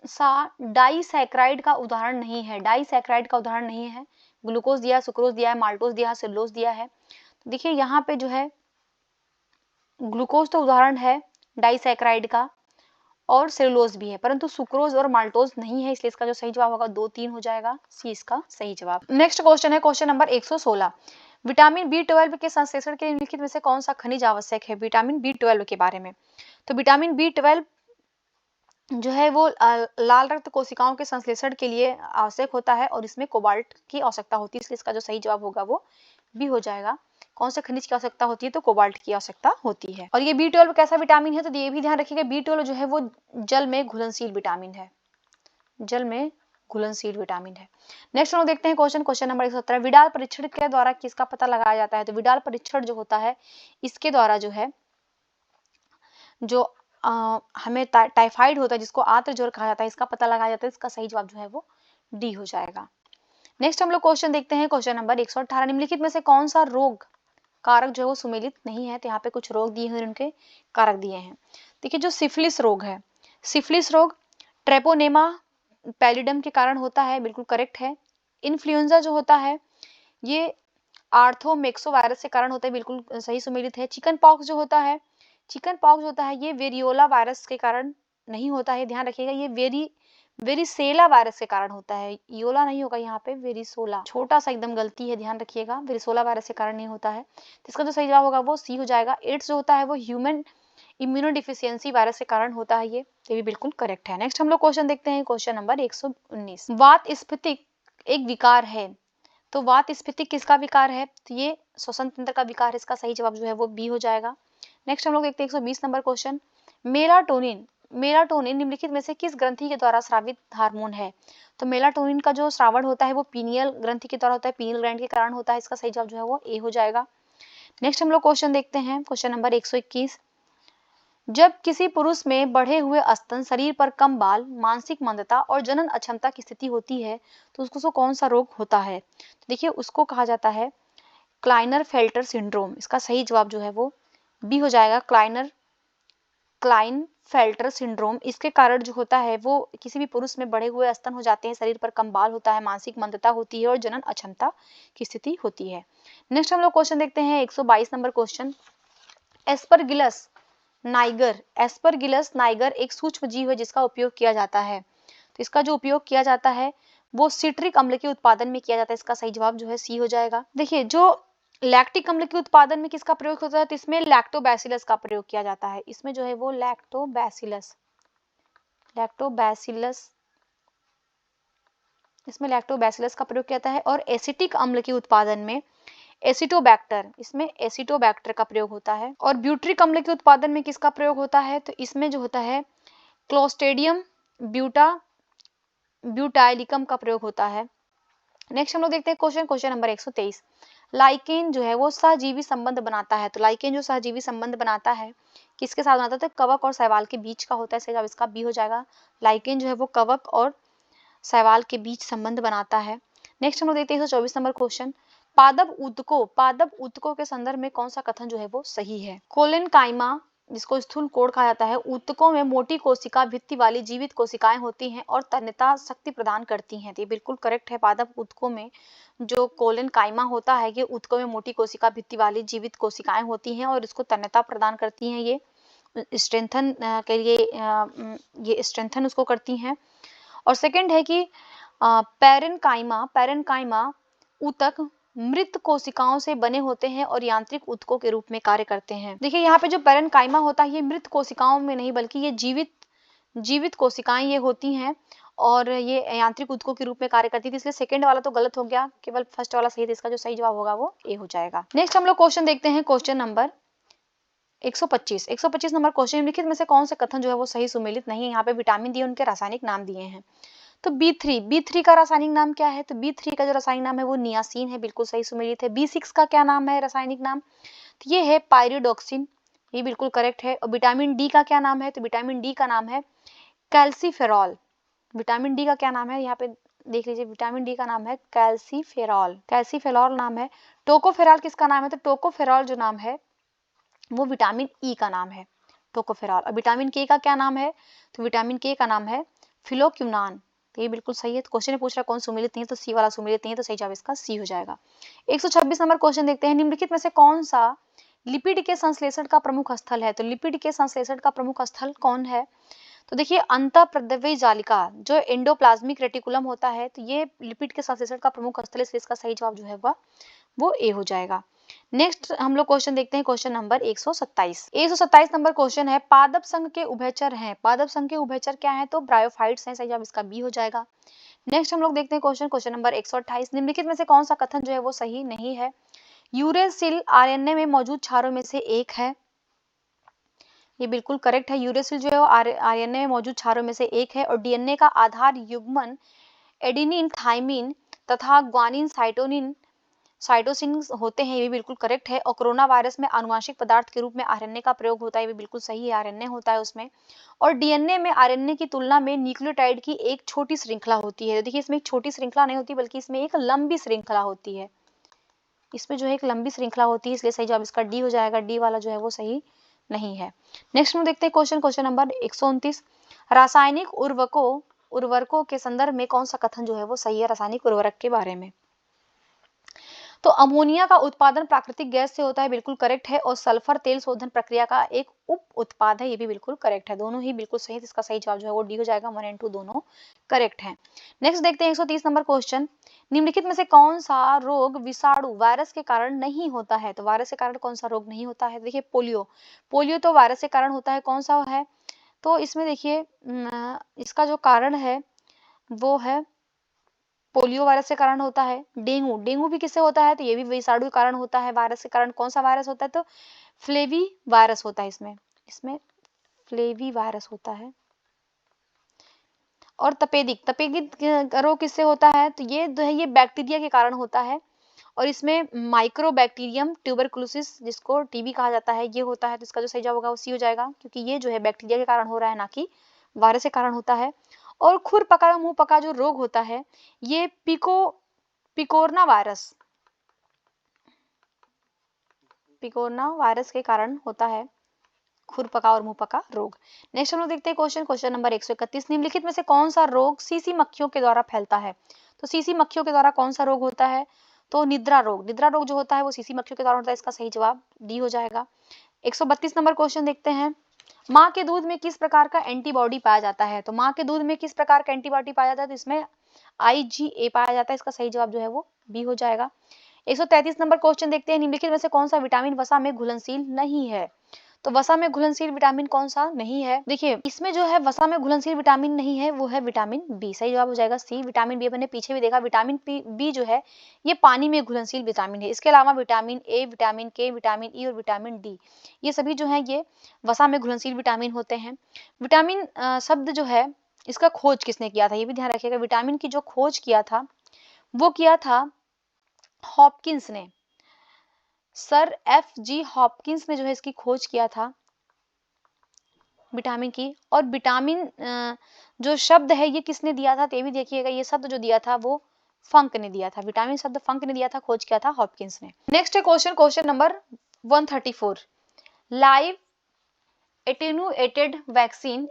सा डाइसैक्राइड का उदाहरण नहीं है? डाइसैक्राइड का उदाहरण नहीं है। ग्लूकोज दिया है, सुक्रोज दिया है, माल्टोज दिया है, सेलुलोज दिया है। तो देखिए यहाँ पे जो है ग्लूकोज तो उदाहरण है डाइसैक्राइड का और सेलुलोज भी है, परंतु सुक्रोज और माल्टोज नहीं है। इसलिए इसका जो सही जवाब होगा 2, 3 हो जाएगा, सी इसका सही जवाब। नेक्स्ट क्वेश्चन है क्वेश्चन नंबर 116। विटामिन B12 के संश्लेषण के निम्नलिखित में से कौन सा खनिज आवश्यक है? विटामिन B12 के बारे में। तो विटामिन B12 जो है वो लाल रक्त कोशिकाओं के संश्लेषण के लिए आवश्यक होता है और इसमें कोबाल्ट की आवश्यकता होती है, इसलिए इसका जो सही जवाब होगा वो बी हो जाएगा। कौन से खनिज की आवश्यकता होती है? तो कोबाल्ट की आवश्यकता होती है। और ये B12 कैसा विटामिन है? तो ये भी ध्यान रखिएगा, B12 जो है वो जल में घुलनशील विटामिन है, जल में घुलनशील विटामिन है। नेक्स्ट हम लोग देखते हैं क्वेश्चन नंबर 117। विडाल परीक्षण के द्वारा किसका पता लगाया जाता है? तो विडाल परीक्षण जो होता है इसके द्वारा जो है जो हमें टाइफाइड होता है जिसको आंत्र ज्वर कहा जाता है, इसका पता लगाया जाता है। इसका सही जवाब जो है वो डी हो जाएगा। नेक्स्ट हम लोग क्वेश्चन देखते हैं क्वेश्चन नंबर 118। निम्नलिखित में से कौन सा रोग कारक जो है वो सुमेलित नहीं है? तो यहाँ पे कुछ रोग दिए हुए, उनके कारक दिए हैं। देखिए जो सिफिलिस रोग है, सिफिलिस रोग ट्रेपोनेमा पैलिडम के कारण होता है, बिल्कुल करेक्ट है। इन्फ्लुएंजा जो होता है ये आर्थोमेक्सो वायरस के कारण होता है, बिल्कुल सही सुमेलित है। चिकन पॉक्स जो होता है, चिकन पॉक्स होता है ये वेरियोला वायरस के कारण नहीं होता है, ध्यान रखिएगा। ये वेरिसेला वायरस के कारण होता है, योला नहीं होगा यहाँ पे, वेरिसोला, छोटा सा एकदम गलती है, ध्यान रखिएगा। वेरिसोला वायरस के कारण नहीं होता है, तो इसका जो सही जवाब होगा वो सी हो जाएगा। एड्स जो होता है वो ह्यूमन इम्यूनोडिफिशियंसी वायरस के कारण होता है, ये भी बिल्कुल करेक्ट है। नेक्स्ट हम लोग क्वेश्चन देखते हैं क्वेश्चन नंबर 119। वात स्फीति एक विकार है, तो वात स्फीति किसका विकार है? तो ये श्वसन तंत्र का विकार है, इसका सही जवाब जो है वो बी हो जाएगा। नेक्स्ट हम लोग देखते हैं 120 नंबर क्वेश्चन। मेलाटोनिन, मेलाटोनिन निम्नलिखित में से किस ग्रंथि के द्वारा स्रावित हार्मोन है? तो मेलाटोनिन का जो श्रावण होता है वो पीनियल ग्रंथि के द्वारा होता है, पीनियल ग्लैंड के कारण होता है, इसका सही जवाब जो है वो ए हो जाएगा। नेक्स्ट हम लोग क्वेश्चन देखते हैं क्वेश्चन नंबर 121। जब किसी पुरुष में बढ़े हुए स्तन, शरीर पर कम बाल, मानसिक मंदता और जनन अक्षमता की स्थिति होती है तो उसको कौन सा रोग होता है? तो देखिए उसको कहा जाता है क्लाइनर फेल्टर सिंड्रोम, इसका सही जवाब जो है वो बी हो जाएगा, क्लाइनफेल्टर सिंड्रोम। इसके कारण जो होता है वो किसी भी पुरुष में बढ़े हुए स्तन हो जाते हैं, शरीर पर कम बाल होता है, मानसिक मंदता होती है और जनन अक्षमता की स्थिति होती है। नेक्स्ट हम लोग क्वेश्चन देखते हैं 122 number question. Aspergillus Niger, Aspergillus Niger एक सूक्ष्म जीव है जिसका उपयोग किया जाता है, तो इसका जो उपयोग किया जाता है वो सिट्रिक अम्ल के उत्पादन में किया जाता है, इसका सही जवाब जो है सी हो जाएगा। देखिए जो लैक्टिक अम्ल के उत्पादन में किसका प्रयोग होता है? तो इसमें लैक्टोबैसिलस का प्रयोग किया जाता है, इसमें जो है वो लैक्टोबैसिलस इसमें लैक्टोबैसिलस का प्रयोग किया जाता है। और एसिटिक अम्ल के उत्पादन में एसिटोबैक्टर, इसमें एसिटोबैक्टर का प्रयोग होता है। और ब्यूट्रिक अम्ल के उत्पादन में किसका प्रयोग होता है? तो इसमें जो होता है क्लोस्ट्रिडियम ब्यूटाइलिकम का प्रयोग होता है। नेक्स्ट हम लोग देखते हैं क्वेश्चन नंबर 123। लाइकेन जो है वो सहजीवी संबंध बनाता है, तो लाइकेन जो सहजीवी संबंध बनाता है किसके साथ बनाता है? तो कवक और शैवाल के बीच का होता है, सही जवाब इसका बी हो जाएगा। लाइकेन जो है वो कवक और शैवाल के बीच संबंध बनाता है। नेक्स्ट हम लोग देखते हैं 124 नंबर क्वेश्चन। पादप ऊतकों के संदर्भ में कौन सा कथन जो है वो सही है? कोलेनकाइमा, जिसको स्थूल कोढ़ कहा जाता है, ऊतकों में मोटी कोशिका भित्ति वाली जीवित कोशिकाएं होती हैं और तन्यता शक्ति प्रदान करती हैं, तो ये बिल्कुल करेक्ट है। पादप ऊतकों में जो कोलेनकाइमा होता है ये ऊतकों में मोटी कोशिका भित्ति वाली जीवित कोशिकाएं होती हैं और इसको तन्यता प्रदान करती हैं, ये स्ट्रेंथन के लिए ये स्ट्रेंथन उसको करती हैं। और सेकंड है कि पैरेनकाइमा ऊतक मृत कोशिकाओं से बने होते हैं और यांत्रिक ऊतकों के रूप में कार्य करते हैं। देखिए यहाँ पे जो पैरेनकाइमा होता है ये मृत कोशिकाओं में नहीं बल्कि ये जीवित कोशिकाएं ये होती हैं और ये यांत्रिक ऊतकों के रूप में कार्य करती थी, इसलिए सेकंड वाला तो गलत हो गया, केवल फर्स्ट वाला सही था, इसका जो सही जवाब होगा वो ए हो जाएगा। नेक्स्ट हम लोग क्वेश्चन देखते हैं क्वेश्चन नंबर 125 नंबर क्वेश्चन। निम्नलिखित में से कौन से कथन जो है वो सही सुमेलित नहीं है? यहाँ पे विटामिन दिए, उनके रासायनिक नाम दिए हैं। तो B3 का रासायनिक नाम क्या है? तो B3 का जो रासायनिक नाम है वो नियासिन है, बिल्कुल सही सुमेलित है। B6 का क्या नाम है रासायनिक नाम? तो ये है पायरिडोक्सिन, ये बिल्कुल करेक्ट है। और विटामिन डी का क्या नाम है? तो विटामिन डी का नाम है कैल्सीफेरॉल। विटामिन डी का क्या नाम है? यहाँ पे देख लीजिए, विटामिन डी का नाम है कैल्सीफेरॉल नाम है। टोकोफेरॉल किसका नाम है? तो टोकोफेरॉल जो नाम है वो विटामिन ई का नाम है, टोकोफेरॉल। और विटामिन के का क्या नाम है? तो विटामिन के का नाम है फिलोक्यूनान, तो ये बिल्कुल सही है। तो क्वेश्चन पूछ रहा है कौन सुमेलित नहीं है, तो सी वाला सुमेलित नहीं है, तो सही जवाब इसका सी हो जाएगा। 126 नंबर क्वेश्चन देखते हैं। निम्नलिखित में से कौन सा लिपिड के संश्लेषण का प्रमुख स्थल है? तो लिपिड के संश्लेषण का प्रमुख स्थल कौन है? तो देखिए अंतःप्रद्रव्य जालिका जो एंडोप्लाज्मिक रेटिकुलम होता है, तो ये लिपिड के संश्लेषण का प्रमुख स्थल है, इसलिए इसका सही जवाब जो है वो ए हो जाएगा। नेक्स्ट हम लोग क्वेश्चन देखते हैं, क्वेश्चन नंबर 127। 127 नंबर क्वेश्चन है, पादप संघ के उभयचर हैं। पादप संघ के उभयचर क्या है? तो ब्रायोफाइट्स हैं। सही जवाब इसका बी हो जाएगा। नेक्स्ट हम लोग देखते हैं क्वेश्चन नंबर 128। निम्नलिखित में से कौन सा कथन जो है वो सही नहीं है? यूरेसिल आरएनए में मौजूद क्षारों में से एक है। ये बिल्कुल करेक्ट है। यूरेसिल जो है वो आरएनए में मौजूद क्षारों में से एक है और डीएनए का आधार युग्मन एडेनिन, थाइमिन तथा ग्वानिन, साइटोसिन होते हैं। ये भी बिल्कुल करेक्ट है। और कोरोना वायरस में आनुवांशिक पदार्थ के रूप में आरएनए का प्रयोग होता है। ये भी बिल्कुल सही है, आरएनए होता है उसमें। और डीएनए में आरएनए की तुलना में न्यूक्लियोटाइड की एक छोटी श्रृंखला होती है। देखिए इसमें एक छोटी श्रृंखला नहीं होती बल्कि इसमें एक लंबी श्रृंखला होती है। इसमें जो है एक लंबी श्रृंखला होती है, इसलिए सही जवाब इसका डी हो जाएगा। डी वाला जो है वो सही नहीं है। नेक्स्ट हम देखते हैं क्वेश्चन नंबर 129। रासायनिक उर्वरकों के संदर्भ में कौन सा कथन जो है वो सही है रासायनिक उर्वरक के बारे में? तो अमोनिया का उत्पादन प्राकृतिक गैस से होता है, बिल्कुल करेक्ट है। और सल्फर तेल शोधन प्रक्रिया का एक उप उत्पाद है, ये भी बिल्कुल करेक्ट है। दोनों ही बिल्कुल सही, इसका सही जवाब जो है वो डी हो जाएगा। 1 और 2 दोनों करेक्ट हैं। नेक्स्ट देखते हैं 130 नंबर क्वेश्चन। निम्नलिखित में से कौन सा रोग विषाणु वायरस के कारण नहीं होता है? तो वायरस के कारण कौन सा रोग नहीं होता है? देखिए पोलियो तो वायरस के कारण होता है। कौन सा है? तो इसमें देखिए इसका जो कारण है वो है पोलियो वायरस के कारण होता है। डेंगू भी किससे होता है? तो ये भी विषाणु के कारण होता है। वायरस के कारण कौन सा वायरस होता है? तो फ्लेवी वायरस होता है। इसमें फ्लेवी वायरस होता है। और तपेदिक रोग किससे होता है? तो ये जो है ये बैक्टीरिया के कारण होता है। और इसमें माइक्रोबैक्टीरियम ट्यूबरकुलोसिस, जिसको टीबी कहा जाता है, ये होता है। तो इसका जो सही जवाब होगा वो सी हो जाएगा, क्योंकि ये जो है बैक्टीरिया के कारण हो रहा है, ना कि वायरस के कारण होता है। और खुर पका और मुंह पका जो रोग होता है, ये पिकोरना वायरस के कारण होता है, खुर पका और मुंह पका रोग। नेक्स्ट हम लोग देखते हैं क्वेश्चन नंबर 131। निम्नलिखित में से कौन सा रोग सीसी मक्खियों के द्वारा फैलता है? तो सीसी मक्खियों के द्वारा कौन सा रोग होता है? तो निद्रा रोग जो होता है वो सीसी मक्खियों के द्वारा होता है। इसका सही जवाब डी हो जाएगा। 132 नंबर क्वेश्चन देखते हैं। माँ के दूध में किस प्रकार का एंटीबॉडी पाया जाता है? तो माँ के दूध में किस प्रकार का एंटीबॉडी पाया जाता है? तो इसमें IgA पाया जाता है। इसका सही जवाब जो है वो बी हो जाएगा। 133 नंबर क्वेश्चन देखते हैं। निम्नलिखित में से कौन सा विटामिन वसा में घुलनशील नहीं है? तो वसा में घुलनशील विटामिन कौन सा नहीं है? देखिए इसमें जो है वसा में घुलनशील विटामिन नहीं है वो है विटामिन बी। सही जवाब हो जाएगा सी, विटामिन बी। मैंने पीछे भी देखा, विटामिन बी जो है ये पानी में घुलनशील विटामिन है। इसके अलावा विटामिन ए, विटामिन के, विटामिन ई और विटामिन डी, ये सभी जो है ये वसा में घुलनशील विटामिन होते हैं। विटामिन शब्द जो है इसका खोज किसने किया था? ये भी ध्यान रखिएगा। विटामिन की जो खोज किया था वो किया था हॉपकिंस ने। सर FG हॉपकिंस ने जो है इसकी खोज किया था विटामिन की। और विटामिन जो शब्द है ये किसने दिया था? तो ये भी देखिएगा, ये शब्द जो दिया था वो फंक ने दिया था। विटामिन शब्द फंक ने दिया था, खोज किया था हॉपकिंस ने। नेक्स्ट है question number 134। Live attenuated vaccine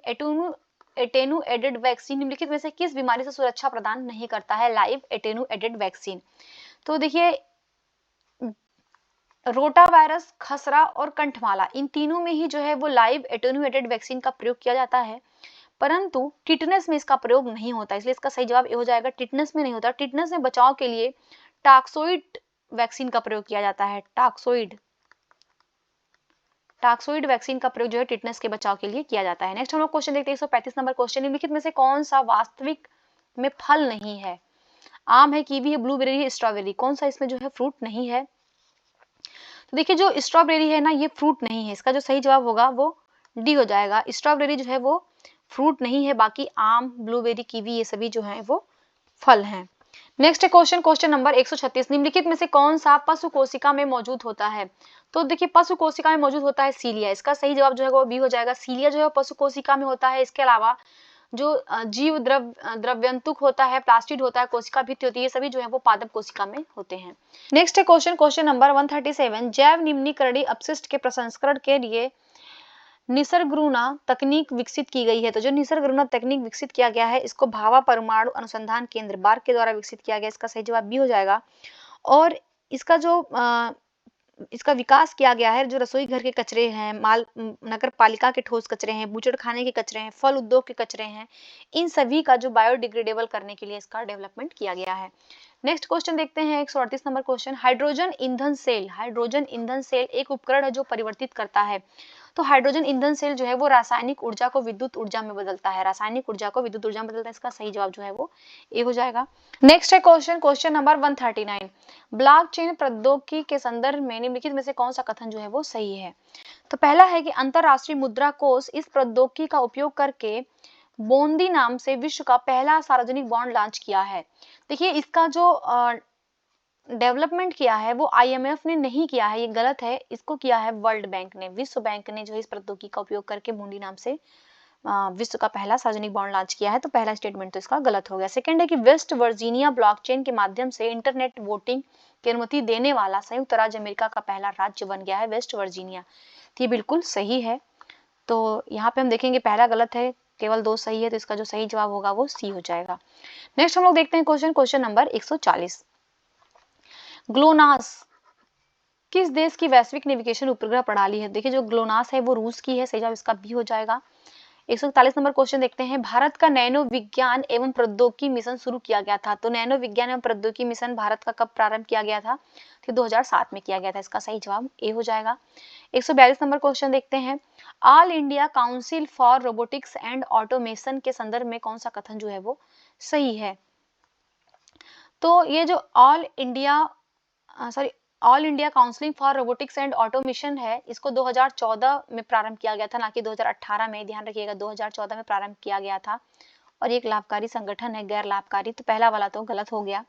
निम्नलिखित में से किस बीमारी से सुरक्षा प्रदान नहीं करता है? Live attenuated vaccine. तो देखिए रोटा वायरस, खसरा और कंठमाला, इन तीनों में ही जो है वो लाइव एटेनुएटेड वैक्सीन का प्रयोग किया जाता है, परंतु टिटनस में इसका प्रयोग नहीं होता। इसलिए इसका सही जवाब ये हो जाएगा, टिटनस में नहीं होता। टिटनस में बचाव के लिए टॉक्सोइड वैक्सीन का प्रयोग किया जाता है। टॉक्सोइड वैक्सीन का प्रयोग जो है टिटनस के बचाव के लिए किया जाता है। नेक्स्ट हम लोग क्वेश्चन देखते हैं 135 नंबर क्वेश्चन। निम्नलिखित में से कौन सा वास्तविक में फल नहीं है? आम है, कीवी है, ब्लूबेरी है, स्ट्रॉबेरी, कौन सा इसमें जो है फ्रूट नहीं है? तो देखिए जो स्ट्रॉबेरी है ना ये फ्रूट नहीं है। इसका जो सही जवाब होगा वो डी हो जाएगा। स्ट्रॉबेरी जो है वो फ्रूट नहीं है, बाकी आम, ब्लूबेरी, कीवी ये सभी जो है वो फल हैं। Next question number 136। निम्नलिखित में से कौन सा पशु कोशिका में मौजूद होता है? तो देखिए पशु कोशिका में मौजूद होता है सीलिया। इसका सही जवाब जो है वो बी हो जाएगा। सीलिया जो है पशु कोशिका में होता है। इसके अलावा जो जीव द्रव्यंतुक होता है, प्लास्टिड होता है, कोशिका भित्ति होती है, ये सभी जो है वो पादप कोशिका में होते हैं। नेक्स्ट है क्वेश्चन नंबर 137। जैव निम्नीकरणीय अपशिष्ट के प्रसंस्करण के लिए निसर्गुणा तकनीक विकसित की गई है। तो जो निसर्गुणा तकनीक विकसित किया गया है इसको भाभा परमाणु अनुसंधान केंद्र बार्क के द्वारा विकसित किया गया। इसका सही जवाब बी हो जाएगा। और इसका जो इसका विकास किया गया है। जो रसोई घर के कचरे हैं, माल नगर पालिका के ठोस कचरे हैं, बूचड़खाने के कचरे हैं, फल उद्योग के कचरे हैं, इन सभी का जो बायोडिग्रेडेबल करने के लिए इसका डेवलपमेंट किया गया है। नेक्स्ट क्वेश्चन देखते हैं 138 नंबर क्वेश्चन। हाइड्रोजन ईंधन सेल, हाइड्रोजन ईंधन सेल एक उपकरण है जो परिवर्तित करता है। तो हाइड्रोजन ईंधन सेल जो है वो रासायनिक ऊर्जा को विद्युत ऊर्जा में बदलता है, रासायनिक ऊर्जा को विद्युत ऊर्जा में बदलता है। इसका सही जवाब जो है वो ए हो जाएगा। नेक्स्ट है क्वेश्चन, क्वेश्चन नंबर 139। ब्लॉकचेन प्रौद्योगिकी के संदर्भ में निम्नलिखित में से कौन सा कथन जो है वो सही है। तो पहला है कि अंतरराष्ट्रीय मुद्रा कोष इस प्रौद्योगिकी का उपयोग करके बोंदी नाम से विश्व का पहला सार्वजनिक बॉन्ड लॉन्च किया है। देखिए इसका जो डेवलपमेंट किया है वो आईएमएफ ने नहीं किया है, ये गलत है। इसको किया है वर्ल्ड बैंक ने, विश्व बैंक ने जो है इस प्रौद्योगिकी का उपयोग करके बूंदी नाम से विश्व का पहला सार्वजनिक बॉन्ड लॉन्च किया है। तो पहला स्टेटमेंट तो इसका गलत हो गया। सेकंड है कि वेस्ट वर्जीनिया ब्लॉकचेन के माध्यम से इंटरनेट वोटिंग की अनुमति देने वाला संयुक्त राज्य अमेरिका का पहला राज्य बन गया है वेस्ट वर्जीनिया। तो ये बिल्कुल सही है। तो यहाँ पे हम देखेंगे पहला गलत है, केवल दो सही है, तो इसका जो सही जवाब होगा वो सी हो जाएगा। नेक्स्ट हम लोग देखते हैं क्वेश्चन, क्वेश्चन नंबर 140। ग्लोनास किस देश की वैश्विक नेविगेशन उपग्रह प्रणाली है। देखिए जो ग्लोनास है वो रूस की है, सही जवाब इसका बी हो जाएगा। 141 नंबर क्वेश्चन देखते हैं। भारत का नैनो विज्ञान एवं प्रौद्योगिकी मिशन शुरू किया गया था। तो नैनो विज्ञान एवं प्रौद्योगिकी मिशन भारत का कब प्रारंभ किया गया था। तो 2007 में किया गया था। इसका सही जवाब ए हो जाएगा। 142 नंबर क्वेश्चन देखते हैं। All India council for robotics and automation के संदर्भ में कौन सा कथन जो है वो सही है। तो ये जो all India counselling for robotics and automation है, इसको 2014 में प्रारंभ किया गया था, ना कि 2018 में। ध्यान रखिएगा 2014 में प्रारंभ किया गया था और एक लाभकारी संगठन है, गैर लाभकारी। तो पहला वाला तो गलत हो गया।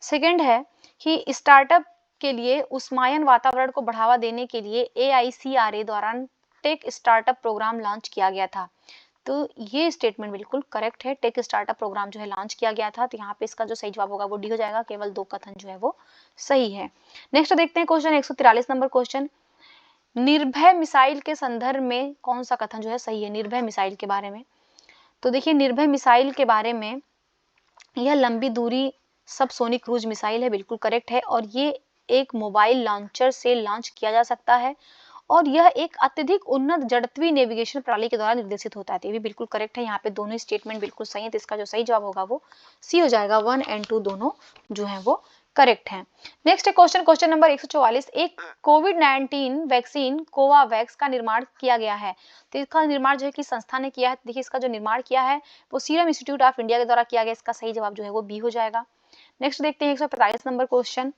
सेकंड है कि स्टार्टअप के लिए उष्मायन वातावरण को बढ़ावा देने के लिए AICRA द्वारा टेक स्टार्टअप प्रोग्राम लॉन्च किया गया था। तो ये स्टेटमेंट बिल्कुल करेक्ट है। टेक स्टार्टअप प्रोग्राम जो है लॉन्च किया गया था। तो यहाँ पे इसका जो सही जवाब होगा वो डी हो जाएगा। केवल दो कथन जो है वो सही है। नेक्स्ट देखते हैं क्वेश्चन 143 नंबर क्वेश्चन। निर्भय मिसाइल के संदर्भ में कौन सा कथन जो है सही है। निर्भय मिसाइल के बारे में, तो देखिए निर्भय मिसाइल के बारे में, यह लंबी दूरी सबसोनिक क्रूज मिसाइल है, बिल्कुल करेक्ट है। और ये एक मोबाइल लॉन्चर से लॉन्च किया जा सकता है और यह एक अत्यधिक उन्नत जड़त्वीय नेविगेशन प्रणाली के द्वारा निर्देशित होता है। ये भी बिल्कुल करेक्ट है। यहाँ पे दोनों स्टेटमेंट बिल्कुल सही है। तो इसका जो सही जवाब होगा वो सी हो जाएगा। 1 और 2 दोनों जो है वो करेक्ट है। नेक्स्ट है क्वेश्चन, क्वेश्चन नंबर 144। एक कोविड-19 वैक्सीन कोवावैक्स का निर्माण किया गया है। तो इसका निर्माण जो है किस संस्था ने किया है। देखिए इसका जो निर्माण किया है वो सीरम इंस्टीट्यूट ऑफ इंडिया के द्वारा किया गया। इसका सही जवाब जो है वो बी हो जाएगा। नेक्स्ट देखते हैं 145 नंबर क्वेश्चन।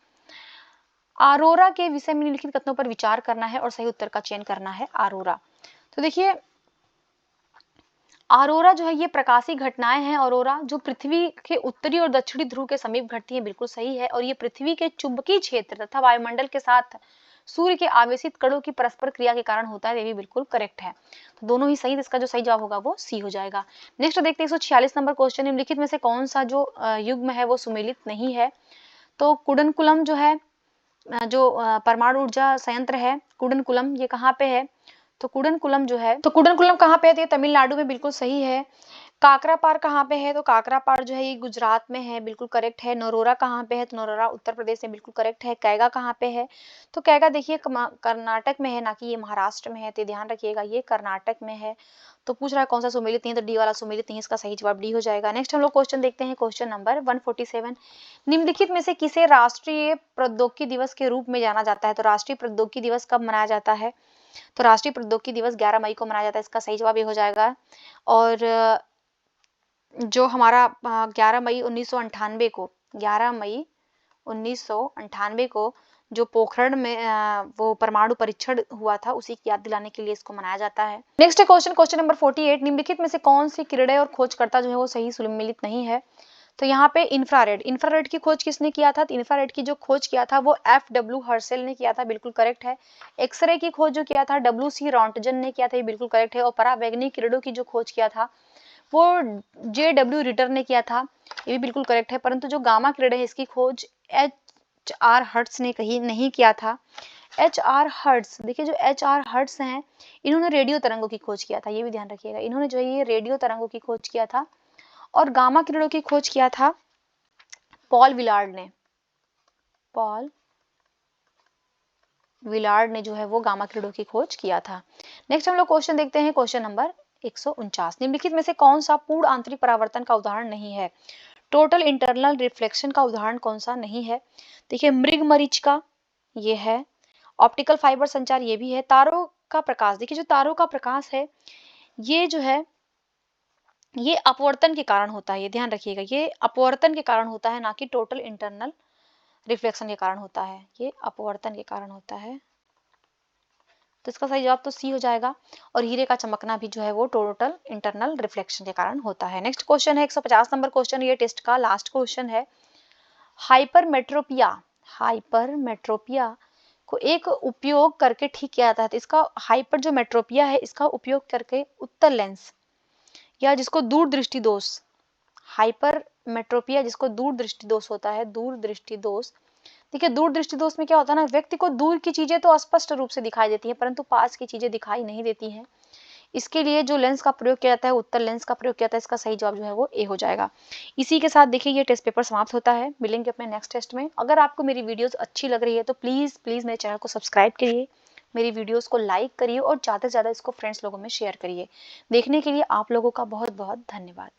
आरोरा के विषय में निम्नलिखित कथनों पर विचार करना है और सही उत्तर का चयन करना है। आरोरा, तो देखिए आरोरा जो है ये प्रकाशीय घटनाएं हैं। आरोरा जो पृथ्वी के उत्तरी और दक्षिणी ध्रुव के समीप घटती है, बिल्कुल सही है। और ये पृथ्वी के चुंबकीय क्षेत्र तथा वायुमंडल के साथ सूर्य के आवेशित कणों की परस्पर क्रिया के कारण होता है। ये भी बिल्कुल करेक्ट है। तो दोनों ही सही। इसका जो सही जवाब होगा वो सी हो जाएगा। नेक्स्ट देखते हैं 146 नंबर क्वेश्चन। निम्नलिखित में से कौन सा जो युग्म है वो सुमेलित नहीं है। तो कुडनकुलम जो है, जो परमाणु ऊर्जा संयंत्र है कुडनकुलम, ये कहाँ पे है। तो कुडनकुलम जो है, तो कुडनकुलम कहाँ पे है। तो ये तमिलनाडु में, बिल्कुल सही है। काकरापार कहाँ पे है। तो काकरापार जो है ये गुजरात में है, बिल्कुल करेक्ट है। नरोरा कहाँ पे है। तो नरोरा उत्तर प्रदेश में, बिल्कुल करेक्ट है। कैगा कहाँ पे है। तो कैगा देखिए कर्नाटक में है, ना कि ये महाराष्ट्र में है। तो ध्यान रखिएगा ये कर्नाटक में है। तो पूछ रहा है कौन सा सुमेलित नहीं है, तो डी वाला सुमेलित नहीं है। इसका सही जवाब डी हो जाएगा। नेक्स्ट हम लोग क्वेश्चन देखते हैं, क्वेश्चन नंबर 147। निम्नलिखित में से किसे राष्ट्रीय प्रौद्योगिकी दिवस के रूप में जाना जाता है। तो राष्ट्रीय प्रौद्योगिकी दिवस कब मनाया जाता है। तो राष्ट्रीय प्रौद्योगिकी दिवस 11 मई को मनाया जाता है। इसका सही जवाब ये हो जाएगा। और जो हमारा 11 मई 1998 को, 11 मई 1998 को जो पोखरण में वो परमाणु परीक्षण हुआ था, उसी की याद दिलाने के लिए इसको मनाया जाता है। नेक्स्ट है क्वेश्चन, क्वेश्चन नंबर 48। निम्नलिखित में से कौन सी किरणें और खोजकर्ता जो है वो सही सुमेलित नहीं है। तो यहाँ पे इंफ्रारेड, इंफ्रारेड की खोज किसने किया था। तो इंफ्रारेड की जो खोज किया था वो FW हर्सेल ने किया था, बिल्कुल करेक्ट है। एक्सरे की खोज जो किया था WC रॉन्टजन ने किया था, ये बिल्कुल करेक्ट है। और परावैंगनिक किरणों की जो खोज किया था वो JW रिटर ने किया था, ये भी बिल्कुल करेक्ट है। परंतु जो गामा किरण है इसकी खोज HR हर्ट्ज ने कहीं नहीं किया था। HR हर्ट्ज, देखिए जो HR हर्ट्ज हैं इन्होंने रेडियो तरंगों की खोज किया था, ये भी ध्यान रखिएगा। इन्होंने जो है ये रेडियो तरंगों की खोज किया था। और गामा किरणों की खोज किया था पॉल विलार्ड ने, पॉल विलार्ड ने जो है वो गामा किरणों की खोज किया था। नेक्स्ट हम लोग क्वेश्चन देखते हैं, क्वेश्चन नंबर 149। निम्नलिखित में से कौन सा पूर्ण आंतरिक परावर्तन का उदाहरण नहीं है? टोटल इंटरनल रिफ्लेक्शन का उदाहरण कौन सा नहीं है? देखिए, मृग मरीचिका ये है, ऑप्टिकल फाइबर संचार ये भी है, तारों का प्रकाश, देखिए जो तारों का प्रकाश है ये जो है ये अपवर्तन के कारण होता है, ये ध्यान रखिएगा, ये अपवर्तन के कारण होता है, ना कि टोटल इंटरनल रिफ्लेक्शन के कारण होता है, ये अपवर्तन के कारण होता है। तो इसका सही जवाब तो सी हो जाएगा। और हीरे का चमकना भी जो है वो टोटल इंटरनल रिफ्लेक्शन के कारण होता है। नेक्स्ट क्वेश्चन है 150 नंबर क्वेश्चन, ये टेस्ट का लास्ट क्वेश्चन है। हाइपरमेट्रोपिया को एक उपयोग करके ठीक किया जाता है। तो इसका हाइपर जो मेट्रोपिया है इसका उपयोग करके उत्तल लेंस या जिसको दूरदृष्टि दोष, हाइपरमेट्रोपिया जिसको दूरदृष्टि दोष होता है, दूरदृष्टि दोष। देखिए, दूरदृष्टि दोष में क्या होता है ना, व्यक्ति को दूर की चीजें तो स्पष्ट रूप से दिखाई देती हैं परंतु पास की चीजें दिखाई नहीं देती हैं। इसके लिए जो लेंस का प्रयोग किया जाता है, उत्तल लेंस का प्रयोग किया जाता है, इसका सही जवाब जो है वो ए हो जाएगा। इसी के साथ देखिए ये टेस्ट पेपर समाप्त होता है। मिलेंगे अपने नेक्स्ट टेस्ट में। अगर आपको मेरी वीडियोस अच्छी लग रही है तो प्लीज प्लीज मेरे चैनल को सब्सक्राइब करिए, मेरी वीडियोस को लाइक करिए और ज़्यादा से ज़्यादा इसको फ्रेंड्स लोगों में शेयर करिए। देखने के लिए आप लोगों का बहुत बहुत धन्यवाद।